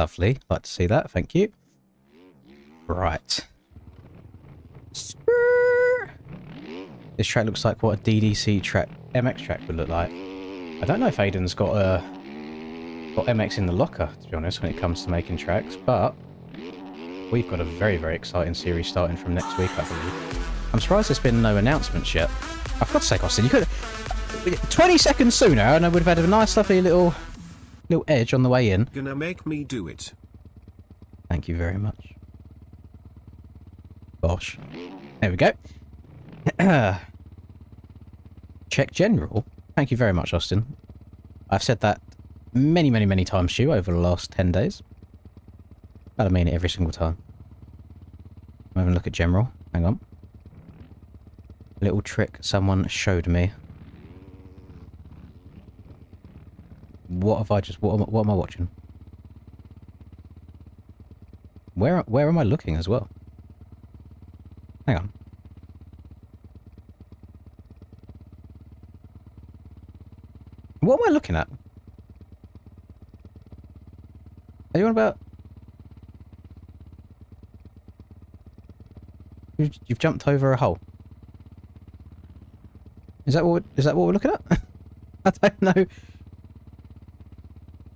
Lovely. Like to see that. Thank you. Right. This track looks like what a DDC track, MX track would look like. I don't know if Aiden's got MX in the locker, to be honest, when it comes to making tracks, but we've got a very, very exciting series starting from next week, I believe. I'm surprised there's been no announcements yet. I've got to say, Austin, you could 20 seconds sooner, and I would have had a nice, lovely little edge on the way in. Gonna make me do it. Thank you very much. Bosh. There we go. Check general. Thank you very much, Austin. I've said that many, many, many times to you over the last 10 days. But I mean it every single time. I'm having a look at general. Hang on. Little trick someone showed me. What have I just... What am I watching? Where am I looking as well? Hang on. What am I looking at? Are you on about... You've jumped over a hole. Is that what we're looking at? I don't know.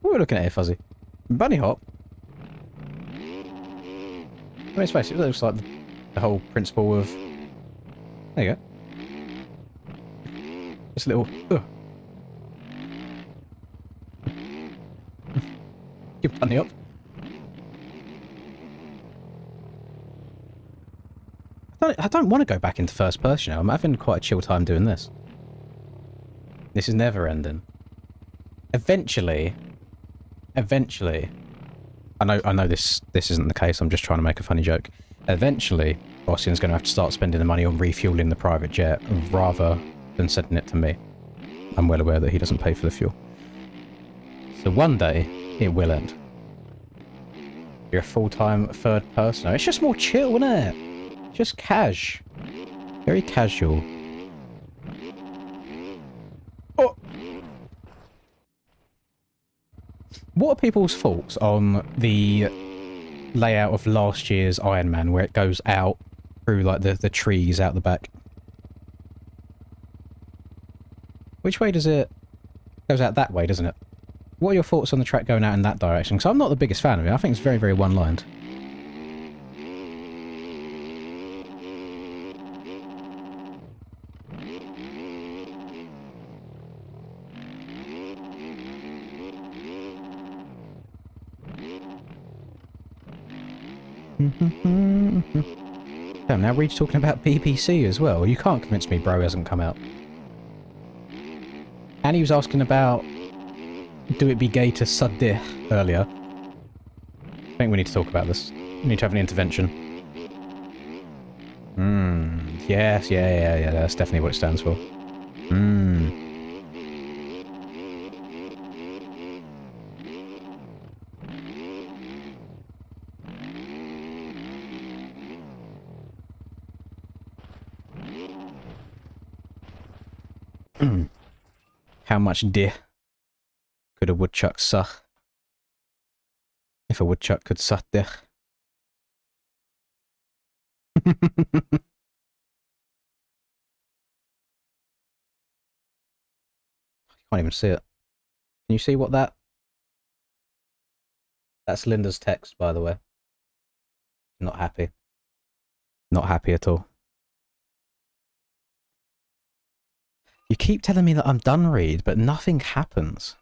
What are we looking at here, Fuzzy? Bunny hop? I mean, it's basically, it looks like the whole principle of... There you go. Just a little... Give bunny up. I don't want to go back into first person now. I'm having quite a chill time doing this. This is never ending. Eventually, I know this isn't the case. I'm just trying to make a funny joke. Eventually, Ossian's going to have to start spending the money on refueling the private jet rather than sending it to me. I'm well aware that he doesn't pay for the fuel. So one day, it will end. You're a full-time third person. It's just more chill, isn't it? Just cash. Very casual. Oh. What are people's thoughts on the layout of last year's Iron Man, where it goes out through like the trees out the back? Which way does it... It goes out that way, doesn't it? What are your thoughts on the track going out in that direction? Because I'm not the biggest fan of it. I think it's very, very one-lined. Damn, now we're talking about BBC as well. You can't convince me Bro hasn't come out. And he was asking about... Do it be gay to Sadeh earlier? I think we need to talk about this. We need to have an intervention. Yes, yeah, that's definitely what it stands for. How much dih could a woodchuck suck? If a woodchuck could suck dih. I can't even see it. Can you see what that... That's Linda's text, by the way. Not happy. Not happy at all. You keep telling me that I'm done, Reed, but nothing happens.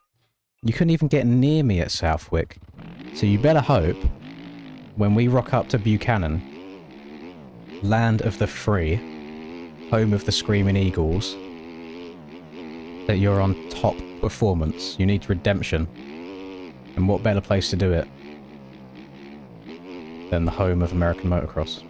You couldn't even get near me at Southwick. So you better hope, when we rock up to Buchanan, land of the free, home of the Screaming Eagles, that you're on top performance. You need redemption. And what better place to do it than the home of American motocross?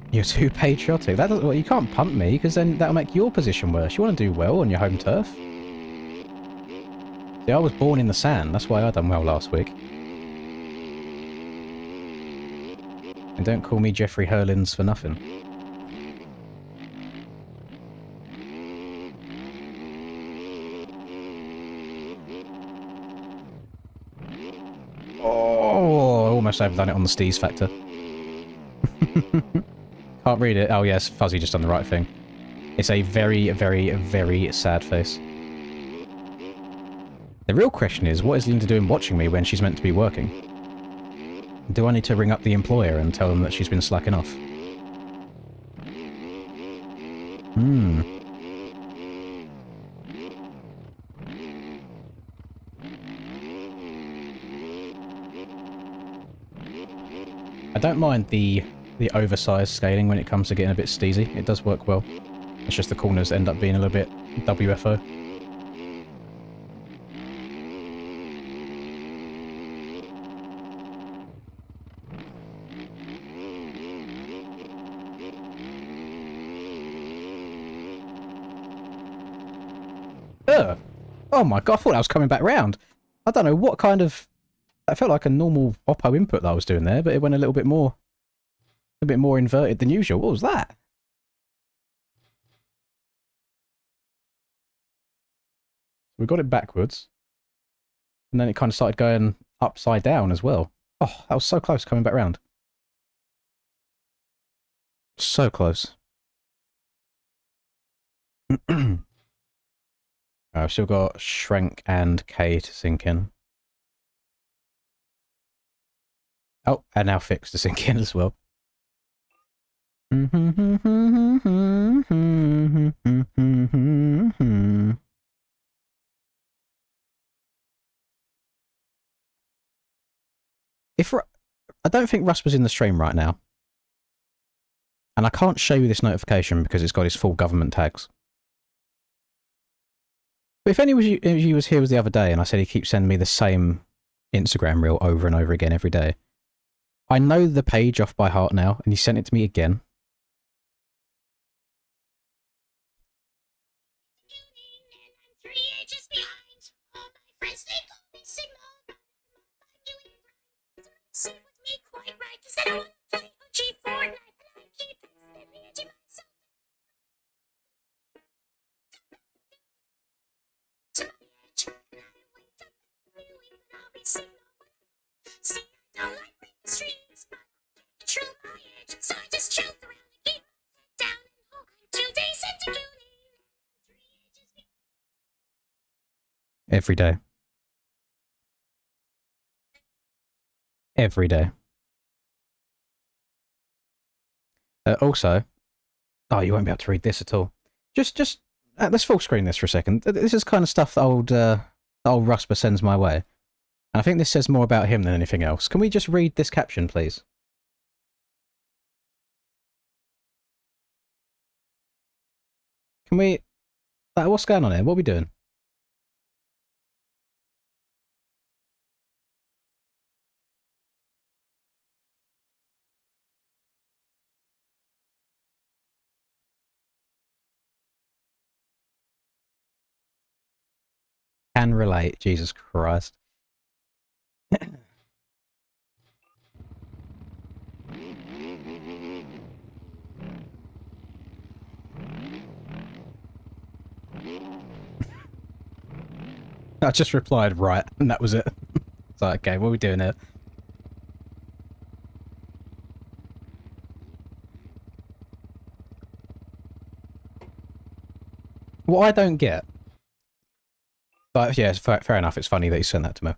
You're too patriotic. That doesn't, well, you can't pump me, because then that'll make your position worse. You want to do well on your home turf. See, I was born in the sand. That's why I done well last week. And don't call me Jeffrey Herlins for nothing. Oh, I almost overdone it on the Steez factor. Can't read it. Oh yes, Fuzzy just done the right thing. It's a very, very, very sad face. The real question is, what is Linda doing watching me when she's meant to be working? Do I need to ring up the employer and tell them that she's been slacking off? I don't mind the oversized scaling when it comes to getting a bit steezy. It does work well. It's just the corners end up being a little bit WFO. Oh my god, I thought I was coming back round. I don't know what kind of... That felt like a normal Oppo input that I was doing there, but it went a bit more inverted than usual. What was that? We got it backwards. And then it kind of started going upside down as well. Oh, that was so close coming back round. So close. I've still got Shrank and K to sink in. Oh, and now Fix to sink in as well. I don't think Russ was in the stream right now. And I can't show you this notification because it's got his full government tags. But if any of you was here the other day and I said he keeps sending me the same Instagram reel over and over again every day, I know the page off by heart now, and he sent it to me again. Every day. Every day. Also, oh, you won't be able to read this at all. Just let's full screen this for a second. This is kind of stuff that old Rusper sends my way. And I think this says more about him than anything else. Can we just read this caption, please? Can we... what's going on here? What are we doing? Can relate. Jesus Christ. I just replied right, and that was it. It's like, okay, what are we doing here? What I don't get... But yeah, fair enough, it's funny that he sent that to me.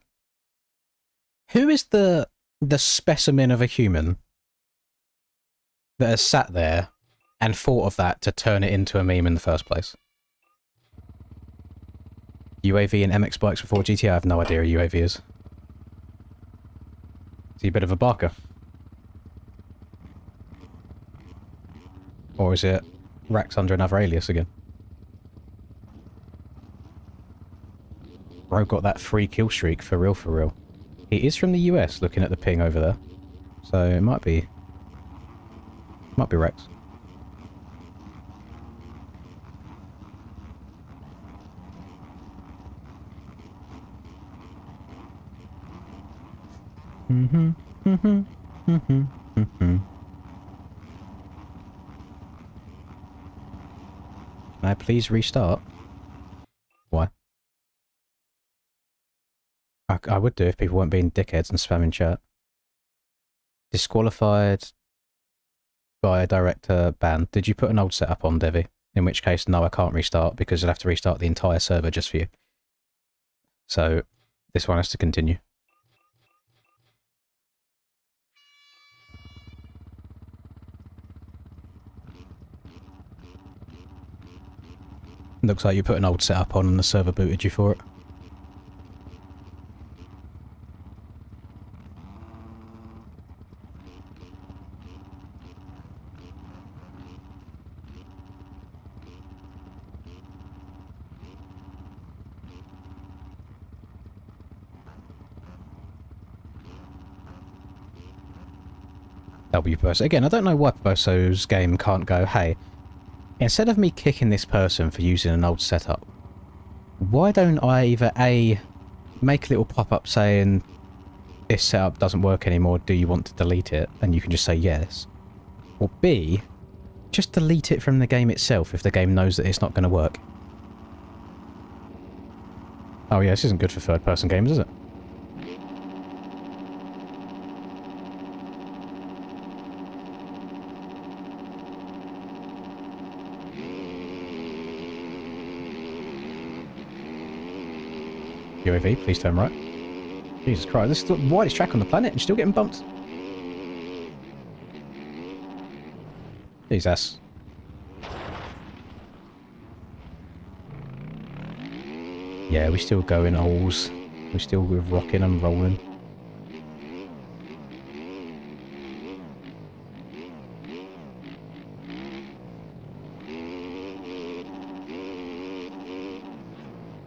Who is the specimen of a human that has sat there and thought of that to turn it into a meme in the first place? UAV and MX bikes before GTA? I have no idea who UAV is. Is he a bit of a barker? Or is it Rax under another alias again? Bro got that free kill streak for real, for real. He is from the US, looking at the ping over there. So it might be... Might be Rex. Can I please restart? Why? I would do if people weren't being dickheads and spamming chat. Disqualified by a director banned. Did you put an old setup on, Devi? In which case, no, I can't restart because you'll have to restart the entire server just for you. So, this one has to continue. Looks like you put an old setup on and the server booted you for it. W-Perso. Again, I don't know why Perso's game can't go, hey, instead of me kicking this person for using an old setup, why don't I either A, make a little pop-up saying, this setup doesn't work anymore, do you want to delete it? And you can just say yes. Or B, just delete it from the game itself if the game knows that it's not going to work. Oh yeah, this isn't good for third-person games, is it? UAV, please turn right. Jesus Christ, this is the widest track on the planet and you're still getting bumped. Jesus. Yeah, we still going holes. We're still rocking and rolling.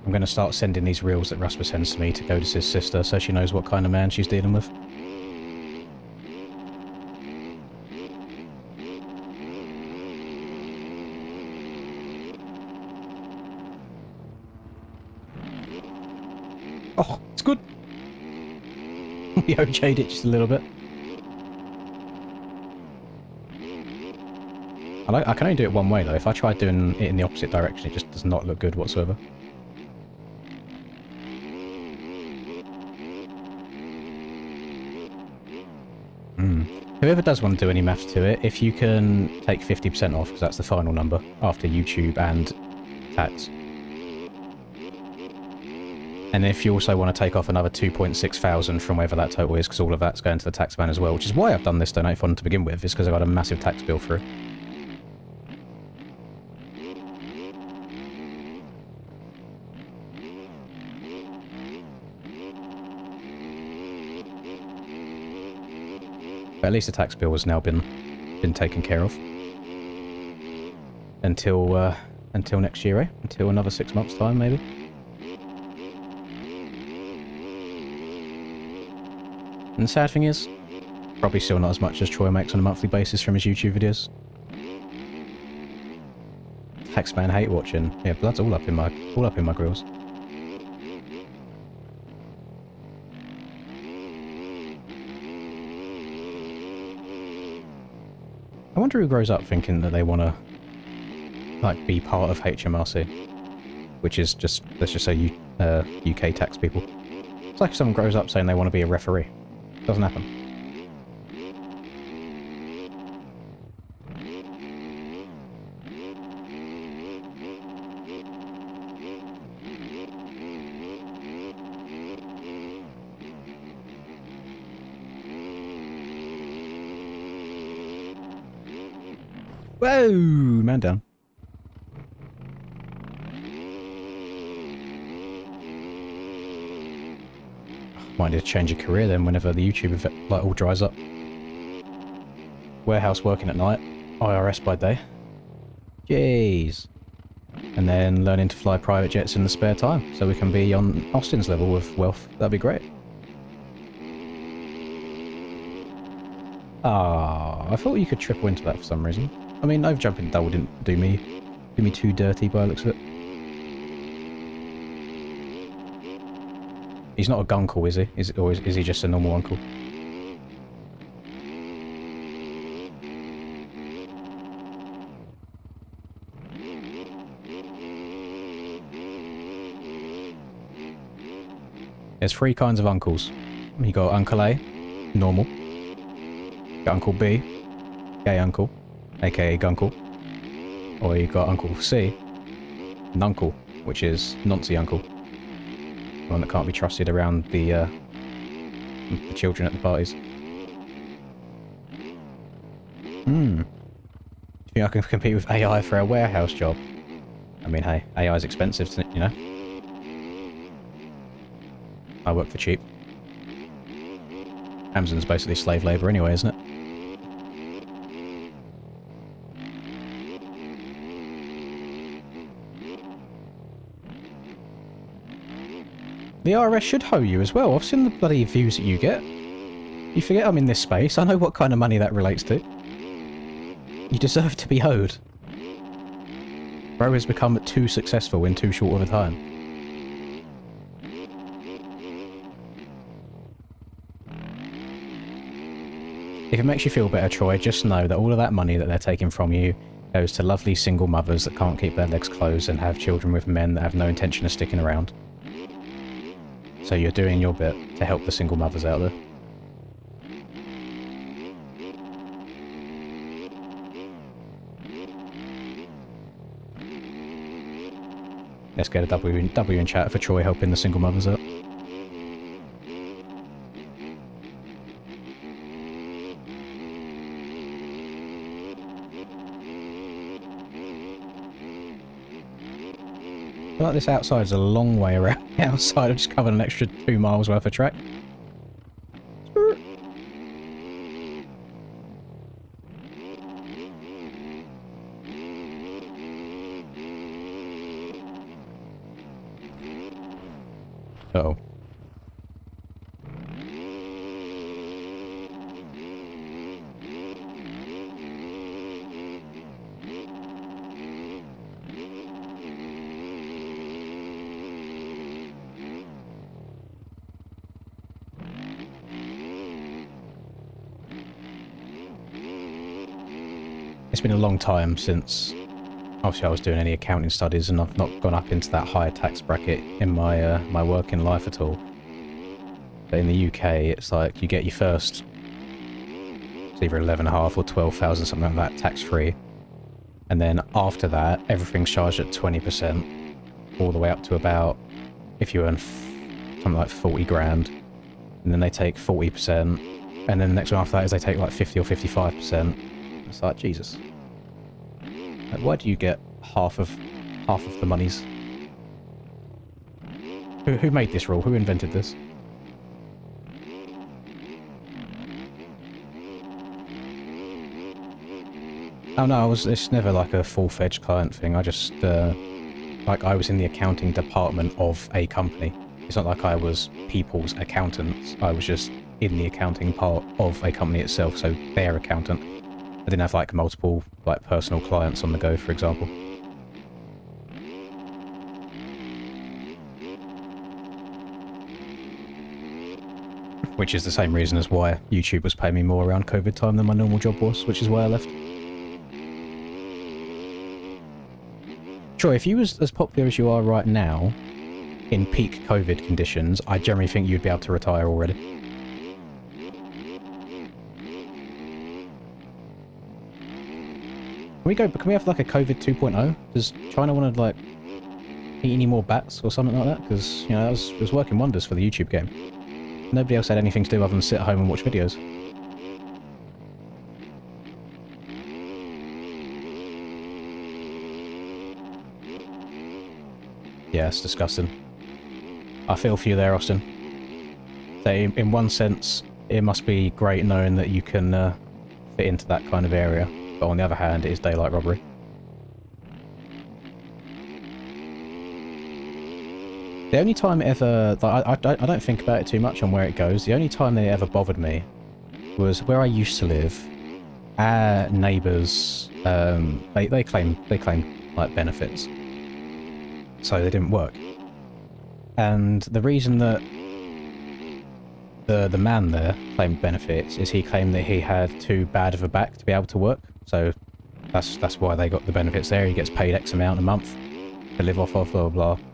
I'm going to start sending these reels that Rasper sends to me to go to his sister so she knows what kind of man she's dealing with. Oh, it's good. We OJ'd it just a little bit. I can only do it one way though. If I try doing it in the opposite direction, it just does not look good whatsoever. Whoever does want to do any maths to it, if you can take 50% off, because that's the final number, after YouTube and tax. And if you also want to take off another 2.6 thousand from wherever that total is, because all of that's going to the tax man as well, which is why I've done this donate fund to begin with, is because I got a massive tax bill through. But at least the tax bill has now been taken care of. Until next year, eh? Until another 6 months' time, maybe. And the sad thing is, probably still not as much as Troy makes on a monthly basis from his YouTube videos. Taxman hate watching. Yeah, blood's all up in my grills. I wonder who grows up thinking that they want to, like, be part of HMRC, which is just, let's just say, UK tax people. It's like if someone grows up saying they want to be a referee. Doesn't happen. Whoa! Man down. Might need to change your career then whenever the YouTube like all dries up. Warehouse working at night, IRS by day. Jeez. And then learning to fly private jets in the spare time, so we can be on Austin's level of wealth. That'd be great. Ah, I thought you could triple into that for some reason. I mean, overjumping double didn't do me too dirty by the looks of it. He's not a gunkle, is he? Or is he just a normal uncle? There's three kinds of uncles. You got Uncle A, normal. You got Uncle B, gay uncle, aka Gunkle. Or you got Uncle C, Nuncle, which is Nancy uncle. One that can't be trusted around the children at the parties. Do you think I can compete with AI for a warehouse job? I mean, hey, AI is expensive, you know? I work for cheap. Amazon's basically slave labour anyway, isn't it? The RS should hoe you as well. I've seen the bloody views that you get. You forget I'm in this space. I know what kind of money that relates to. You deserve to be hoed. Bro has become too successful in too short of a time. If it makes you feel better, Troy, just know that all of that money that they're taking from you goes to lovely single mothers that can't keep their legs closed and have children with men that have no intention of sticking around. So you're doing your bit to help the single mothers out there. Let's get a W in chat for Troy helping the single mothers out. I feel like this outside is a long way around the outside. I've just covered an extra 2 miles worth of track. Uh-oh. It's been a long time since, obviously, I was doing any accounting studies, and I've not gone up into that higher tax bracket in my my working life at all. But in the UK, it's like you get your first, it's either 11,500 or 12,000, something like that, tax-free, and then after that, everything's charged at 20%, all the way up to about, if you earn something like 40 grand, and then they take 40%, and then the next one after that is they take like 50 or 55%. It's like, Jesus. Like, why do you get half of the monies? Who made this rule? Who invented this? Oh no, it's never like a full-fledged client thing. I just, like, I was in the accounting department of a company. It's not like I was people's accountant. I was just in the accounting part of a company itself, so their accountant. I didn't have, like, multiple, like, personal clients on the go, for example. Which is the same reason as why YouTube was paying me more around COVID time than my normal job was, which is why I left. Troy, if you was as popular as you are right now, in peak COVID conditions, I generally think you'd be able to retire already. Can we have like a COVID 2.0? Does China want to like eat any more bats or something like that? Because, you know, it was working wonders for the YouTube game. Nobody else had anything to do other than sit at home and watch videos. Yeah, it's disgusting. I feel for you there, Austin. So in one sense, it must be great knowing that you can fit into that kind of area. But on the other hand, it is daylight robbery. The only time it ever... Like, I don't think about it too much on where it goes. The only time that it ever bothered me was where I used to live. Our neighbours, they claim like benefits. So they didn't work. And the reason that the man there claimed benefits is he claimed that he had too bad of a back to be able to work. So that's why they got the benefits there. He gets paid X amount a month to live off of, blah, blah, blah.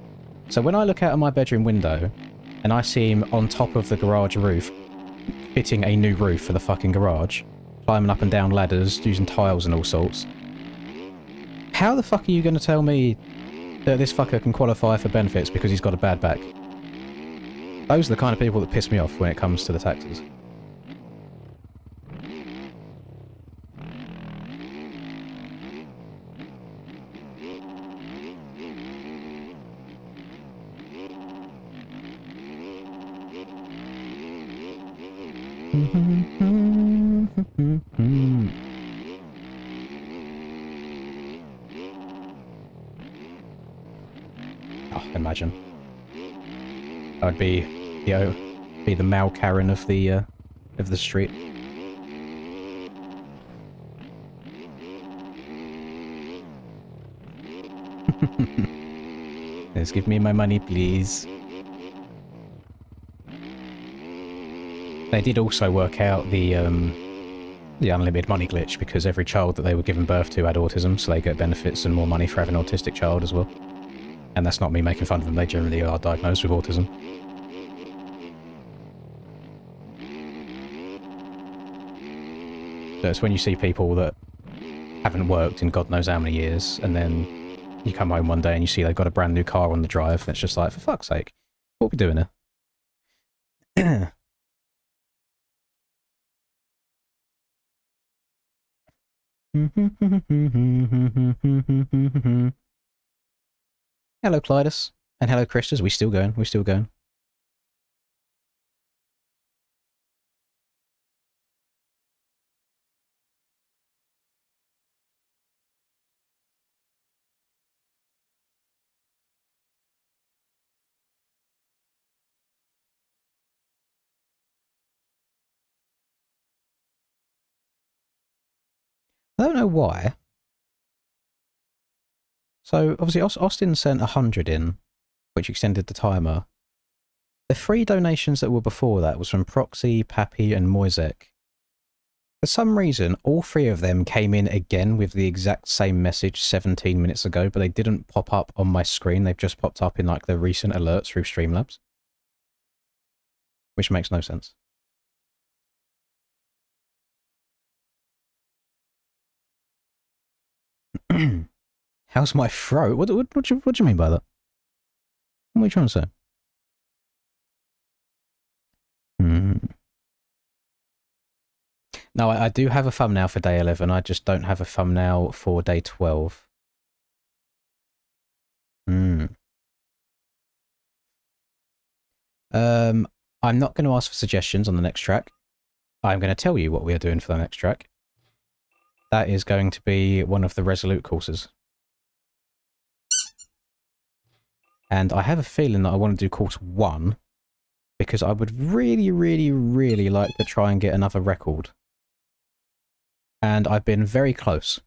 So when I look out of my bedroom window, and I see him on top of the garage roof, fitting a new roof for the fucking garage, climbing up and down ladders, using tiles and all sorts. How the fuck are you going to tell me that this fucker can qualify for benefits because he's got a bad back? Those are the kind of people that piss me off when it comes to the taxes. Oh, imagine. I'd be, you know, be the Mal Karen of the street. Just give me my money, please. They did also work out the unlimited money glitch, because every child that they were giving birth to had autism, so they get benefits and more money for having an autistic child as well. And that's not me making fun of them, they generally are diagnosed with autism. So it's when you see people that haven't worked in God knows how many years, and then you come home one day and you see they've got a brand new car on the drive, and it's just like, for fuck's sake, what are we doing here? Hello, Clydus. And hello, Christus. We still going? We're still going. I don't know why. So, obviously, Austin sent 100 in, which extended the timer. The 3 donations that were before that was from Proxy, Pappy, and Moisek. For some reason, all 3 of them came in again with the exact same message 17 minutes ago, but they didn't pop up on my screen. They've just popped up in, like, the recent alerts through Streamlabs. Which makes no sense. How's my throat? What do you mean by that? What are you trying to say? No, I do have a thumbnail for day 11. I just don't have a thumbnail for day 12. I'm not going to ask for suggestions on the next track. I'm going to tell you what we are doing for the next track. That is going to be one of the Resolute courses. And I have a feeling that I want to do course 1, because I would really, really, really like to try and get another record. And I've been very close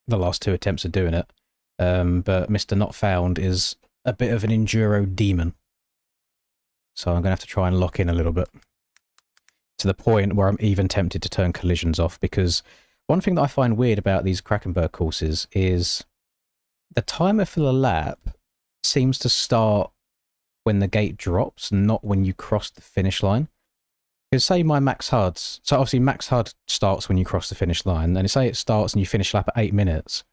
the last 2 attempts of doing it. But Mr. Not Found is a bit of an enduro demon. So I'm going to have to try and lock in a little bit. To the point where I'm even tempted to turn collisions off, because one thing that I find weird about these Krakenberg courses is the timer for the lap seems to start when the gate drops, not when you cross the finish line. Because say my max HUDs, so obviously max HUD starts when you cross the finish line, and say it starts and you finish lap at 8 minutes,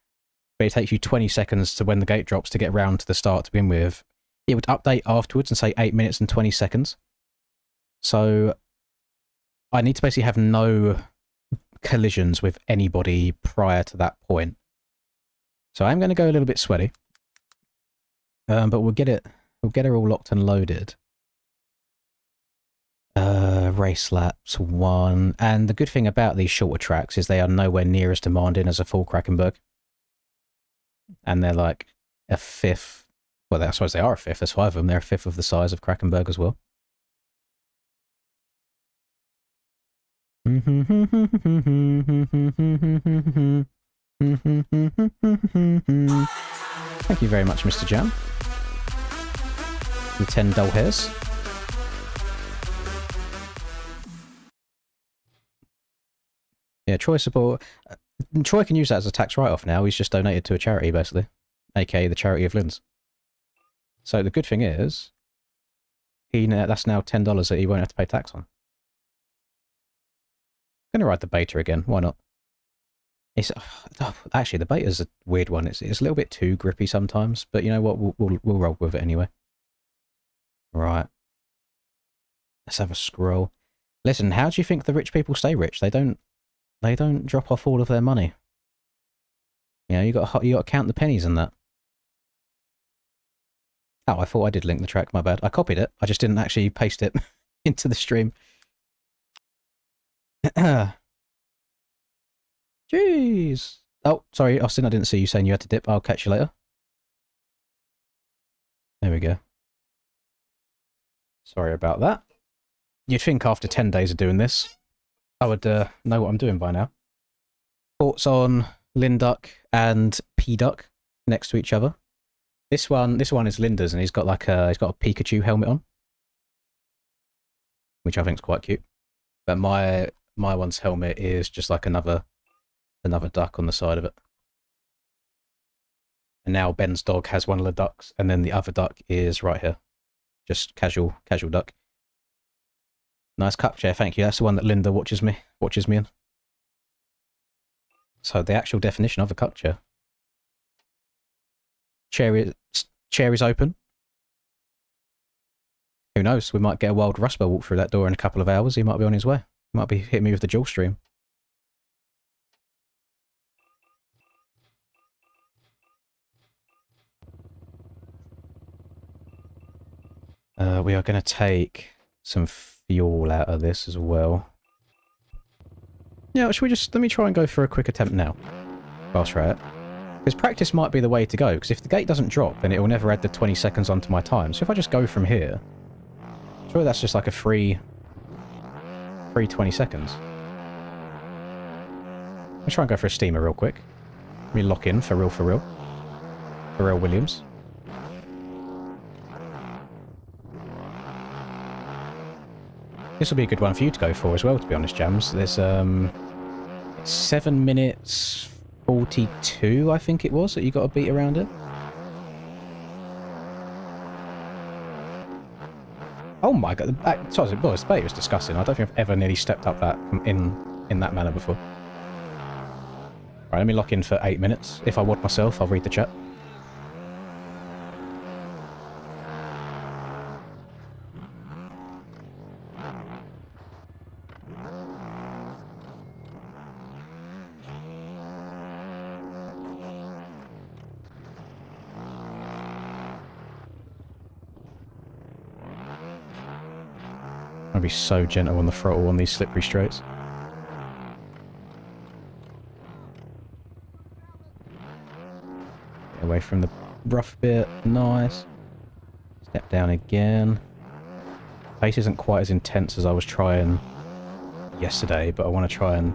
but it takes you 20 seconds to when the gate drops to get round to the start to begin with, it would update afterwards and say 8 minutes and 20 seconds. So I need to basically have no collisions with anybody prior to that point. So I'm going to go a little bit sweaty. But we'll get her all locked and loaded. Race laps 1. And the good thing about these shorter tracks is they are nowhere near as demanding as a full Krakenberg. And they're like a 5th. Well, I suppose they are a 5th. There's 5 of them. They're a 5th of the size of Krakenberg as well. Thank you very much, Mr. Jam. The 10 dull hairs. Yeah, Troy support. Troy can use that as a tax write-off now. He's just donated to a charity, basically. AKA the Charity of Linz. So the good thing is, That's now $10 that he won't have to pay tax on. I'm going to ride the beta again. Why not? It's actually, the beta's a weird one. It's a little bit too grippy sometimes, but you know what? We'll roll with it anyway. Right. Let's have a scroll. Listen, how do you think the rich people stay rich? They don't drop off all of their money. You know, you got to count the pennies in that. Oh, I thought I did link the track. My bad. I copied it. I just didn't actually paste it into the stream. Jeez. Oh, sorry, Austin. I didn't see you saying you had to dip. I'll catch you later. There we go. Sorry about that. You'd think after 10 days of doing this, I would know what I'm doing by now. Thoughts on Linduck and P-Duck next to each other. This one is Linda's, and he's got a Pikachu helmet on, which I think is quite cute. But my one's helmet is just like another duck on the side of it. And now Ben's dog has one of the ducks, and then the other duck is right here, just casual duck. Nice cup chair, thank you. That's the one that Linda watches me in. So the actual definition of a cup chair. Chair is open. Who knows? We might get a wild Rusper walk through that door in a couple of hours. He might be on his way. He might be hitting me with the dual stream. We are going to take some fuel out of this as well. Yeah, should we let me try and go for a quick attempt now. Whilst we're at it. Because practice might be the way to go, because if the gate doesn't drop, then it will never add the 20 seconds onto my time. So if I just go from here, surely that's just like a free 20 seconds. Let's try and go for a steamer real quick. Let me lock in for real. Pharrell Williams. This will be a good one for you to go for as well, to be honest, Jams. There's 7 minutes 42, I think it was, that you got to beat around it. Oh my god, the bait was disgusting. I don't think I've ever nearly stepped up that in that manner before. Right, let me lock in for 8 minutes. If I want myself, I'll read the chat. I'll be so gentle on the throttle on these slippery straights. Get away from the rough bit. Nice. Step down again. Pace isn't quite as intense as I was trying yesterday, but I want to try and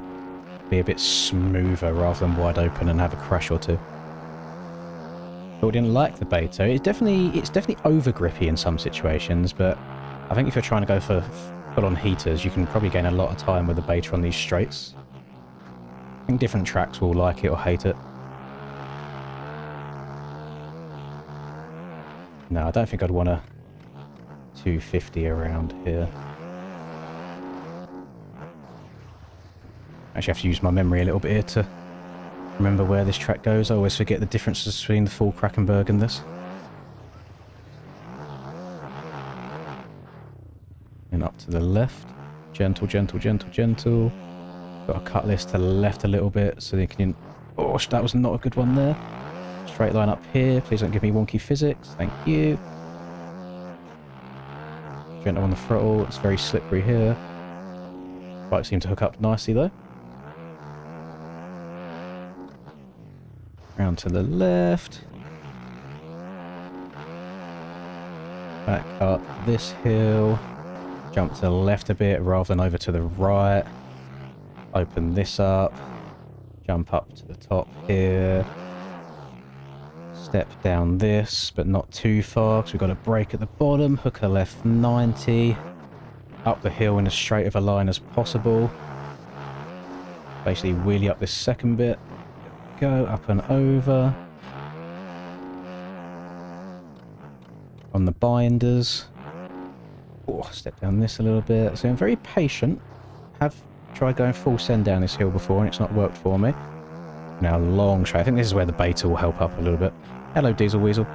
be a bit smoother rather than wide open and have a crash or two. But we didn't like the beta. It's definitely over grippy in some situations, but I think if you're trying to go for full-on heaters, you can probably gain a lot of time with the beta on these straights. I think different tracks will like it or hate it. No, I don't think I'd want a 250 around here. Actually, I have to use my memory a little bit here to remember where this track goes. I always forget the differences between the full Krakenberg and this. And up to the left. Gentle. Got a cut this to the left a little bit so they can... Oh, that was not a good one there. Straight line up here. Please don't give me wonky physics. Thank you. Gentle on the throttle. It's very slippery here. Bike seemed to hook up nicely though. Round to the left. Back up this hill. Jump to the left a bit rather than over to the right. Open this up. Jump up to the top here. Step down this, but not too far because we've got a brake at the bottom. Hooker left 90. Up the hill in as straight of a line as possible. Basically wheelie up this second bit. Go up and over. On the binders. Oh, step down this a little bit. So I'm very patient. Have tried going full send down this hill before and it's not worked for me. Now long straight. I think this is where the beta will help up a little bit. Hello, Diesel Weasel.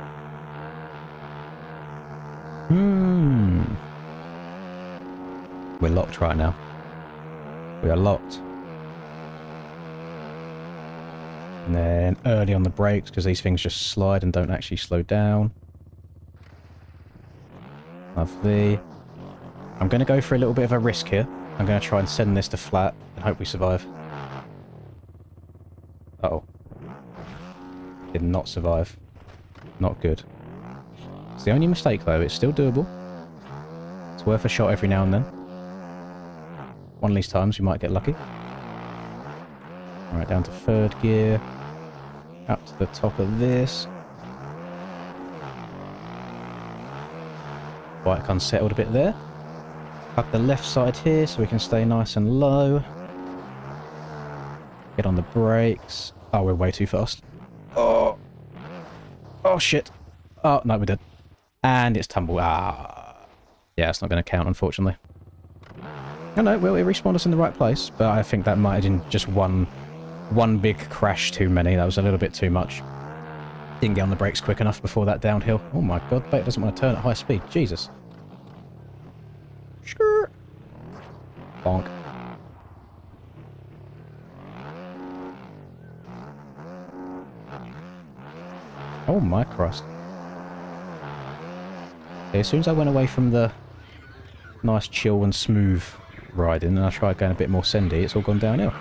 We're locked right now. We are locked. And then early on the brakes, because these things just slide and don't actually slow down. Lovely. I'm going to go for a little bit of a risk here. I'm going to try and send this to flat and hope we survive. Uh-oh. Did not survive. Not good. It's the only mistake though, it's still doable. It's worth a shot every now and then. One of these times we might get lucky. Alright, down to third gear. Up to the top of this. Bike unsettled a bit there. Up the left side here so we can stay nice and low. Get on the brakes. Oh, we're way too fast. Oh! Oh shit! Oh, no, we did. And it's tumbled. Ah! Yeah, it's not going to count, unfortunately. Oh no, well, it respawned us in the right place, but I think that might have been just one big crash too many. That was a little bit too much. Didn't get on the brakes quick enough before that downhill. Oh my god, Bait doesn't want to turn at high speed. Jesus. Skrrr. Bonk. Oh my Christ. Okay, as soon as I went away from the nice chill and smooth riding and I tried going a bit more sendy, it's all gone downhill.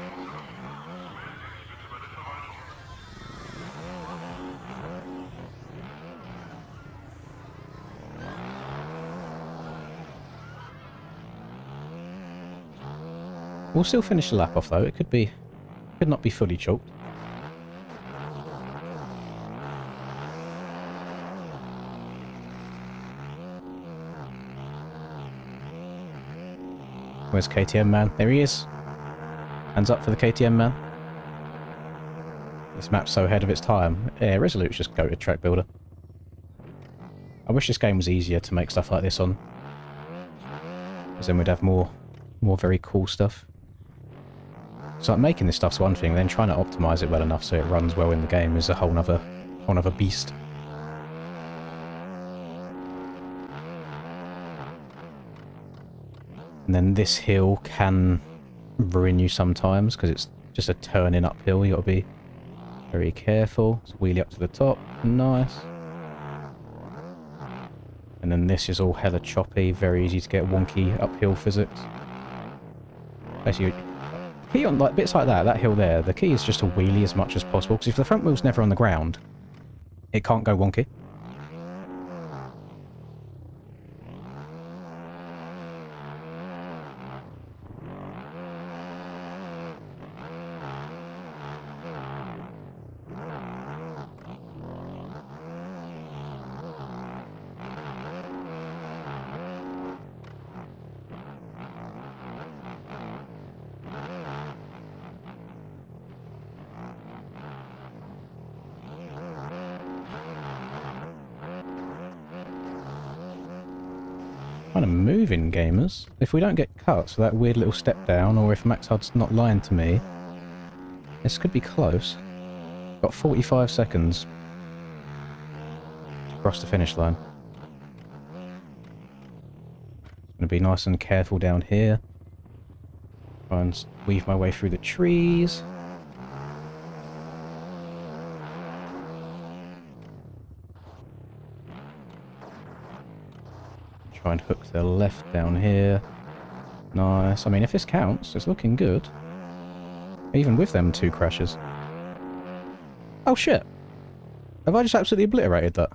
We'll still finish the lap off though. It could not be fully chalked. Where's KTM man? There he is. Hands up for the KTM man. This map's so ahead of its time. Yeah, Resolute's just go to track builder. I wish this game was easier to make stuff like this on. Because then we'd have more very cool stuff. So like making this stuff's one thing, then trying to optimise it well enough so it runs well in the game is a whole nother beast. And then this hill can ruin you sometimes because it's just a turning uphill. You got to be very careful. It's wheelie up to the top. Nice. And then this is all hella choppy. Very easy to get wonky uphill physics. Basically, key on like bits like that hill there, the key is just to wheelie as much as possible. Because if the front wheel's never on the ground, it can't go wonky. Kind of moving, gamers. If we don't get cut for that weird little step down, or if Max HUD's not lying to me, this could be close. Got 45 seconds to cross the finish line. Gonna be nice and careful down here. Try and weave my way through the trees. Try and hook to the left down here. Nice. I mean, if this counts, it's looking good. Even with them 2 crashes. Oh shit! Have I just absolutely obliterated that?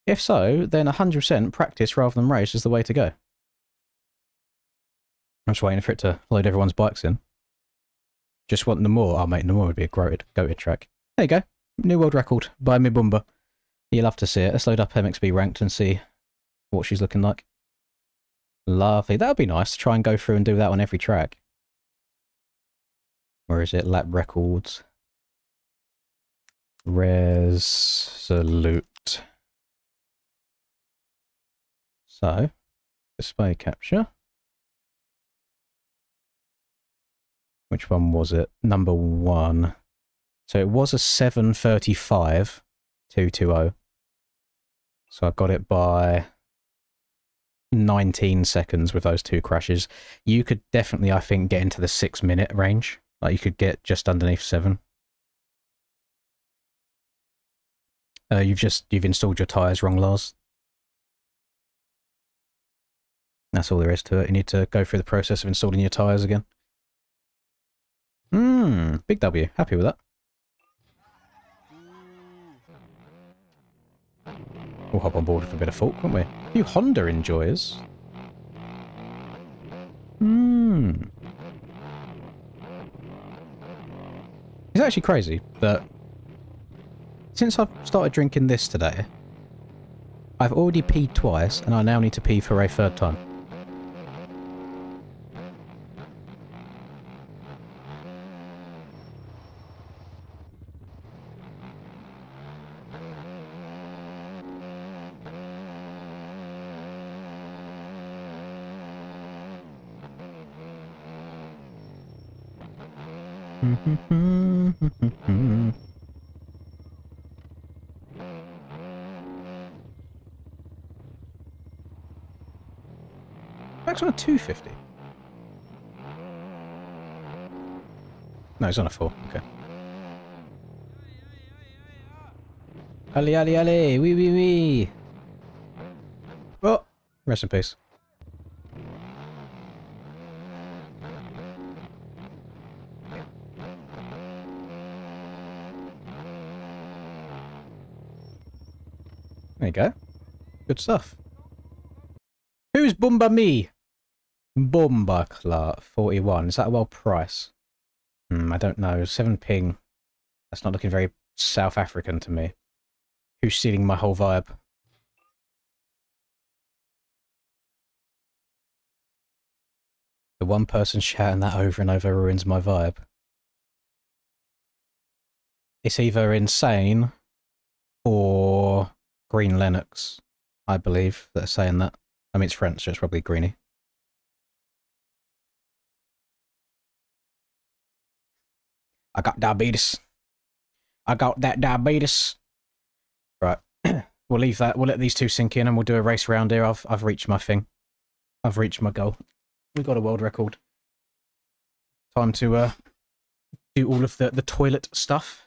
If so, then 100% practice rather than race is the way to go. I'm just waiting for it to load everyone's bikes in. Just want Namor. Oh mate, Namor would be a goated track. There you go. New world record by Mibumba. You love to see it. Let's load up MXB ranked and see what she's looking like. Lovely. That would be nice to try and go through and do that on every track. Where is it? Lap records. Resolute. So, display capture. Which one was it? Number 1. So it was a 7:35 220. So I got it by 19 seconds with those 2 crashes. You could definitely, I think, get into the 6-minute range. Like you could get just underneath 7. You've installed your tyres wrong, Lars. That's all there is to it. You need to go through the process of installing your tyres again. Big W. Happy with that. We'll hop on board with a bit of Falk, won't we? A few Honda enjoyers. It's actually crazy that since I've started drinking this today, I've already peed twice and I now need to pee for a 3rd time. Max on a 250. No, it's on a 4. Okay. Ali, ali, ali. Wee, wee, wee. Oh, rest in peace. There you go. Good stuff. Who's Bumba Me? Bumba Clark 41. Is that a well price? I don't know. 7 ping. That's not looking very South African to me. Who's stealing my whole vibe? The one person shouting that over and over ruins my vibe. It's either insane or Green Lennox, I believe, that are saying that. I mean, it's French, so it's probably Greenie. I got diabetes. I got that diabetes. Right. We'll leave that. We'll let these 2 sink in and we'll do a race around here. I've reached my thing. I've reached my goal. We got a world record. Time to do all of the toilet stuff.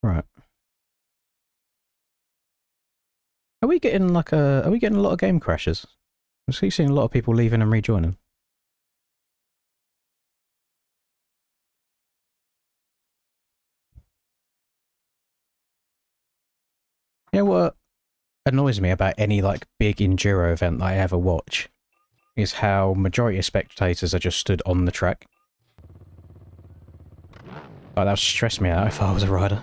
Right. Are we getting like a? Are we getting a lot of game crashes? I'm seeing a lot of people leaving and rejoining. You know what annoys me about any like big enduro event that I ever watch is how majority of spectators are just stood on the track. Like, that would stress me out if I was a rider.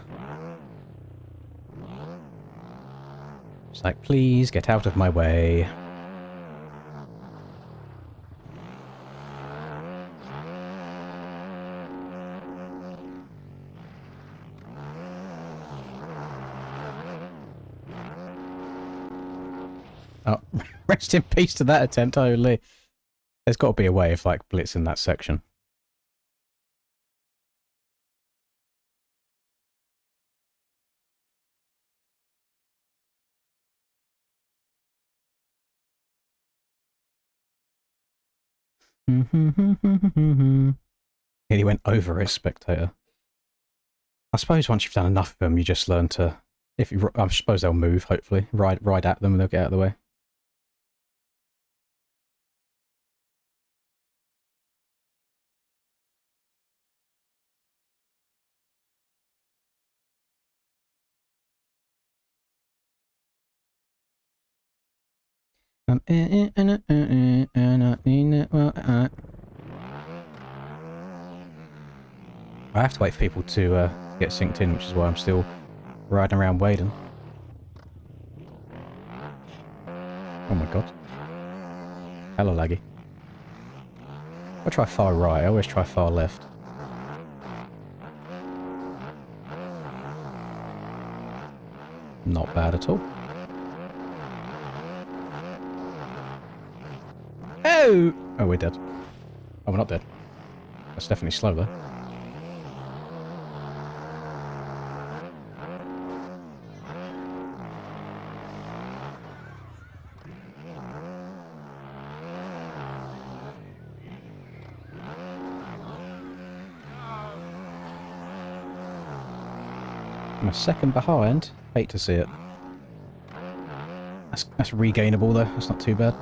It's like, please get out of my way. Oh, rest in peace to that attempt, holy. There's got to be a way of, like, blitzing that section. He went over his spectator. I suppose once you've done enough of them, you just learn to... I suppose they'll move, hopefully. Ride at them and they'll get out of the way. I have to wait for people to get synced in, which is why I'm still riding around Waden. Oh my god. Hella laggy. I try far right, I always try far left. Not bad at all. Oh! Oh, we're dead. Oh, we're not dead. That's definitely slow, though. I'm a second behind. Hate to see it. That's regainable, though. That's not too bad.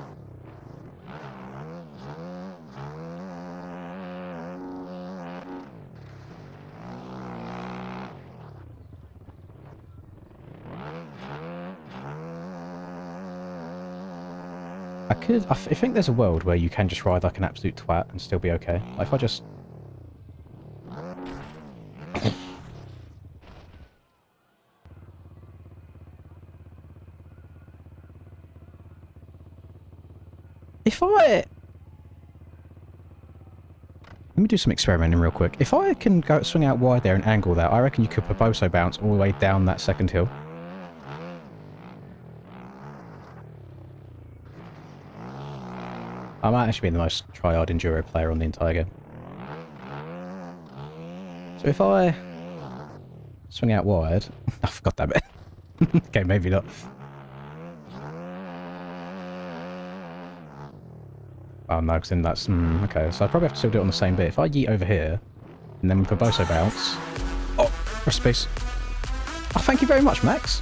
I think there's a world where you can just ride like an absolute twat and still be okay. Like if I just... Let me do some experimenting real quick. If I can go swing out wide there and angle that, I reckon you could Poboso bounce all the way down that second hill. I might actually be the most try-hard enduro player on the entire game. So if I swing out wide... I forgot that bit. Okay, maybe not. Oh no, because then that's... okay, so I probably have to still do it on the same bit. If I yeet over here, and then Poboso bounce... Oh, rest in peace. Oh, thank you very much, Max.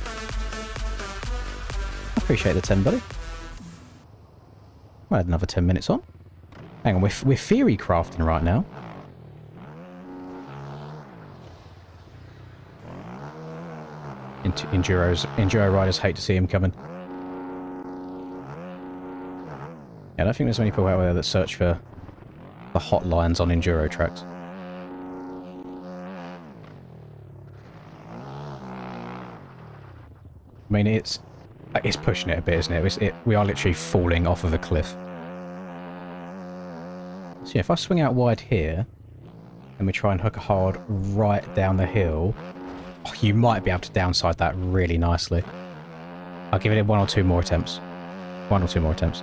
I appreciate the 10, buddy. We'll add another 10 minutes on. Hang on, we're theory crafting right now. Enduro riders hate to see him coming. Yeah, I don't think there's many people out there that search for the hotlines on enduro tracks. I mean, it's pushing it a bit, isn't it? We are literally falling off of a cliff. So yeah, if I swing out wide here, and we try and hook a hard right down the hill, oh, you might be able to downside that really nicely. I'll give it one or two more attempts. One or two more attempts.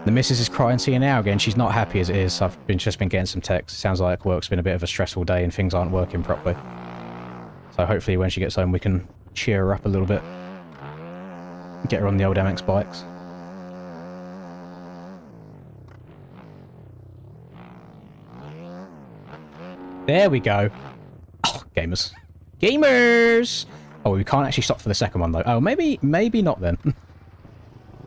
The missus is crying to you now again. She's not happy as it is. I've just been getting some texts. Sounds like work's been a bit of a stressful day and things aren't working properly. So hopefully when she gets home we can cheer her up a little bit. Get her on the old MX bikes. There we go. Oh, gamers. Gamers! Oh, we can't actually stop for the second one, though. Oh, maybe not then.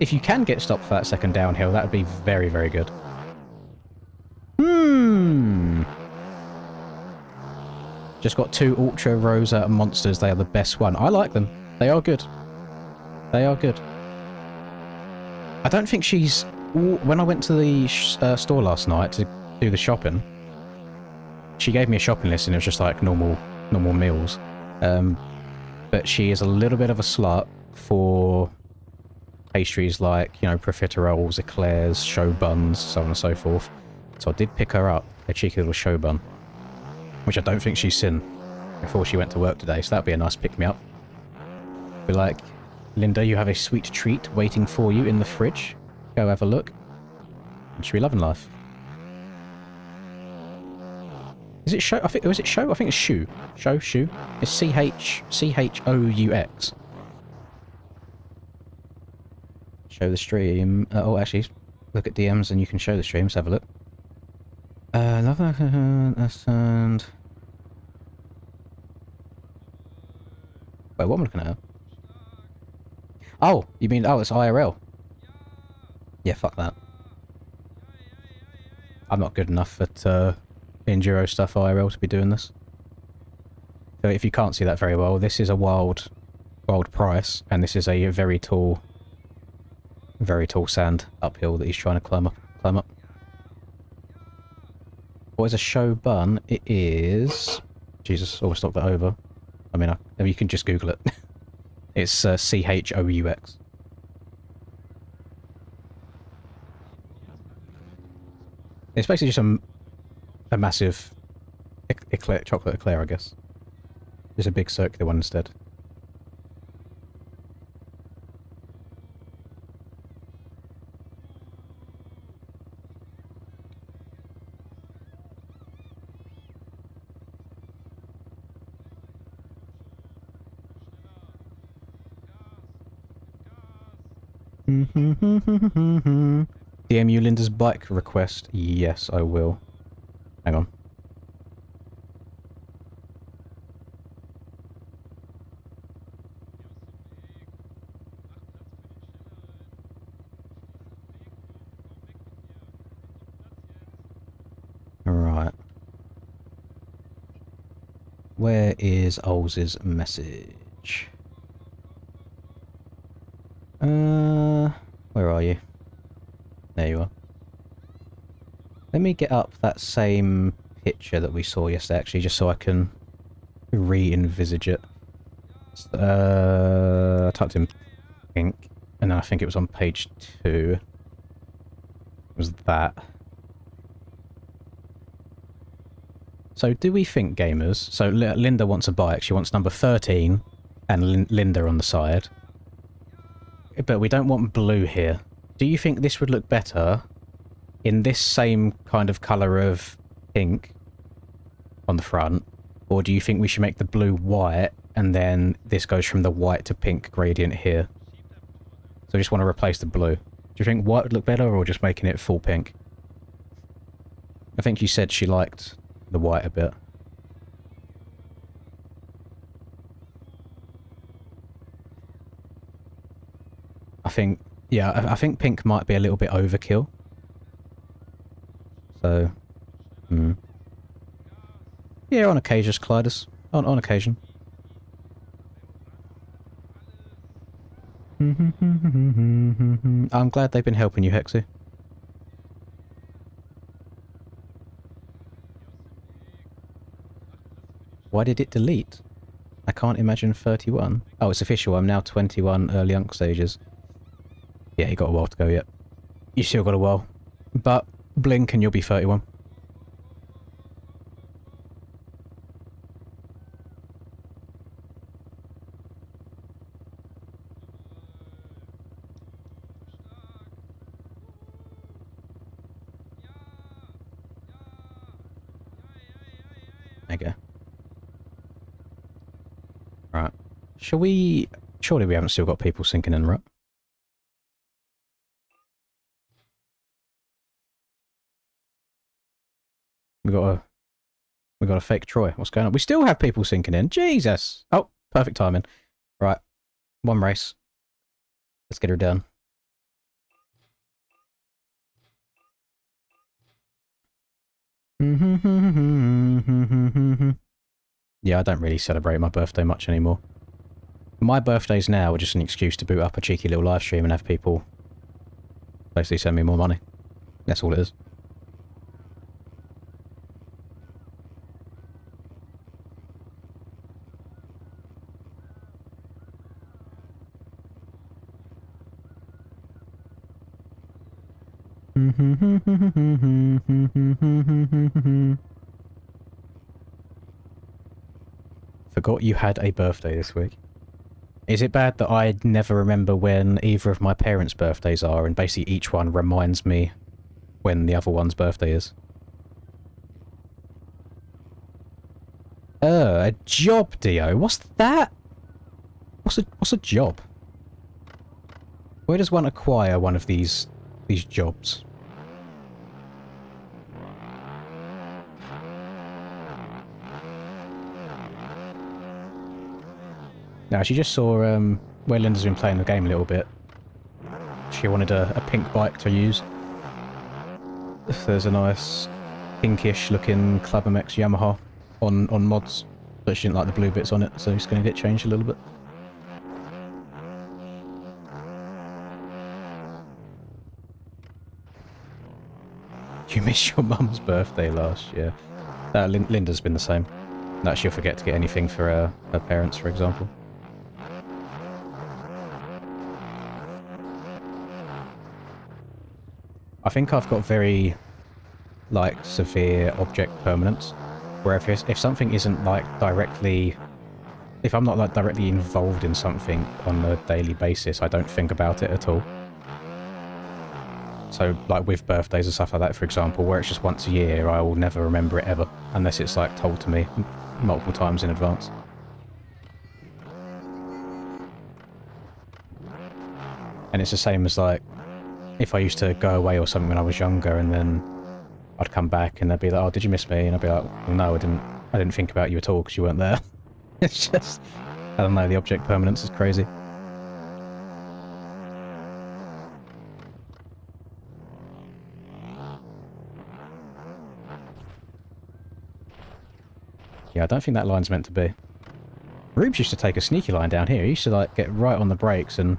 If you can get stopped for that second downhill, that would be very, very good. Just got 2 Ultra Rosa monsters. They are the best one. I like them. They are good. They are good. I don't think she's... When I went to the store last night to do the shopping, she gave me a shopping list and it was just like normal meals. But she is a little bit of a slut for pastries like, you know, profiteroles, eclairs, show buns, so on and so forth. So I did pick her up a cheeky little show bun, which I don't think she's seen before she went to work today, so that'd be a nice pick-me-up. Be like, Linda, you have a sweet treat waiting for you in the fridge. Go have a look. And she'll be loving life. Is it show? I think, was it show? I think it's shoe. Shoe. It's C-H-O-U-X. Show the stream. Oh, actually, look at DMs and you can show the stream. Let's have a look. Love that. And... Wait, what am I looking at? Oh, you mean... Oh, it's IRL. Yeah, fuck that. I'm not good enough at enduro stuff IRL to be doing this. So if you can't see that very well, this is a wild price, and this is a very tall sand uphill that he's trying to climb up. What is a show bun? It is... Jesus, almost knocked that over. I mean, you can just Google it. It's C-H-O-U-X. It's basically just a massive chocolate eclair, I guess. Just a big circular one instead. DM you Linda's bike request. Yes, I will. Hang on. Alright. Where is Ols's message? Where are you? There you are. Let me get up that same picture that we saw yesterday, actually, just so I can re-envisage it. I typed in pink, and then I think it was on page 2. It was that. So do we think, gamers... So Linda wants a bike. She wants number 13 and Linda on the side. But we don't want blue here. Do you think this would look better in this same kind of colour of pink on the front? Or do you think we should make the blue white and then this goes from the white to pink gradient here? So I just want to replace the blue. Do you think white would look better or just making it full pink? I think you said she liked the white a bit. I think, yeah, I think pink might be a little bit overkill. So, yeah, on occasion, Clytus. On occasion. I'm glad they've been helping you, Hexy. Why did it delete? I can't imagine 31. Oh, it's official. I'm now 21 early unk stages. Yeah, you got a while to go yet. You still got a while. But blink and you'll be 31. Okay. Right. Shall we... Surely we haven't still got people sinking in, right? We We got a fake Troy. What's going on? We still have people sinking in. Jesus. Oh, perfect timing. Right. One race. Let's get her done. Yeah, I don't really celebrate my birthday much anymore. My birthdays now are just an excuse to boot up a cheeky little live stream and have people basically send me more money. That's all it is. Forgot you had a birthday this week. Is it bad that I never remember when either of my parents' birthdays are, and basically each one reminds me when the other one's birthday is? A job, Dio. What's that? What's a job? Where does one acquire one of these jobs? Now, she just saw where Linda's been playing the game a little bit. She wanted a pink bike to use. There's a nice pinkish looking Club MX Yamaha on mods, but she didn't like the blue bits on it, so it's going to get changed a little bit. You missed your mum's birthday last year. Linda's been the same. No, she'll forget to get anything for her parents, for example. I think I've got very, like, severe object permanence, where if something isn't, like, directly... If I'm not, like, directly involved in something on a daily basis, I don't think about it at all. So, like, with birthdays and stuff like that, for example, where it's just once a year, I will never remember it ever, unless it's, like, told to me multiple times in advance. And it's the same as, like, if I used to go away or something when I was younger, and then I'd come back and they'd be like, oh, did you miss me? And I'd be like, well, no, I didn't think about you at all because you weren't there. It's just, I don't know, the object permanence is crazy. Yeah, I don't think that line's meant to be. Rubes used to take a sneaky line down here. He used to, like, get right on the brakes and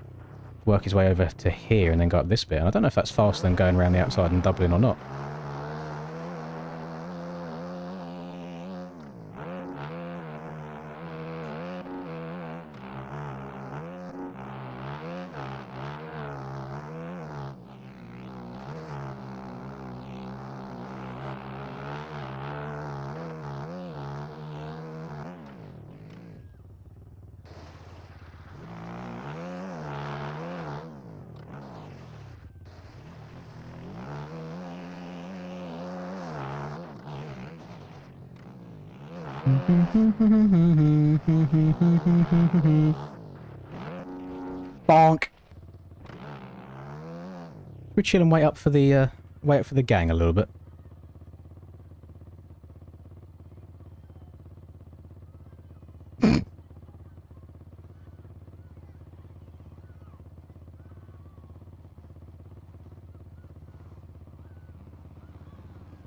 work his way over to here and then go up this bit. And I don't know if that's faster than going around the outside and doubling or not. Bonk. We chill and wait up for the gang a little bit.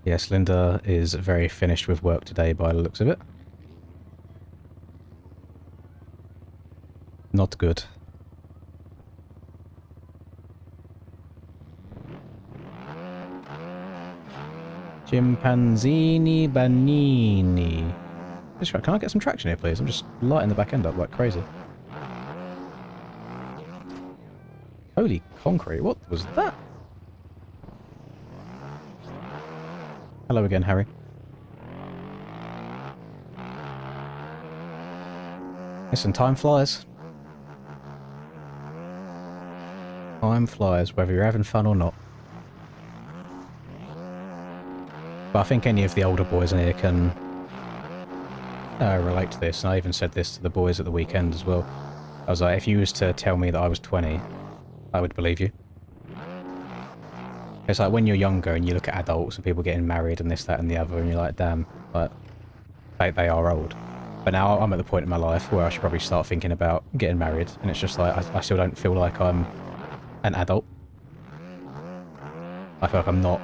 Yes, Linda is very finished with work today by the looks of it. Not good. Chimpanzini Banini. Just right, can I get some traction here, please? I'm just lighting the back end up like crazy. Holy concrete, what was that? Hello again, Harry. Listen, time flies. Time flies, whether you're having fun or not. But I think any of the older boys in here can relate to this, and I even said this to the boys at the weekend as well. I was like, if you was to tell me that I was 20, I would believe you. It's like when you're younger and you look at adults and people getting married and this, that and the other, and you're like, damn, like, they are old. But now I'm at the point in my life where I should probably start thinking about getting married, and it's just like, I still don't feel like I'm an adult. I feel like I'm not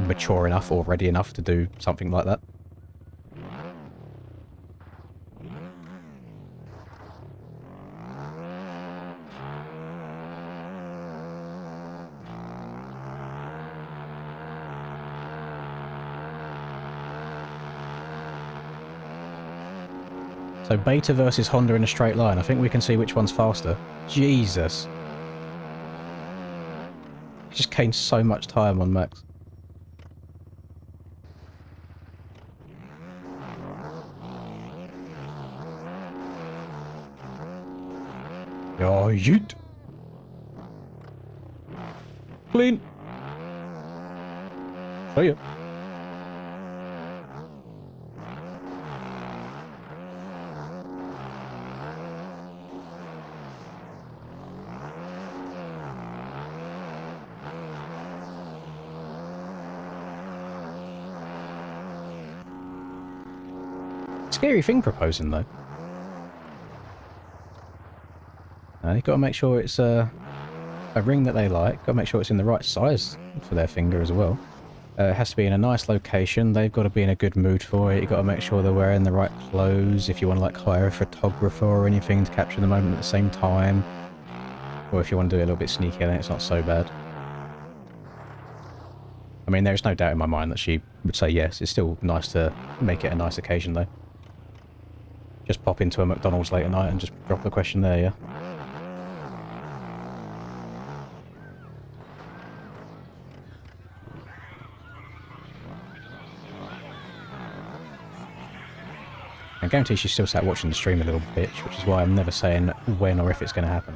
mature enough or ready enough to do something like that. So Beta versus Honda in a straight line. I think we can see which one's faster. Jesus. He just gained so much time on Max. Oh, yeet. Clean. See ya. Scary thing proposing, though. You've got to make sure it's a ring that they like. Got to make sure it's in the right size for their finger as well. It has to be in a nice location. They've got to be in a good mood for it. You've got to make sure they're wearing the right clothes if you want to like hire a photographer or anything to capture the moment at the same time. Or if you want to do it a little bit sneaky, then it's not so bad. I mean, there's no doubt in my mind that she would say yes. It's still nice to make it a nice occasion, though. Just pop into a McDonald's late at night and just drop the question there, yeah? I guarantee she's still sat watching the stream, a little bitch, which is why I'm never saying when or if it's going to happen.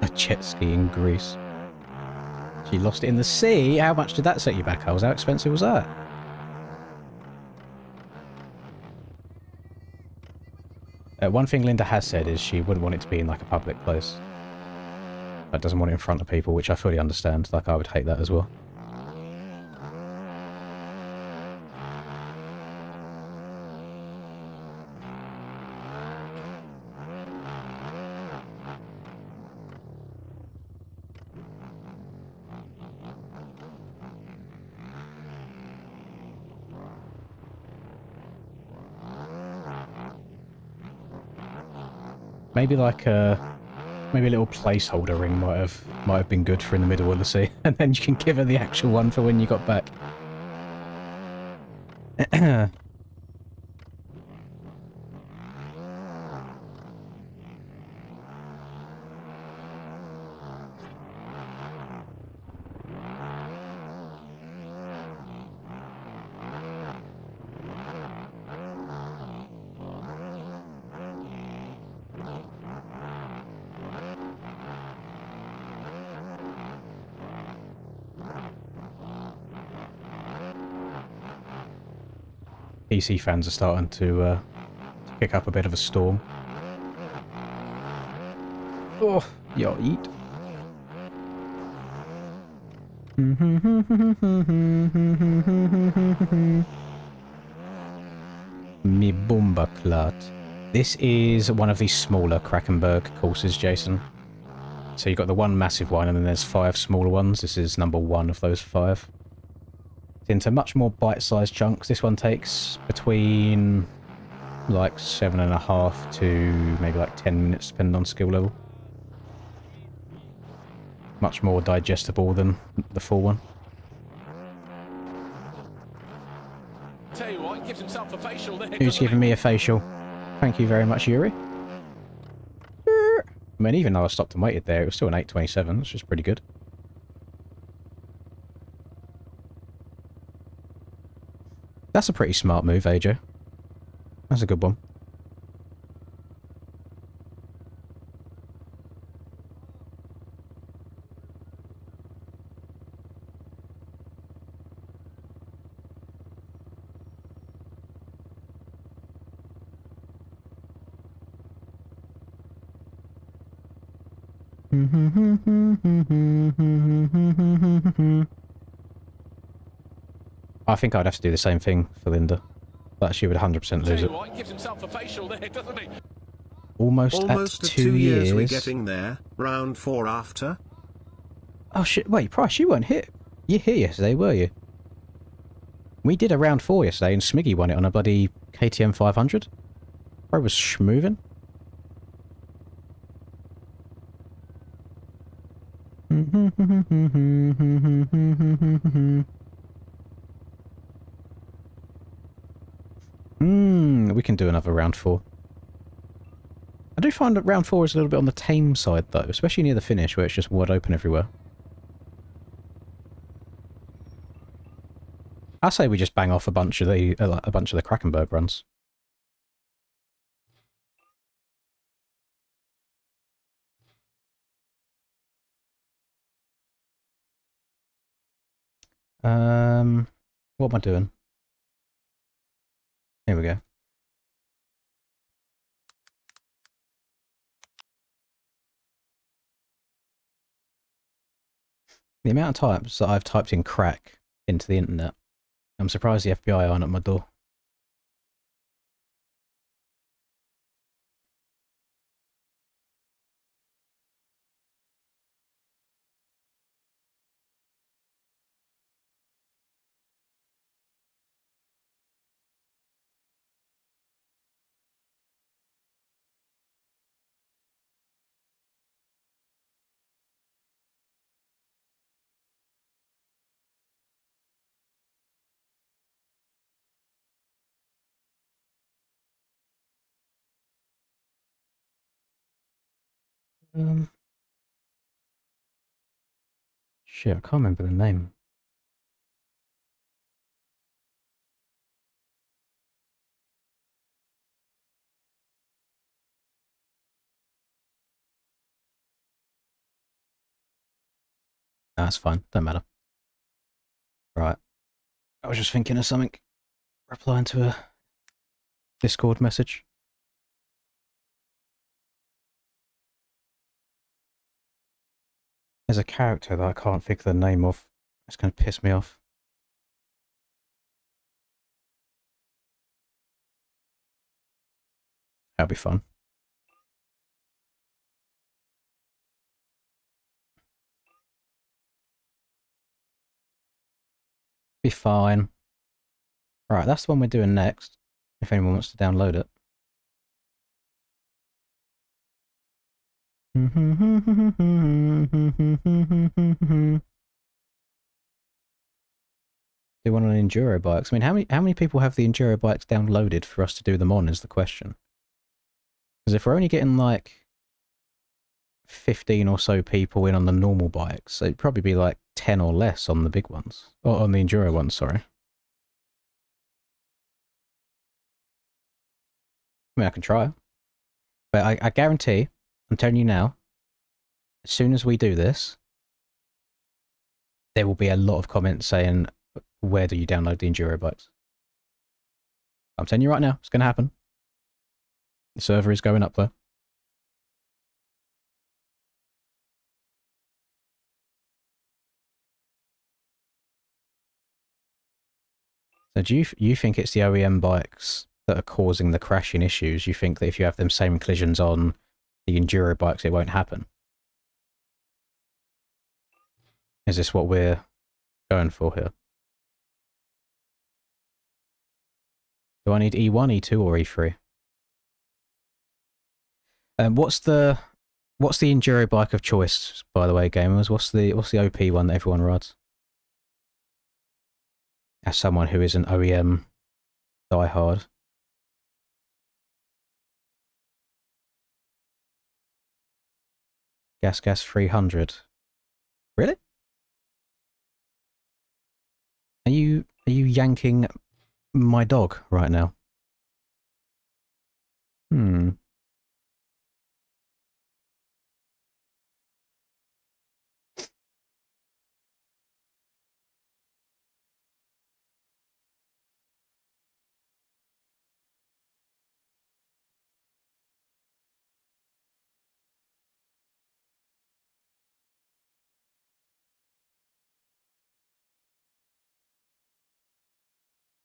A jet ski in Greece. She lost it in the sea? How much did that set you back, Hulls? How expensive was that? One thing Linda has said is she wouldn't want it to be in like a public place. Like, doesn't want it in front of people, which I fully understand. Like, I would hate that as well. Maybe like maybe a little placeholder ring might have been good for in the middle of the sea, and then you can give her the actual one for when you got back. PC fans are starting to kick up a bit of a storm. Oh, yo, eat. Me bomba clat. This is one of these smaller Krakenberg courses, Jason. So you've got the one massive one, and then there's 5 smaller ones. This is number 1 of those 5. Into much more bite-sized chunks. This one takes between like 7.5 to maybe like 10 minutes depending on skill level. Much more digestible than the full one. Tell you what, gives himself a facial there. Who's giving me a facial? Thank you very much, Yuri. I mean, even though I stopped and waited there, it was still an 8:27, which is pretty good. That's a pretty smart move, AJ. That's a good one. I think I'd have to do the same thing for Linda. But she would 100% Tell lose you it. what, he gives himself a facial there, doesn't he? Almost Almost at at 2 2 years we're years. getting there. Round 4 after. Oh shit, wait, Price, you weren't here. You here yesterday, were you? We did a round 4 yesterday and Smiggy won it on a bloody KTM 500. Bro was schmoving. We can do another round 4. I do find that round 4 is a little bit on the tame side though, especially near the finish where it's just wide open everywhere. I say we just bang off a bunch of the Krakenberg runs. What am I doing? Here we go. The amount of times that I've typed in crack into the internet, I'm surprised the FBI aren't at my door. Shit, I can't remember the name. No, that's fine. Don't matter. Right. I was just thinking of something. Replying to a Discord message. There's a character that I can't think of the name of. It's going to piss me off. That'll be fun. Be fine. Right, that's the one we're doing next. If anyone wants to download it. Do one on enduro bikes. I mean, how many people have the enduro bikes downloaded for us to do them on is the question. Because if we're only getting like 15 or so people in on the normal bikes, it'd probably be like 10 or less on the big ones. Or on the enduro ones, sorry. I mean, I can try. But I guarantee, I'm telling you now, as soon as we do this, there will be a lot of comments saying, where do you download the enduro bikes? I'm telling you right now, it's going to happen. The server is going up there. So do you think it's the OEM bikes that are causing the crashing issues? You think that if you have them same collisions on the enduro bikes, it won't happen? Is this what we're going for here? Do I need E1, E2, or E3? What's the enduro bike of choice, by the way, gamers? What's the OP one that everyone rides? As someone who is an OEM diehard. Gas 300. Really? Are you yanking my dog right now? Hmm.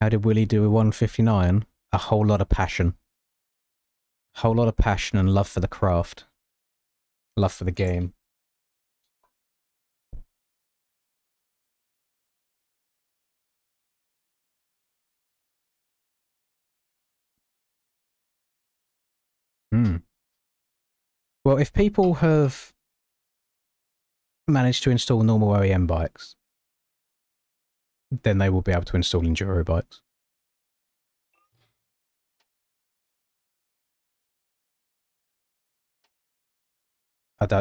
How did Willie do with 159? A whole lot of passion. Whole lot of passion and love for the craft. Love for the game. Well, if people have managed to install normal OEM bikes, then they will be able to install enduro bikes.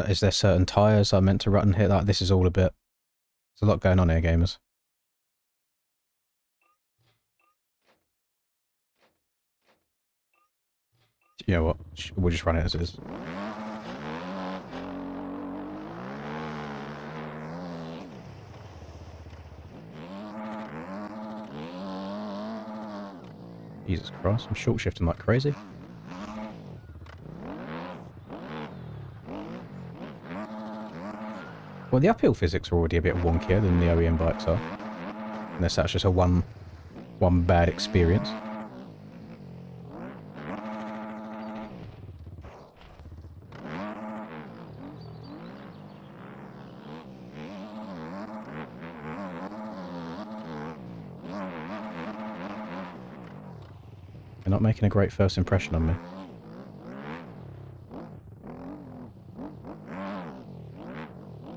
Is there certain tyres I meant to rut and hit? Like, this is all a bit... There's a lot going on here, gamers. You know what? We'll just run it as it is. Jesus Christ, I'm short shifting like crazy. Well, the uphill physics are already a bit wonkier than the OEM bikes are. Unless that's just a one bad experience. They're not making a great first impression on me.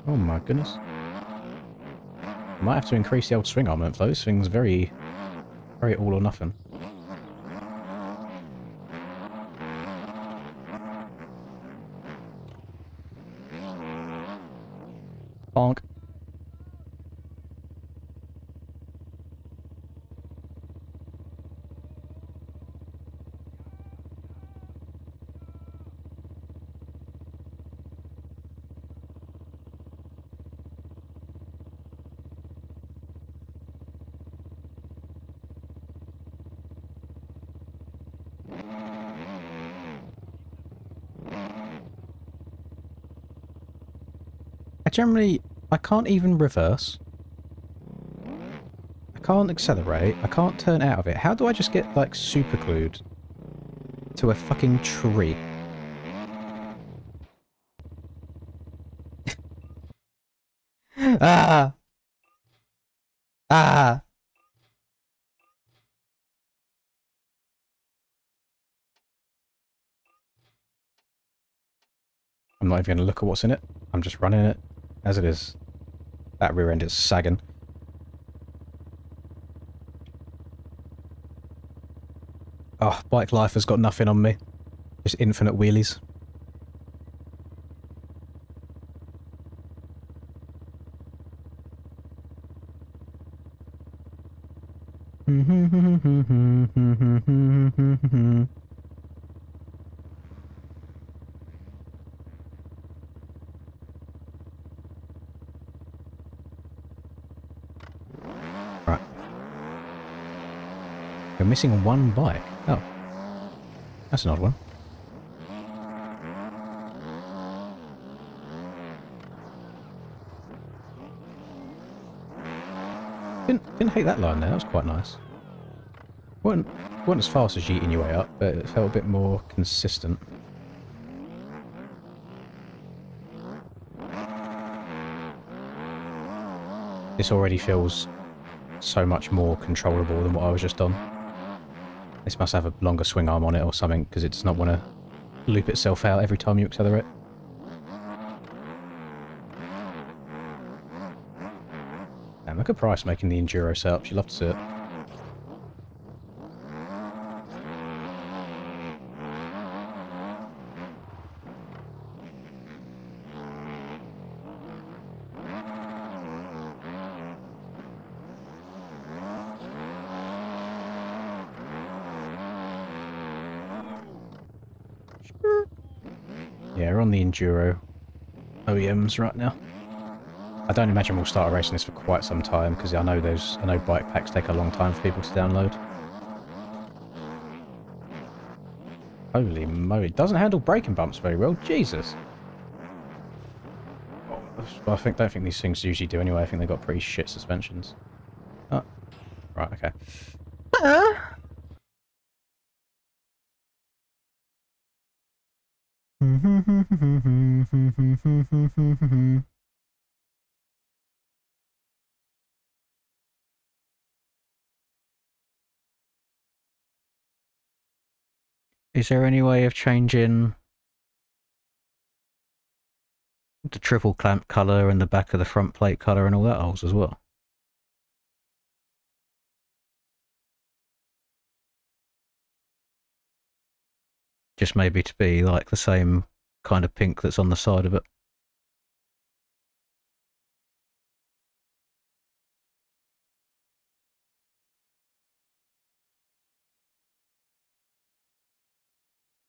Oh my goodness. Might have to increase the old swing armament though. This thing's very all or nothing. Bonk. I can't even reverse. I can't accelerate. I can't turn out of it. How do I just get, like, super glued to a fucking tree? Ah! Ah! I'm not even going to look at what's in it. I'm just running it as it is. That rear end is sagging. Oh, bike life has got nothing on me. Just infinite wheelies. Right. You're missing one bike. Oh. That's an odd one. Didn't hate that line there, that was quite nice. Wasn't as fast as yeeting your way up, but it felt a bit more consistent. This already feels so much more controllable than what I was just on. This must have a longer swing arm on it or something, because it does not want to loop itself out every time you accelerate. Damn, look at Price making the enduro setup. She'd love to see it. Yeah, we're on the enduro OEMs right now. I don't imagine we'll start racing this for quite some time, because I know bike packs take a long time for people to download. Holy moly, it doesn't handle braking bumps very well. Jesus. Well, don't think these things usually do anyway. I think they've got pretty shit suspensions. Oh, right, okay. Is there any way of changing the triple clamp colour and the back of the front plate colour and all that holes as well? Just maybe to be like the same kind of pink that's on the side of it.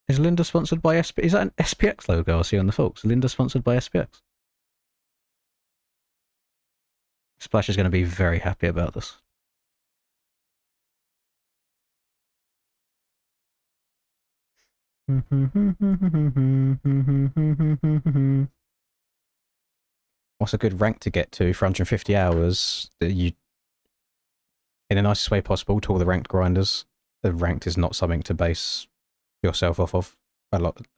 Is Linda sponsored by SP? Is that an SPX logo I see on the folks? Linda sponsored by SPX? Splash is going to be very happy about this. What's a good rank to get to for 150 hours that you, in the nicest way possible, to all the ranked grinders? The ranked is not something to base yourself off of.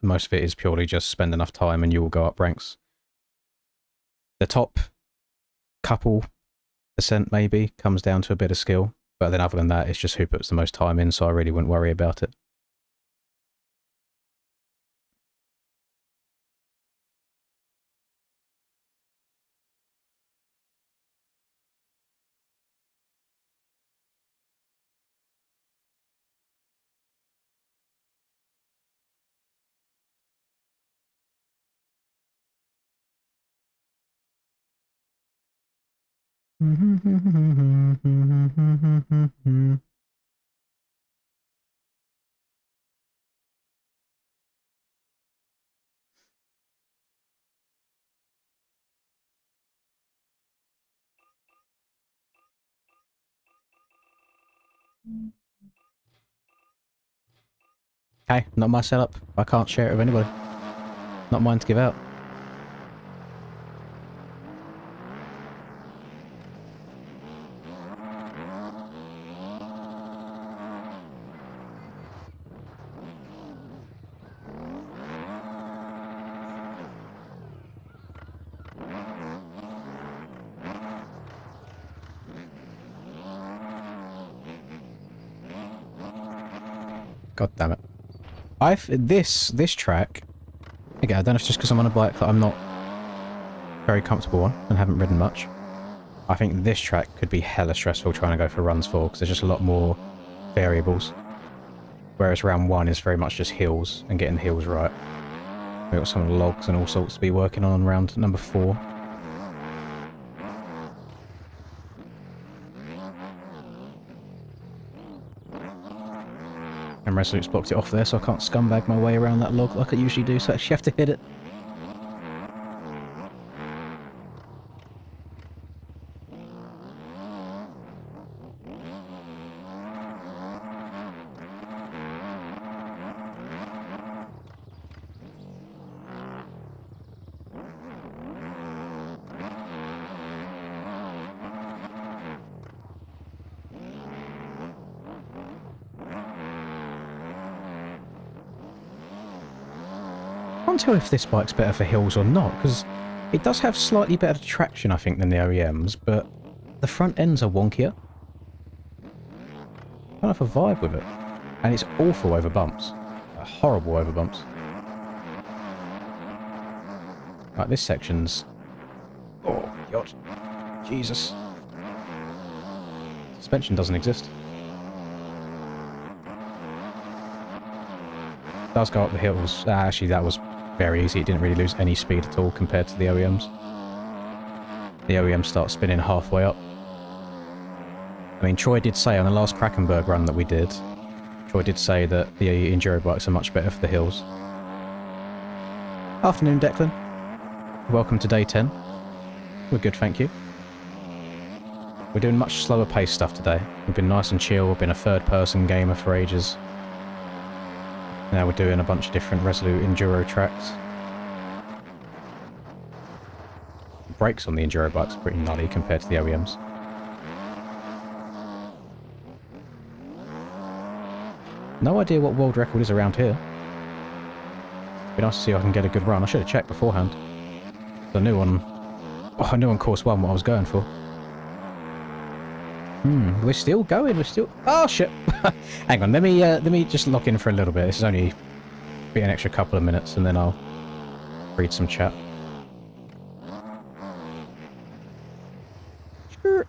Most of it is purely just spend enough time and you will go up ranks. The top couple percent maybe comes down to a bit of skill, but then other than that, it's just who puts the most time in, so I really wouldn't worry about it. Okay, not my setup. I can't share it with anybody. Not mine to give out. God damn it. This track, again, I don't know if it's just because I'm on a bike that I'm not very comfortable on and haven't ridden much. I think this track could be hella stressful trying to go for runs for, because there's just a lot more variables. Whereas round 1 is very much just hills and getting the hills right. We've got some logs and all sorts to be working on round number 4. And Resolute's blocked it off there, so I can't scumbag my way around that log like I usually do, so I actually have to hit it. I can't tell if this bike's better for hills or not, because it does have slightly better traction, I think, than the OEMs, but the front ends are wonkier. I don't have a vibe with it. And it's awful over bumps. Horrible over bumps. Right, this section's... Oh, God. Jesus. Suspension doesn't exist. It does go up the hills. Actually, that was very easy. It didn't really lose any speed at all compared to the OEMs. The OEMs start spinning halfway up. I mean, Troy did say on the last Krakenberg run that we did, Troy did say that the enduro bikes are much better for the hills. Afternoon, Declan. Welcome to day 10. We're good, thank you. We're doing much slower paced stuff today. We've been nice and chill. We've been a third-person gamer for ages. Now we're doing a bunch of different Resolute enduro tracks. The brakes on the enduro bikes are pretty nutty compared to the OEMs. No idea what world record is around here. Be nice to see if I can get a good run. I should have checked beforehand. I knew on... Oh, I knew on course 1 what I was going for. We're still going. We're still... Oh, shit. Hang on. Let me just lock in for a little bit. This is only be an extra couple of minutes, and then I'll read some chat. Sure.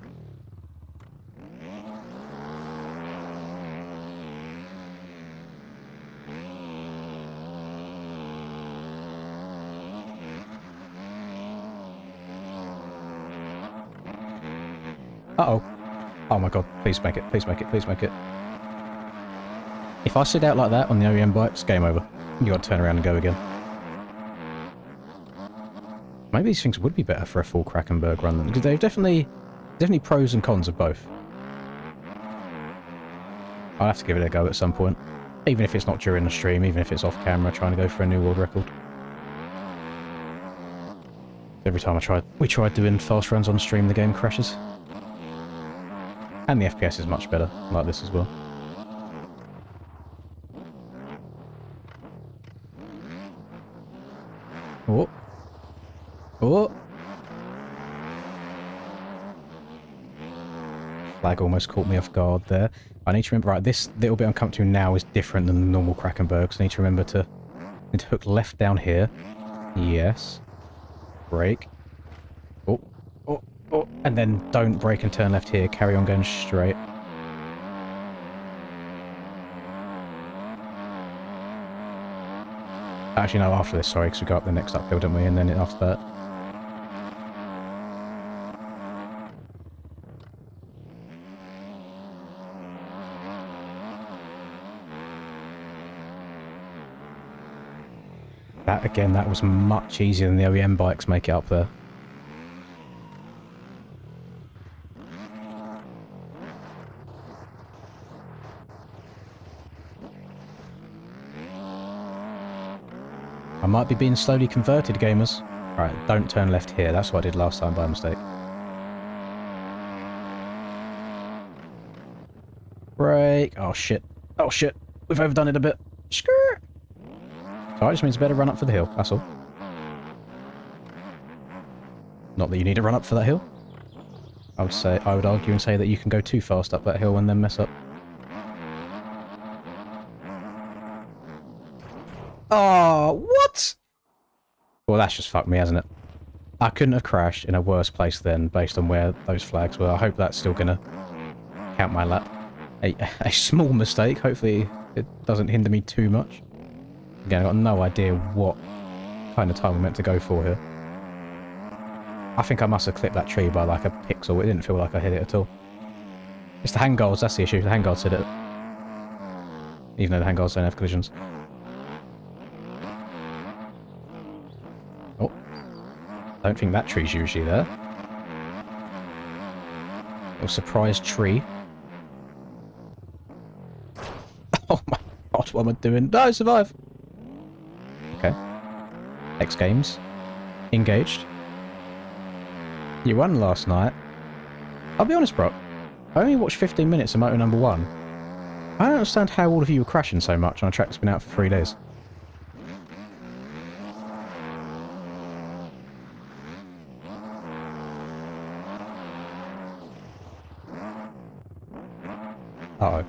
Uh-oh. Oh my god, please make it, please make it, please make it. If I sit out like that on the OEM bike, it's game over. You gotta turn around and go again. Maybe these things would be better for a full Krakenberg run, because they've definitely pros and cons of both. I'll have to give it a go at some point. Even if it's not during the stream, even if it's off camera, trying to go for a new world record. Every time we try doing fast runs on stream, the game crashes. And the FPS is much better, like this as well. Oh. Oh. Flag almost caught me off guard there. I need to remember, right, this little bit I'm coming to now is different than the normal Krakenberg, so I need to remember to hook left down here. Yes. Brake. Oh. Oh. Oh. And then don't brake and turn left here. Carry on going straight. Actually, no, after this, sorry, because we go up the next uphill, don't we? And then after that. That, again, that was much easier than the OEM bikes make it up there. I might be being slowly converted, gamers. Alright, don't turn left here. That's what I did last time by mistake. Brake. Oh, shit. Oh, shit. We've overdone it a bit. Skirt. So it just means better run up for the hill. That's all. Not that you need to run up for that hill. I would argue and say that you can go too fast up that hill and then mess up. Oh, what? Well, that's just fucked me, hasn't it? I couldn't have crashed in a worse place then, based on where those flags were. I hope that's still gonna count my lap. A small mistake. Hopefully it doesn't hinder me too much. Again, I've got no idea what kind of time we're meant to go for here. I think I must have clipped that tree by like a pixel. It didn't feel like I hit it at all. It's the handguards, that's the issue. The handguards hit it. Even though the handguards don't have collisions. Oh. I don't think that tree's usually there. Little surprise tree. Oh my god, what am I doing? No, survive! Okay. X Games. Engaged. You won last night. I'll be honest, bro. I only watched 15 minutes of Moto number 1. I don't understand how all of you were crashing so much on a track that's been out for 3 days. Uh-oh.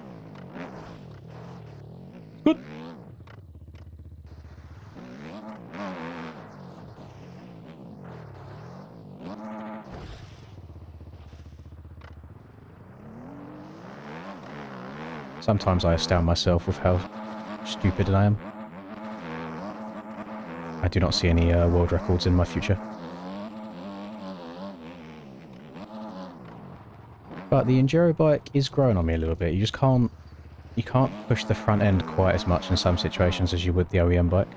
Good. Sometimes I astound myself with how stupid I am. I do not see any world records in my future. But the enduro bike is growing on me a little bit. You just can't... You can't push the front end quite as much in some situations as you would the OEM bike.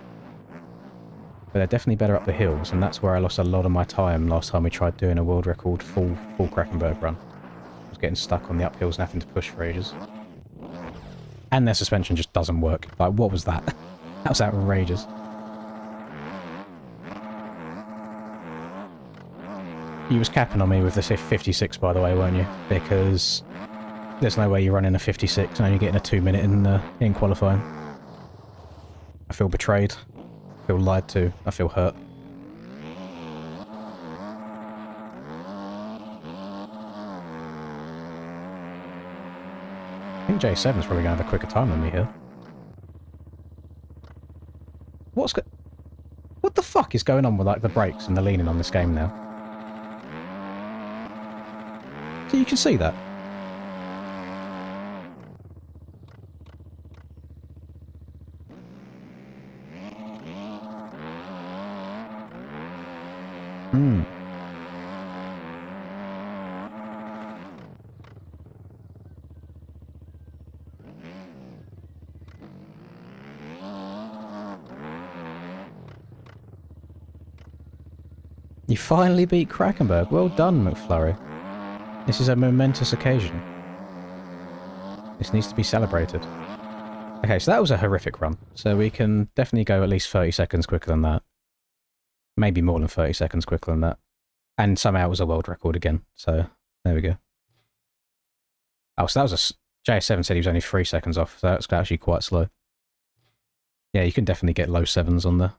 But they're definitely better up the hills, and that's where I lost a lot of my time last time we tried doing a world record full Krakenberg run. I was getting stuck on the uphills and having to push for ages. And their suspension just doesn't work. Like, what was that? That was outrageous. You was capping on me with the 56, by the way, weren't you? Because There's no way you're running a 56 and only getting a 2 minute in qualifying. I feel betrayed. I feel lied to. I feel hurt. I think J7's probably going to have a quicker time than me here. What the fuck is going on with like the brakes and the leaning on this game now? So you can see that. Hmm. You finally beat Krakenberg. Well done, McFlurry. This is a momentous occasion. This needs to be celebrated. Okay, so that was a horrific run. So we can definitely go at least 30 seconds quicker than that. Maybe more than 30 seconds quicker than that. And somehow it was a world record again. So, there we go. Oh, so that was a... JS7 said he was only 3 seconds off. So that's actually quite slow. Yeah, you can definitely get low 7s on there.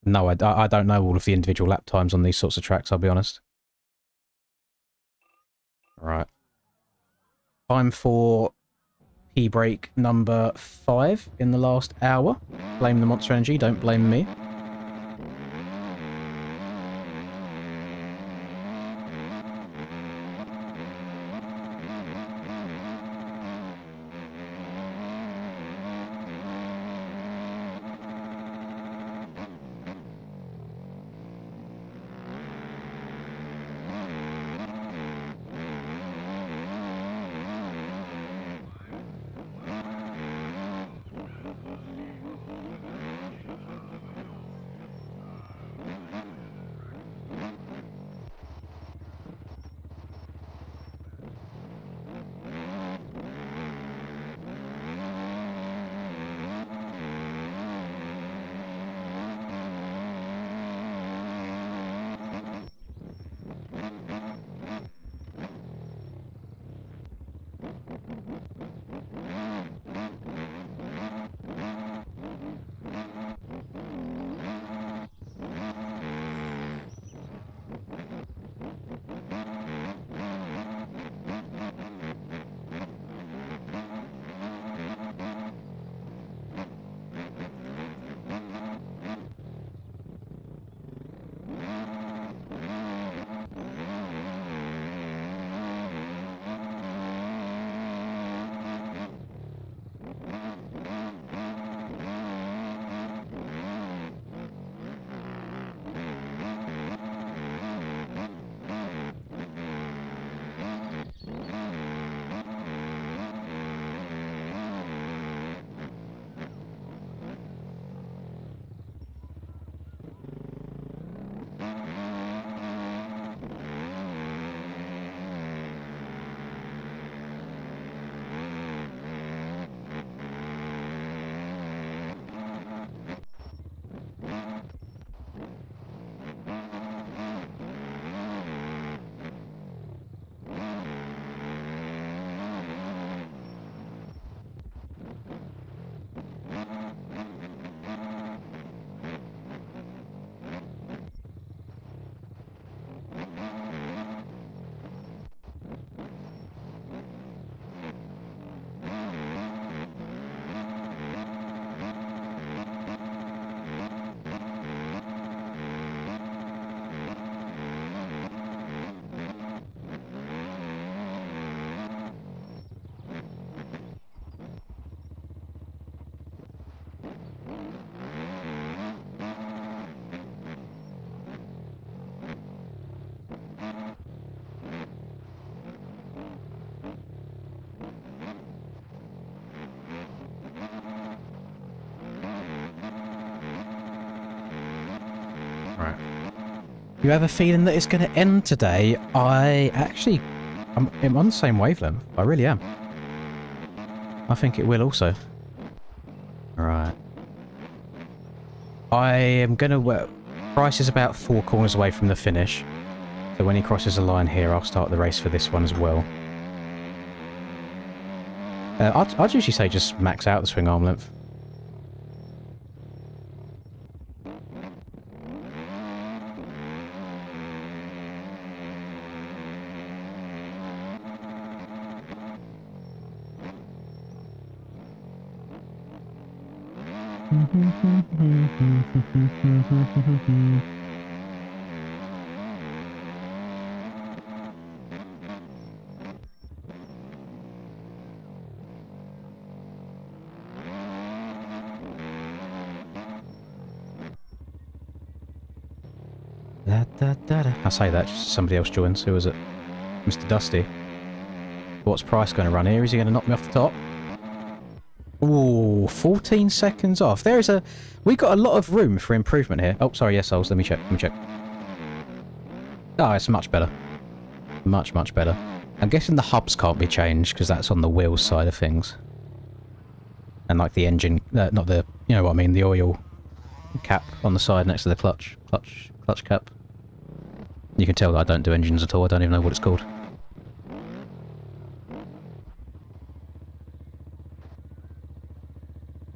No, I don't know all of the individual lap times on these sorts of tracks, I'll be honest. Right. Time for P-break number 5 in the last hour. Blame the Monster Energy, don't blame me. Right. You have a feeling that it's going to end today? I'm on the same wavelength. I really am. I think it will also. Right. I am going to... Price is about 4 corners away from the finish. So when he crosses the line here, I'll start the race for this one as well. I'd usually say just max out the swing arm length. I say that, just somebody else joins. Who was it? Mr. Dusty. What's Price going to run here? Is he going to knock me off the top? Ooh, 14 seconds off. There is a... We got a lot of room for improvement here. Oh, sorry, yes, Souls. Let me check. Oh, it's much better. Much, much better. I'm guessing the hubs can't be changed, because that's on the wheels side of things. And like the engine... not the... You know what I mean? The oil cap on the side next to the clutch cap. You can tell that I don't do engines at all. I don't even know what it's called.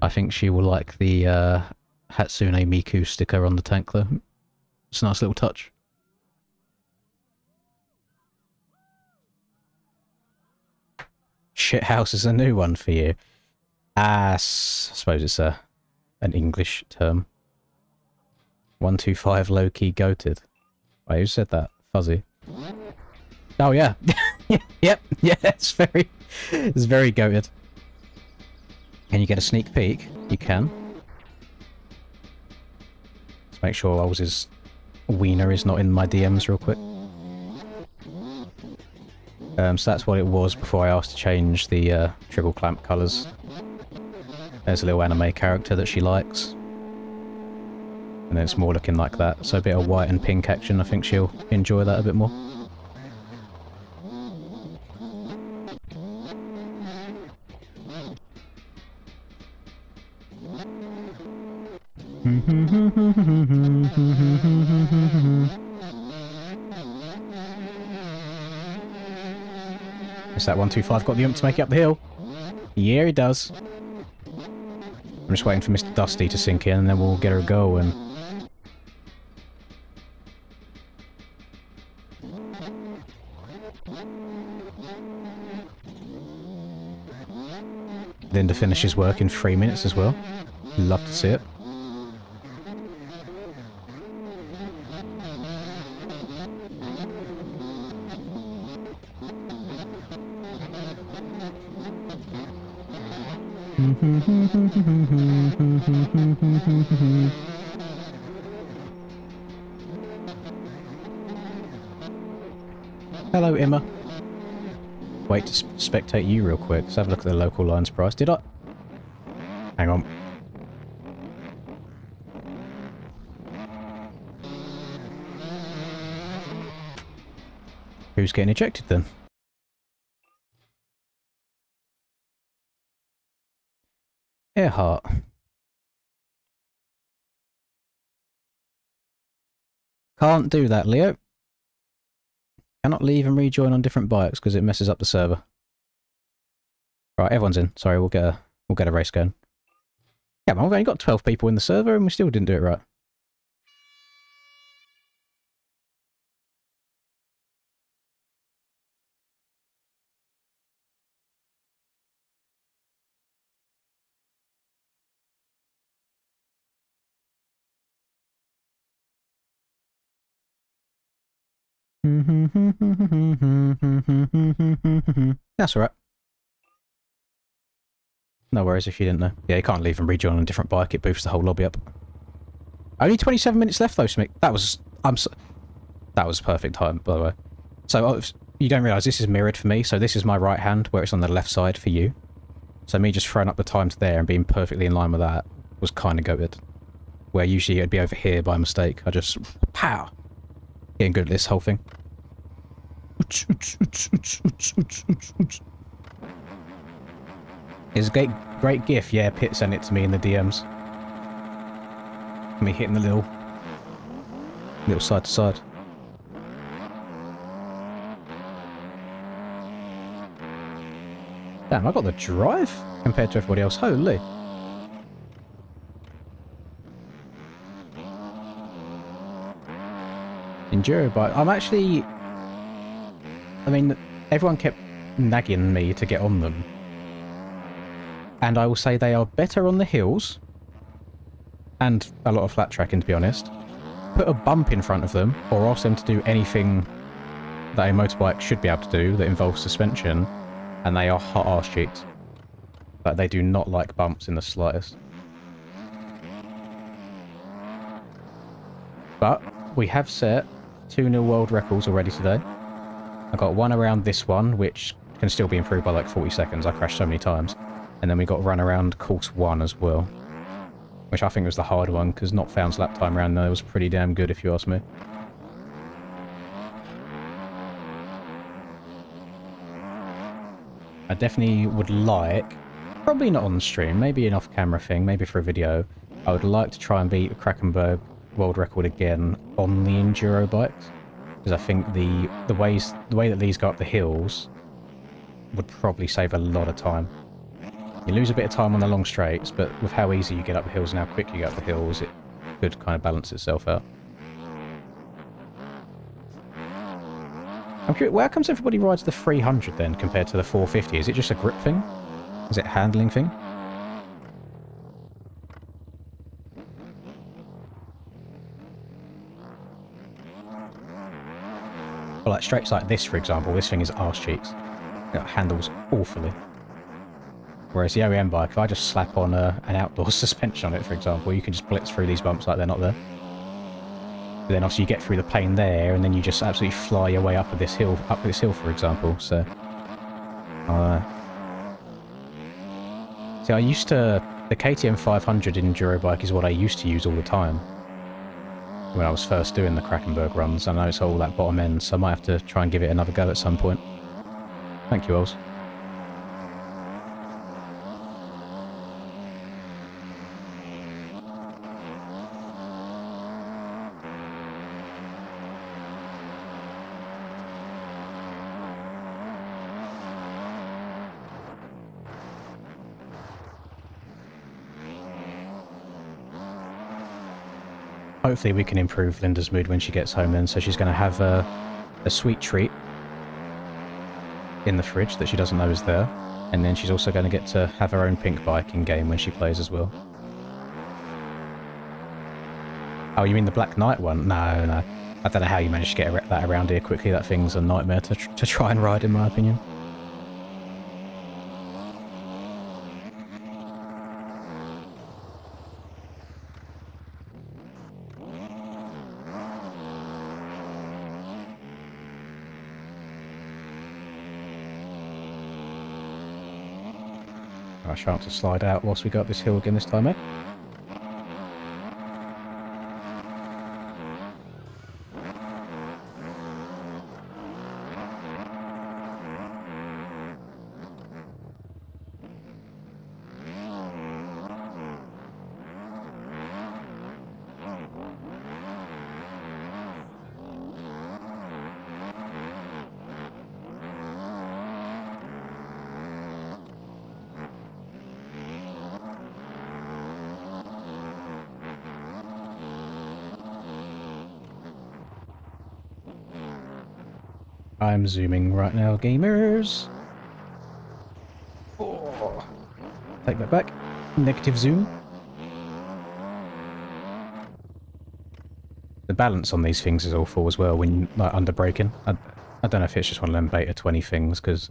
I think she will like the Hatsune Miku sticker on the tank though. It's a nice little touch. Shithouse is a new one for you. I suppose it's an English term. 125 low-key goated. Wait, who said that? Fuzzy. Oh yeah. Yep, yeah, it's very goated. Can you get a sneak peek? You can. Let's make sure Owl's wiener is not in my DMs real quick. So that's what it was before I asked to change the triple clamp colours. There's a little anime character that she likes. And then it's more looking like that. So a bit of white and pink action, I think she'll enjoy that a bit more. Is that 125 got the oomph to make it up the hill? Yeah, he does. I'm just waiting for Mr. Dusty to sink in and then we'll get her going. Linda finishes work in 3 minutes as well. Love to see it. Hello, Emma. Wait to spectate you real quick. Let's have a look at the local lines price. Did I? Hang on. Who's getting ejected then? Earhart. Can't do that, Leo. Cannot leave and rejoin on different bikes because it messes up the server. Right, everyone's in. Sorry, we'll get a race going. Yeah, man, we've only got 12 people in the server and we still didn't do it right. That's alright. No worries if you didn't know. Yeah, you can't leave and rejoin on a different bike. It boosts the whole lobby up. Only 27 minutes left though, Smick. That was perfect time, by the way. So you don't realise this is mirrored for me. So this is my right hand where it's on the left side for you. So me just throwing up the time to there and being perfectly in line with that was kind of goated. Where usually it'd be over here by mistake. I just... Pow! Getting good at this whole thing. It's a great gif. Yeah, Pitt sent it to me in the DMs. Me hitting the little side to side. Damn, I got the drive compared to everybody else. Holy. Enduro bike. I'm actually... I mean, everyone kept nagging me to get on them. And I will say they are better on the hills. And a lot of flat tracking, to be honest. Put a bump in front of them, or ask them to do anything that a motorbike should be able to do that involves suspension, and they are hot arse cheeks. But they do not like bumps in the slightest. But we have set 2 new world records already today. I got one around this one, which can still be improved by like 40 seconds. I crashed so many times. And then we got run around course 1 as well. Which I think was the hard one, because Not Found's lap time around there was pretty damn good, if you ask me. I definitely would like, probably not on stream, maybe an off-camera thing, maybe for a video, I would like to try and beat the Krakenberg world record again on the enduro bikes. Because I think the way that these go up the hills would probably save a lot of time. You lose a bit of time on the long straights, but with how easy you get up the hills and how quick you get up the hills, it could kind of balance itself out. I'm curious, where comes everybody rides the 300 then compared to the 450? Is it just a grip thing? Is it a handling thing? Well, like straights like this, for example, this thing is arse cheeks. It handles awfully. Whereas the OEM bike, if I just slap on an outdoor suspension on it, for example, you can just blitz through these bumps like they're not there. But then obviously you get through the pain there, and then you just absolutely fly your way up this hill, for example. So, see, I used to the KTM 500 enduro bike is what I used to use all the time when I was first doing the Krakenberg runs. I know it's all that bottom end, so I might have to try and give it another go at some point. Thank you, Oz. Hopefully we can improve Linda's mood when she gets home then, so she's going to have a sweet treat in the fridge that she doesn't know is there, and then she's also going to get to have her own pink bike in-game when she plays as well. Oh, you mean the Black Knight one? No, no. I don't know how you managed to get that around here quickly. That thing's a nightmare to try and ride, in my opinion. Our chance to slide out whilst we go up this hill again this time, eh? I'm zooming right now, gamers. Oh, take that back. Negative zoom. The balance on these things is awful as well when like under braking. I don't know if it's just one of them beta 20 things, because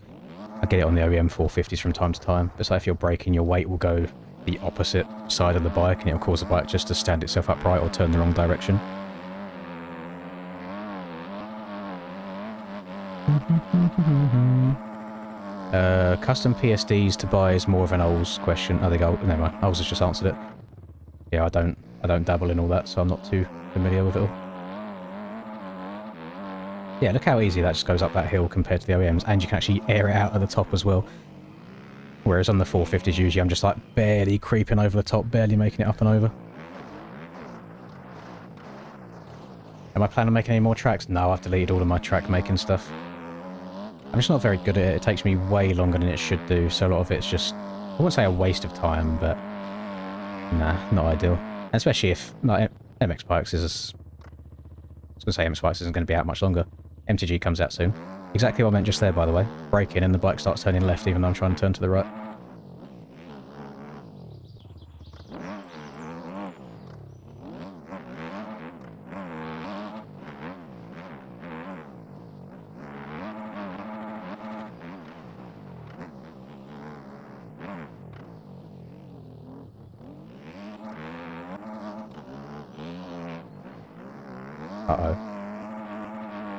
I get it on the OEM 450s from time to time. But so if you're braking, your weight will go the opposite side of the bike, and it'll cause the bike just to stand itself upright or turn the wrong direction. Custom PSDs to buy is more of an Ols question. Oh, they go. Never mind. Ols has just answered it. Yeah, I don't dabble in all that, so I'm not too familiar with it all. Yeah, look how easy that just goes up that hill compared to the OEMs, and you can actually air it out at the top as well. Whereas on the 450s, usually I'm just like barely creeping over the top, barely making it up and over. Am I planning on making any more tracks? No, I've deleted all of my track making stuff. I'm just not very good at it. It takes me way longer than it should do, so a lot of it's just, I wouldn't say a waste of time, but nah, not ideal. And especially if, like, MX Bikes is, I was going to say MX Bikes isn't going to be out much longer. MTG comes out soon. Exactly what I meant just there, by the way. Brake in and the bike starts turning left even though I'm trying to turn to the right. Uh-oh.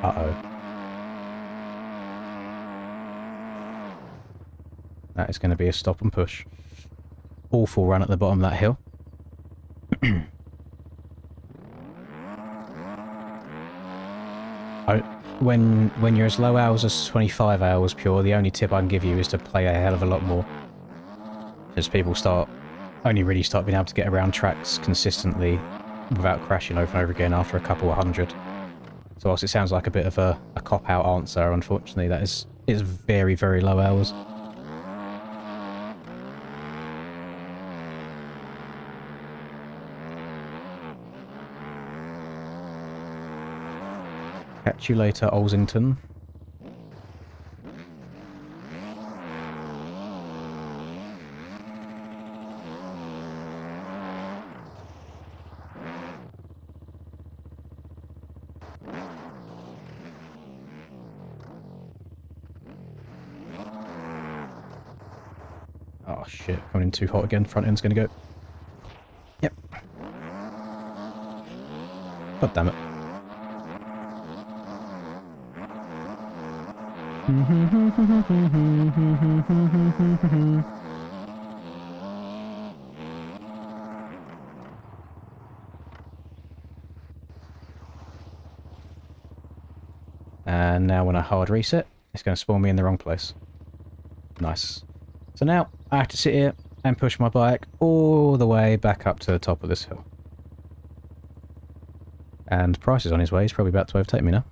Uh-oh. That is going to be a stop and push. Awful run at the bottom of that hill. When you're as low hours as 25 hours pure, the only tip I can give you is to play a hell of a lot more. Because people only really start being able to get around tracks consistently without crashing over and over again after a couple of hundred. So whilst it sounds like a bit of a cop-out answer, unfortunately that is very, very low hours. Catch you later, Olsington. Oh shit, coming in too hot again. Front end's gonna go. Yep. God damn it. And now when I hard reset, it's going to spawn me in the wrong place. Nice. So now I have to sit here and push my bike all the way back up to the top of this hill. And Price is on his way. He's probably about to overtake me now.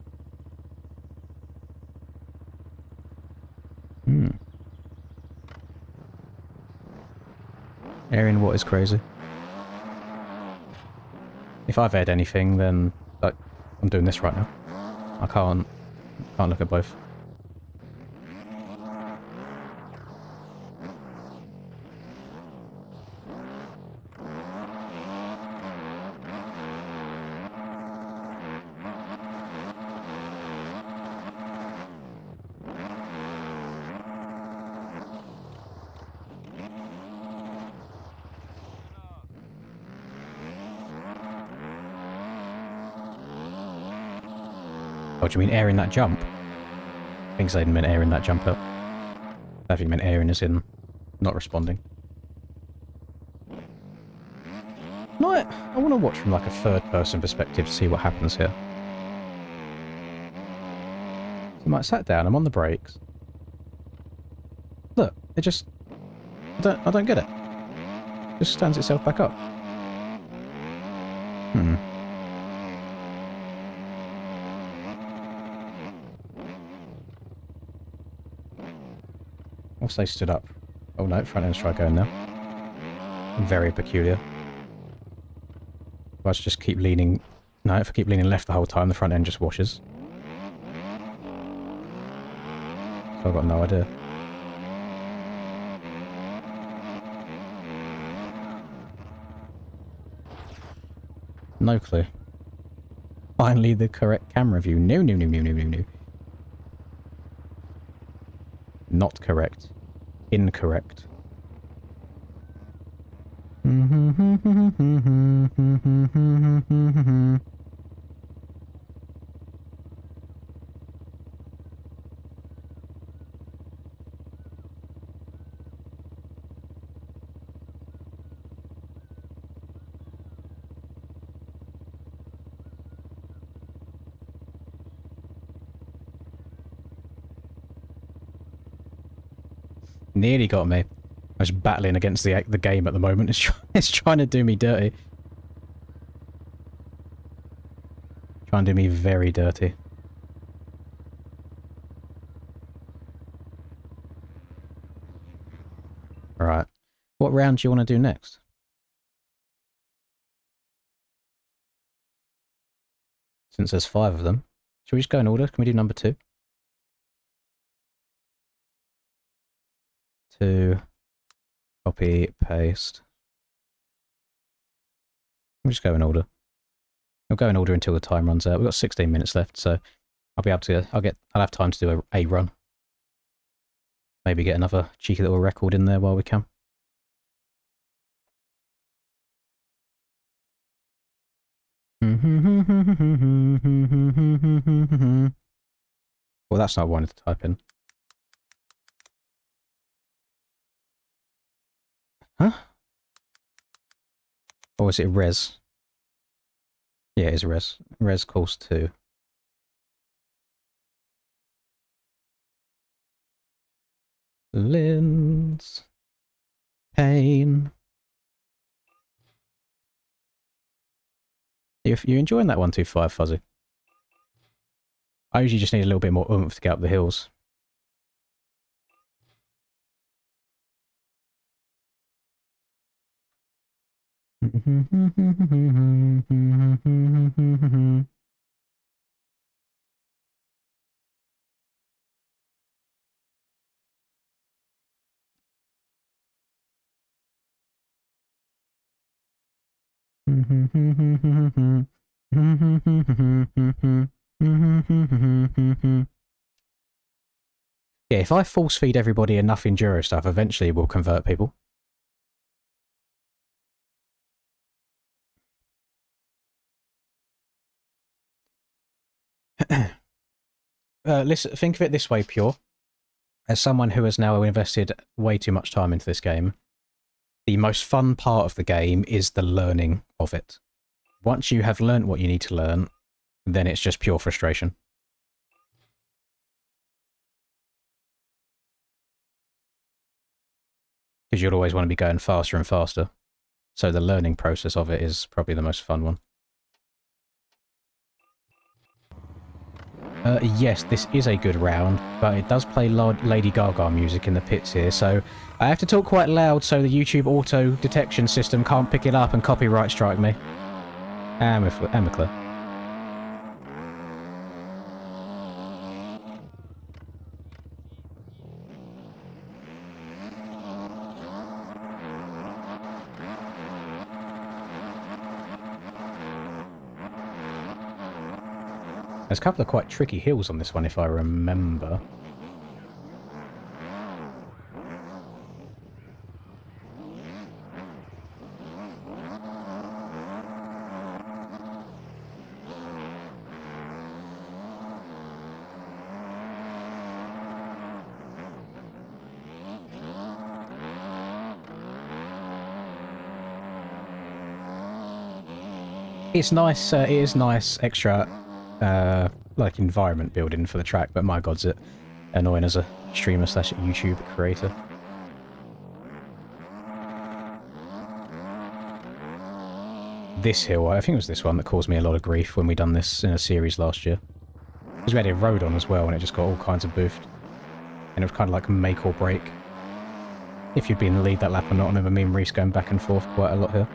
Aaron, what is crazy? If I've had anything, then like, I'm doing this right now. I can't look at both. Oh, do you mean airing that jump? I think Zayden meant airing that jump up. I think he meant airing as in not responding. No, I want to watch from like a third-person perspective to see what happens here. So I might sat down, I'm on the brakes. Look, it just... I don't get it. It just stands itself back up. Once they stood up. Oh no, front end's try going now. Very peculiar. If I just keep leaning... No, if I keep leaning left the whole time, the front end just washes. So I've got no idea. No clue. Finally the correct camera view. No. Not correct. Incorrect. Nearly got me. I was battling against the game at the moment. It's trying to do me dirty. Trying to do me very dirty. Right. What round do you want to do next? Since there's 5 of them. Shall we just go in order? Can we do number 2? 2. Copy, paste. We'll just go in order. We'll go in order until the time runs out. We've got 16 minutes left, so I'll be able to. I'll have time to do a run. Maybe get another cheeky little record in there while we can. Well, that's not what I wanted to type in. Huh? Or is it res? Yeah, it's res. Res calls 2. Lens. Pain. You're enjoying that 125, Fuzzy? I usually just need a little bit more oomph to get up the hills. Yeah, if I force feed everybody enough enduro stuff, eventually we'll convert people. Listen, think of it this way, Pure. As someone who has now invested way too much time into this game, the most fun part of the game is the learning of it. Once you have learnt what you need to learn, then it's just pure frustration. Because you'll always want to be going faster and faster. So the learning process of it is probably the most fun one. Yes, this is a good round, but it does play Lady Gaga music in the pits here, so I have to talk quite loud so the YouTube auto detection system can't pick it up and copyright strike me. Amicla. There's a couple of quite tricky hills on this one, if I remember. It's nice, it is nice extra like environment building for the track, but my god's it annoying as a streamer slash YouTube creator. This hill, I think it was this one that caused me a lot of grief when we done this in a series last year. Because we had a road on as well and it just got all kinds of boofed. And it was kind of like make or break. If you'd be in the lead that lap or not, I remember me and Reese going back and forth quite a lot here.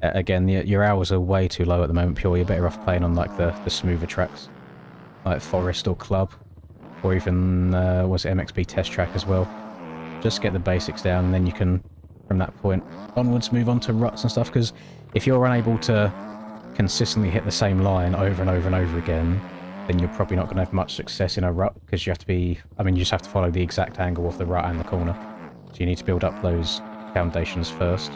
Again, your hours are way too low at the moment, Pure. You're better off playing on like the smoother tracks. Like Forest or Club. Or even, was it MXB Test Track as well. Just get the basics down and then you can, from that point onwards, move on to ruts and stuff. Because if you're unable to consistently hit the same line over and over and over again, then you're probably not going to have much success in a rut. Because you have to be, I mean, you just have to follow the exact angle of the rut and the corner. So you need to build up those foundations first.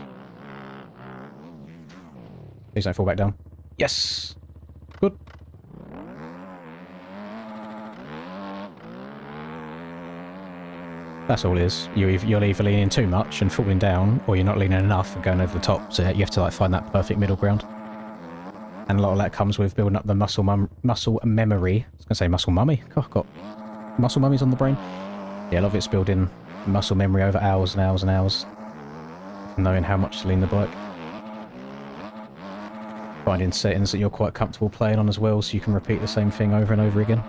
Please don't fall back down. Yes! Good. That's all it is. You're either leaning too much and falling down, or you're not leaning enough and going over the top. So you have to like find that perfect middle ground. And a lot of that comes with building up the muscle memory. I was going to say muscle mummy. God, I've got muscle mummies on the brain. Yeah, a lot of it's building muscle memory over hours and hours and hours. Knowing how much to lean the bike. finding settings that you're quite comfortable playing on as well, so you can repeat the same thing over and over again.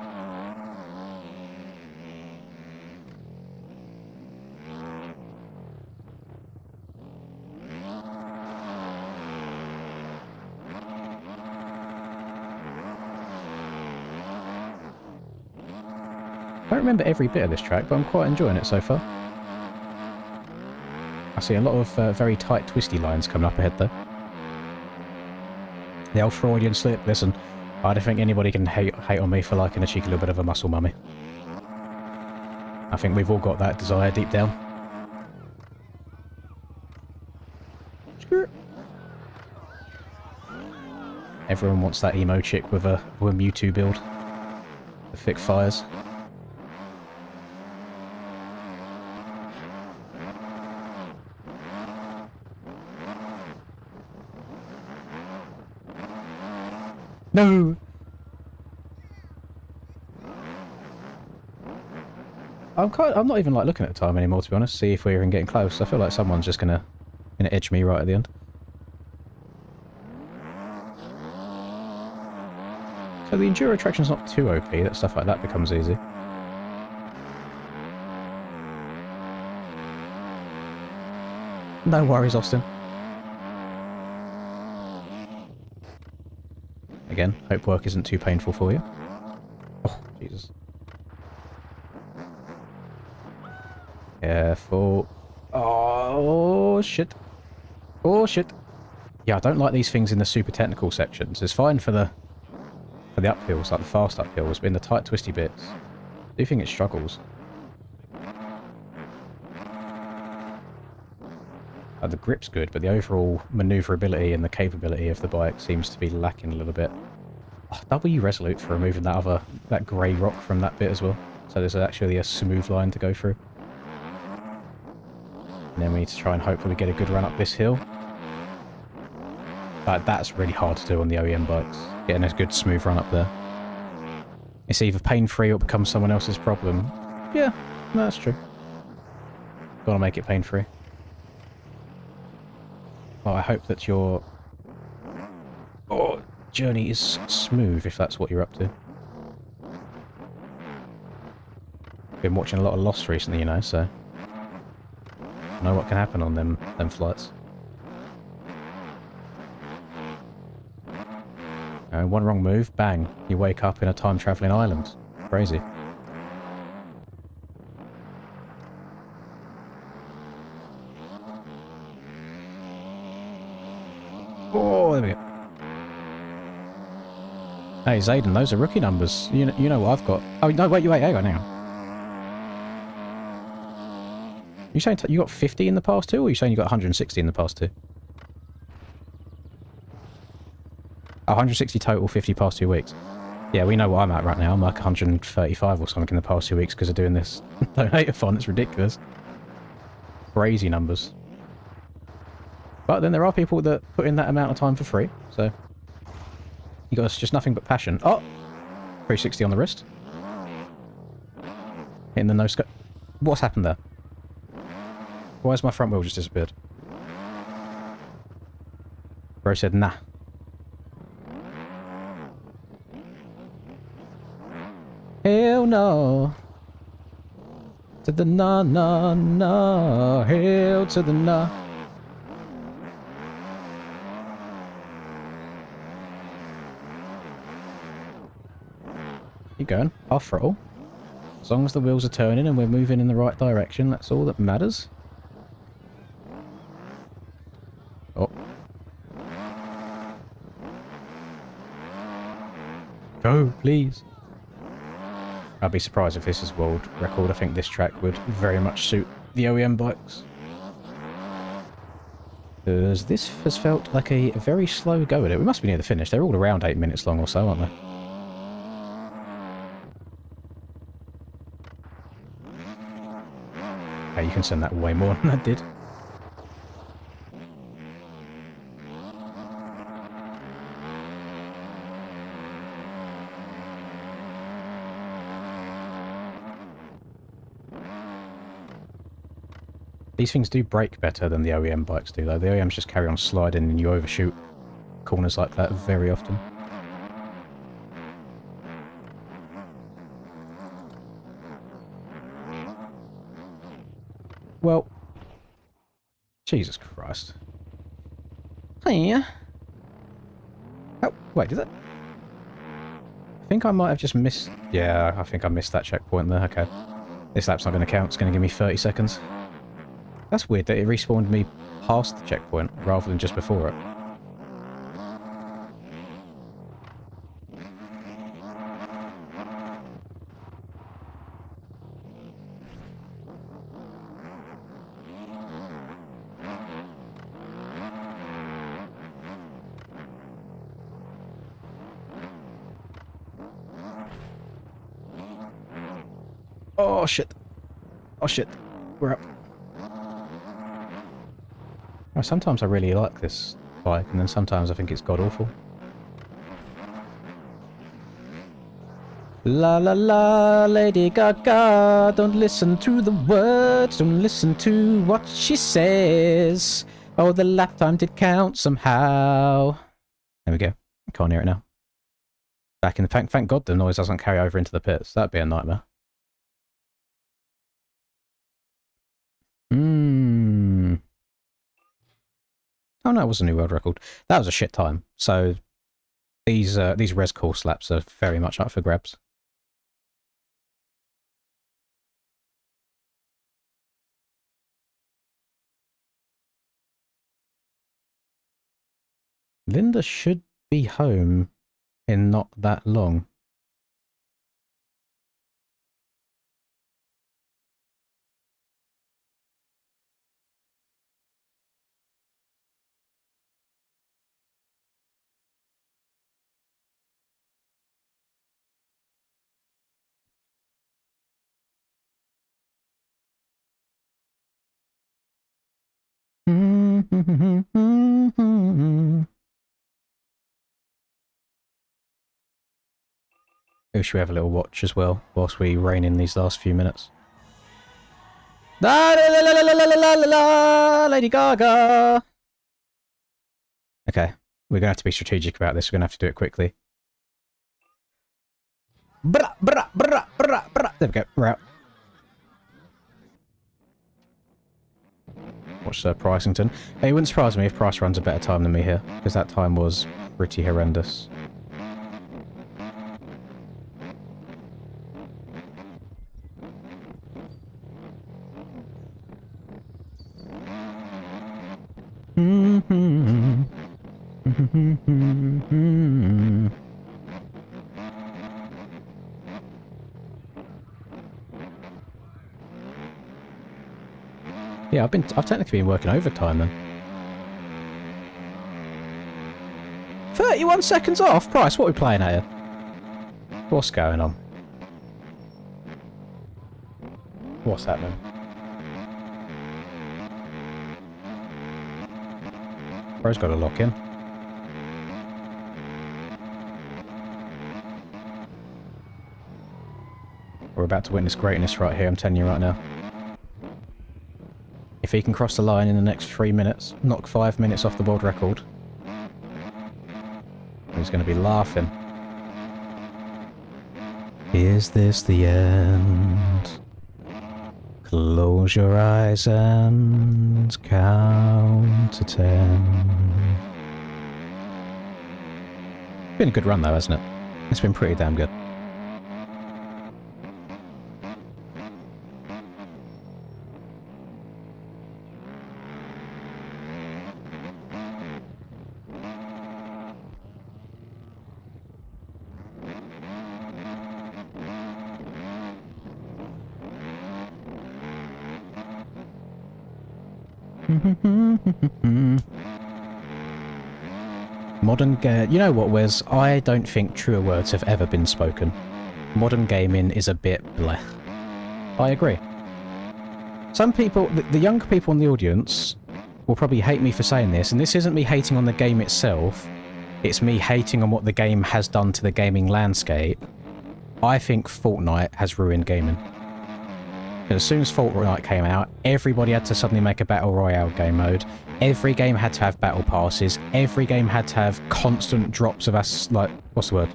I don't remember every bit of this track, but I'm quite enjoying it so far. I see a lot of very tight, twisty lines coming up ahead, though. The old Freudian slip. Listen, I don't think anybody can hate on me for liking a cheeky little bit of a muscle mummy. I think we've all got that desire deep down. Everyone wants that emo chick with a Mewtwo build. The thick fires. No! I'm not even like looking at the time anymore, to be honest. See if we're even getting close. I feel like someone's just gonna edge me right at the end. So the enduro traction's not too OP. That stuff like that becomes easy. No worries, Austin. Again, hope work isn't too painful for you. Oh, Jesus. Careful. Oh, shit. Oh, shit. Yeah, I don't like these things in the super technical sections. It's fine for the uphills, like the fast uphills, but in the tight, twisty bits, I do think it struggles. The grip's good, but the overall manoeuvrability and the capability of the bike seems to be lacking a little bit. Oh, W resolute for removing that grey rock from that bit as well. So there's actually a smooth line to go through. And then we need to try and hope that we get a good run up this hill. That's really hard to do on the OEM bikes, getting a good smooth run up there. It's either pain-free or it becomes someone else's problem. Yeah, no, that's true. Gotta make it pain-free. Well, I hope that your journey is smooth, if that's what you're up to. Been watching a lot of Lost recently, you know, so I know what can happen on them flights. One wrong move, bang, you wake up in a time-travelling island. Crazy. Oh, there we go. Hey, Zayden, those are rookie numbers. You know what I've got. Oh, no, wait, hang on, hang on. You saying you got 50 in the past two, or are you saying you got 160 in the past two? 160 total, 50 past 2 weeks. Yeah, we know what I'm at right now. I'm like 135 or something in the past 2 weeks because of doing this donator-thon. It's ridiculous. Crazy numbers. But then there are people that put in that amount of time for free, so you got just nothing but passion. Oh! 360 on the wrist. Hitting the no-scope. What's happened there? Why has my front wheel just disappeared? Bro said, nah. Hell no. To the nah, nah, nah. Hell to the nah. Keep going. I'll throttle. As long as the wheels are turning and we're moving in the right direction, that's all that matters. Oh. Go, please. I'd be surprised if this is world record. I think this track would very much suit the OEM bikes. Because this has felt like a very slow go at it. We must be near the finish. They're all around 8 minutes long or so, aren't they? Hey, you can send that way more than that did. These things do brake better than the OEM bikes do, though. The OEMs just carry on sliding and you overshoot. corners like that very often. Well, Jesus Christ. Hey. Oh, wait, did that? I think I might have just missed... Yeah, I think I missed that checkpoint there. Okay. This lap's not going to count. It's going to give me 30 seconds. That's weird that it respawned me past the checkpoint rather than just before it. Oh shit. Oh shit. We're up. Oh, sometimes I really like this bike, and then sometimes I think it's god-awful. La la la, Lady Gaga, don't listen to the words, don't listen to what she says. Oh, the lap time did count somehow. There we go. I can't hear it now. Back in the... Thank God the noise doesn't carry over into the pits. That'd be a nightmare. Oh no, it was a new world record. That was a shit time. So these res course laps are very much up for grabs. Linda should be home in not that long. Should we have a little watch as well whilst we rein in these last few minutes? La la la la la la la la la, Lady Gaga. Okay, we're gonna have to be strategic about this. We're gonna have to do it quickly. Brah, brah, brah, brah, brah. There we go. We're out. Watch Pricington. Hey, it wouldn't surprise me if Price runs a better time than me here, because that time was pretty horrendous. Yeah, I've technically been working overtime then. 31 seconds off? Price, what are we playing at here? What's going on? What's happening? Bro's got a lock in. We're about to witness greatness right here, I'm telling you right now. If he can cross the line in the next 3 minutes, knock 5 minutes off the world record, he's going to be laughing. Is this the end? Close your eyes and count to 10. Been a good run though, hasn't it? It's been pretty damn good. Modern you know what, Wes? I don't think truer words have ever been spoken. Modern gaming is a bit bleh. I agree. Some people, the younger people in the audience, will probably hate me for saying this, and this isn't me hating on the game itself, it's me hating on what the game has done to the gaming landscape. I think Fortnite has ruined gaming. Because as soon as Fortnite came out, everybody had to suddenly make a Battle Royale game mode. Every game had to have battle passes. Every game had to have constant drops of like, what's the word?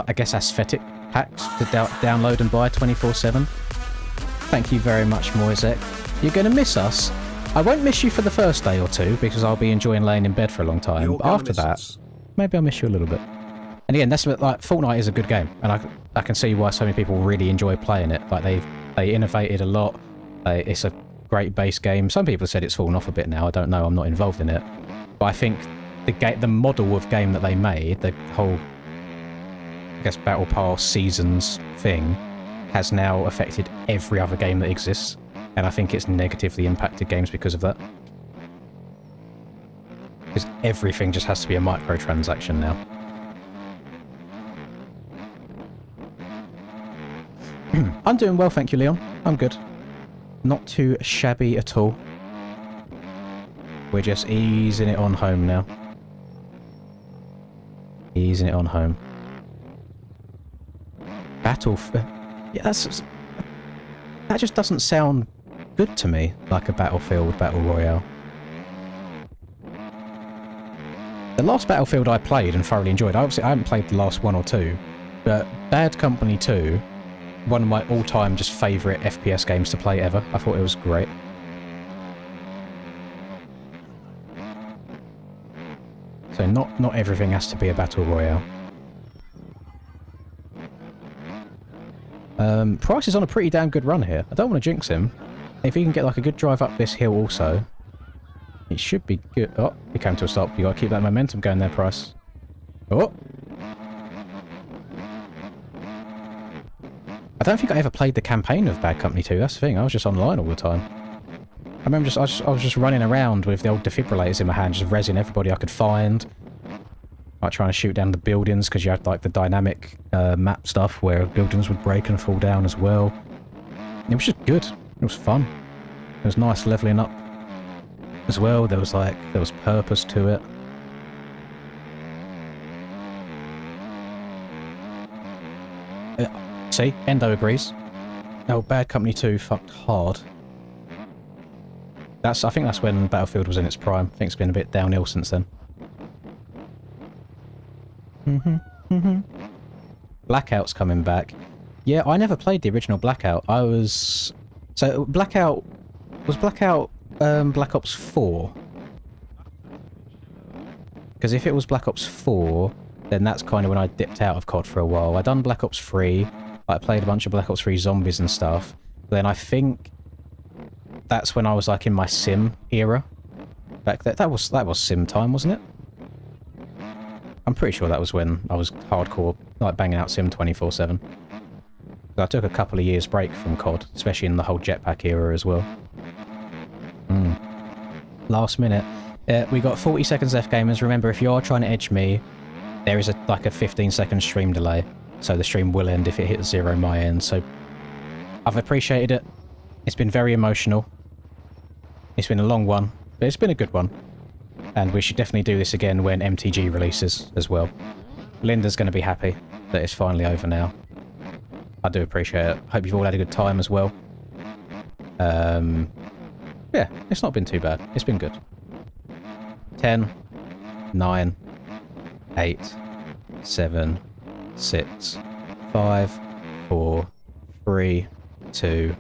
I guess aesthetic packs to download and buy 24/7. Thank you very much, Moisek. You're going to miss us. I won't miss you for the first day or two, because I'll be enjoying laying in bed for a long time. You're But gonna after miss that, us. maybe I'll miss you a little bit. And again, that's like, Fortnite is a good game, and I can see why so many people really enjoy playing it. Like, they innovated a lot. It's a great base game. Some people have said it's fallen off a bit now. I don't know. I'm not involved in it. But I think the model of game that they made, the whole, I guess, Battle Pass seasons thing, has now affected every other game that exists. And I think it's negatively impacted games because of that. Because everything just has to be a microtransaction now. I'm doing well, thank you, Leon. I'm good. Not too shabby at all. We're just easing it on home now. Easing it on home. Yeah, that just doesn't sound good to me, like a Battlefield Battle Royale. The last Battlefield I played and thoroughly enjoyed, obviously I haven't played the last one or two, but Bad Company 2, one of my all-time just favourite FPS games to play ever. I thought it was great. So not everything has to be a Battle Royale. Price is on a pretty damn good run here. I don't want to jinx him. If he can get like a good drive up this hill also, it should be good. Oh, he came to a stop. You got to keep that momentum going there, Price. Oh! I don't think I ever played the campaign of Bad Company 2. That's the thing. I was just online all the time. I remember I was just running around with the old defibrillators in my hand, just rezzing everybody I could find. Like trying to shoot down the buildings, because you had like the dynamic map stuff where buildings would break and fall down as well. It was just good. It was fun. It was nice leveling up as well. There was purpose to it. See, Endo agrees. Oh, Bad Company 2 fucked hard. I think that's when Battlefield was in its prime. I think it's been a bit downhill since then. Blackout's coming back. Yeah, I never played the original Blackout. So Blackout... Was Blackout Black Ops 4? Because if it was Black Ops 4, then that's kind of when I dipped out of COD for a while. I done Black Ops 3. I played a bunch of Black Ops 3 zombies and stuff. Then I think that's when I was like in my sim era. Back there. That was sim time, wasn't it? I'm pretty sure that was when I was hardcore, like banging out sim 24/7. I took a couple of years break from COD, especially in the whole jetpack era as well. Last minute. We got 40 seconds left, gamers. Remember, if you are trying to edge me, there is like a 15-second stream delay. So the stream will end if it hits 0 my end. So I've appreciated it. It's been very emotional. It's been a long one, but it's been a good one. And we should definitely do this again when MTG releases as well. Linda's going to be happy that it's finally over now. I do appreciate it. Hope you've all had a good time as well. Yeah, it's not been too bad. It's been good. 10, 9, 8, 7, 6, 5, 4, 3, 2,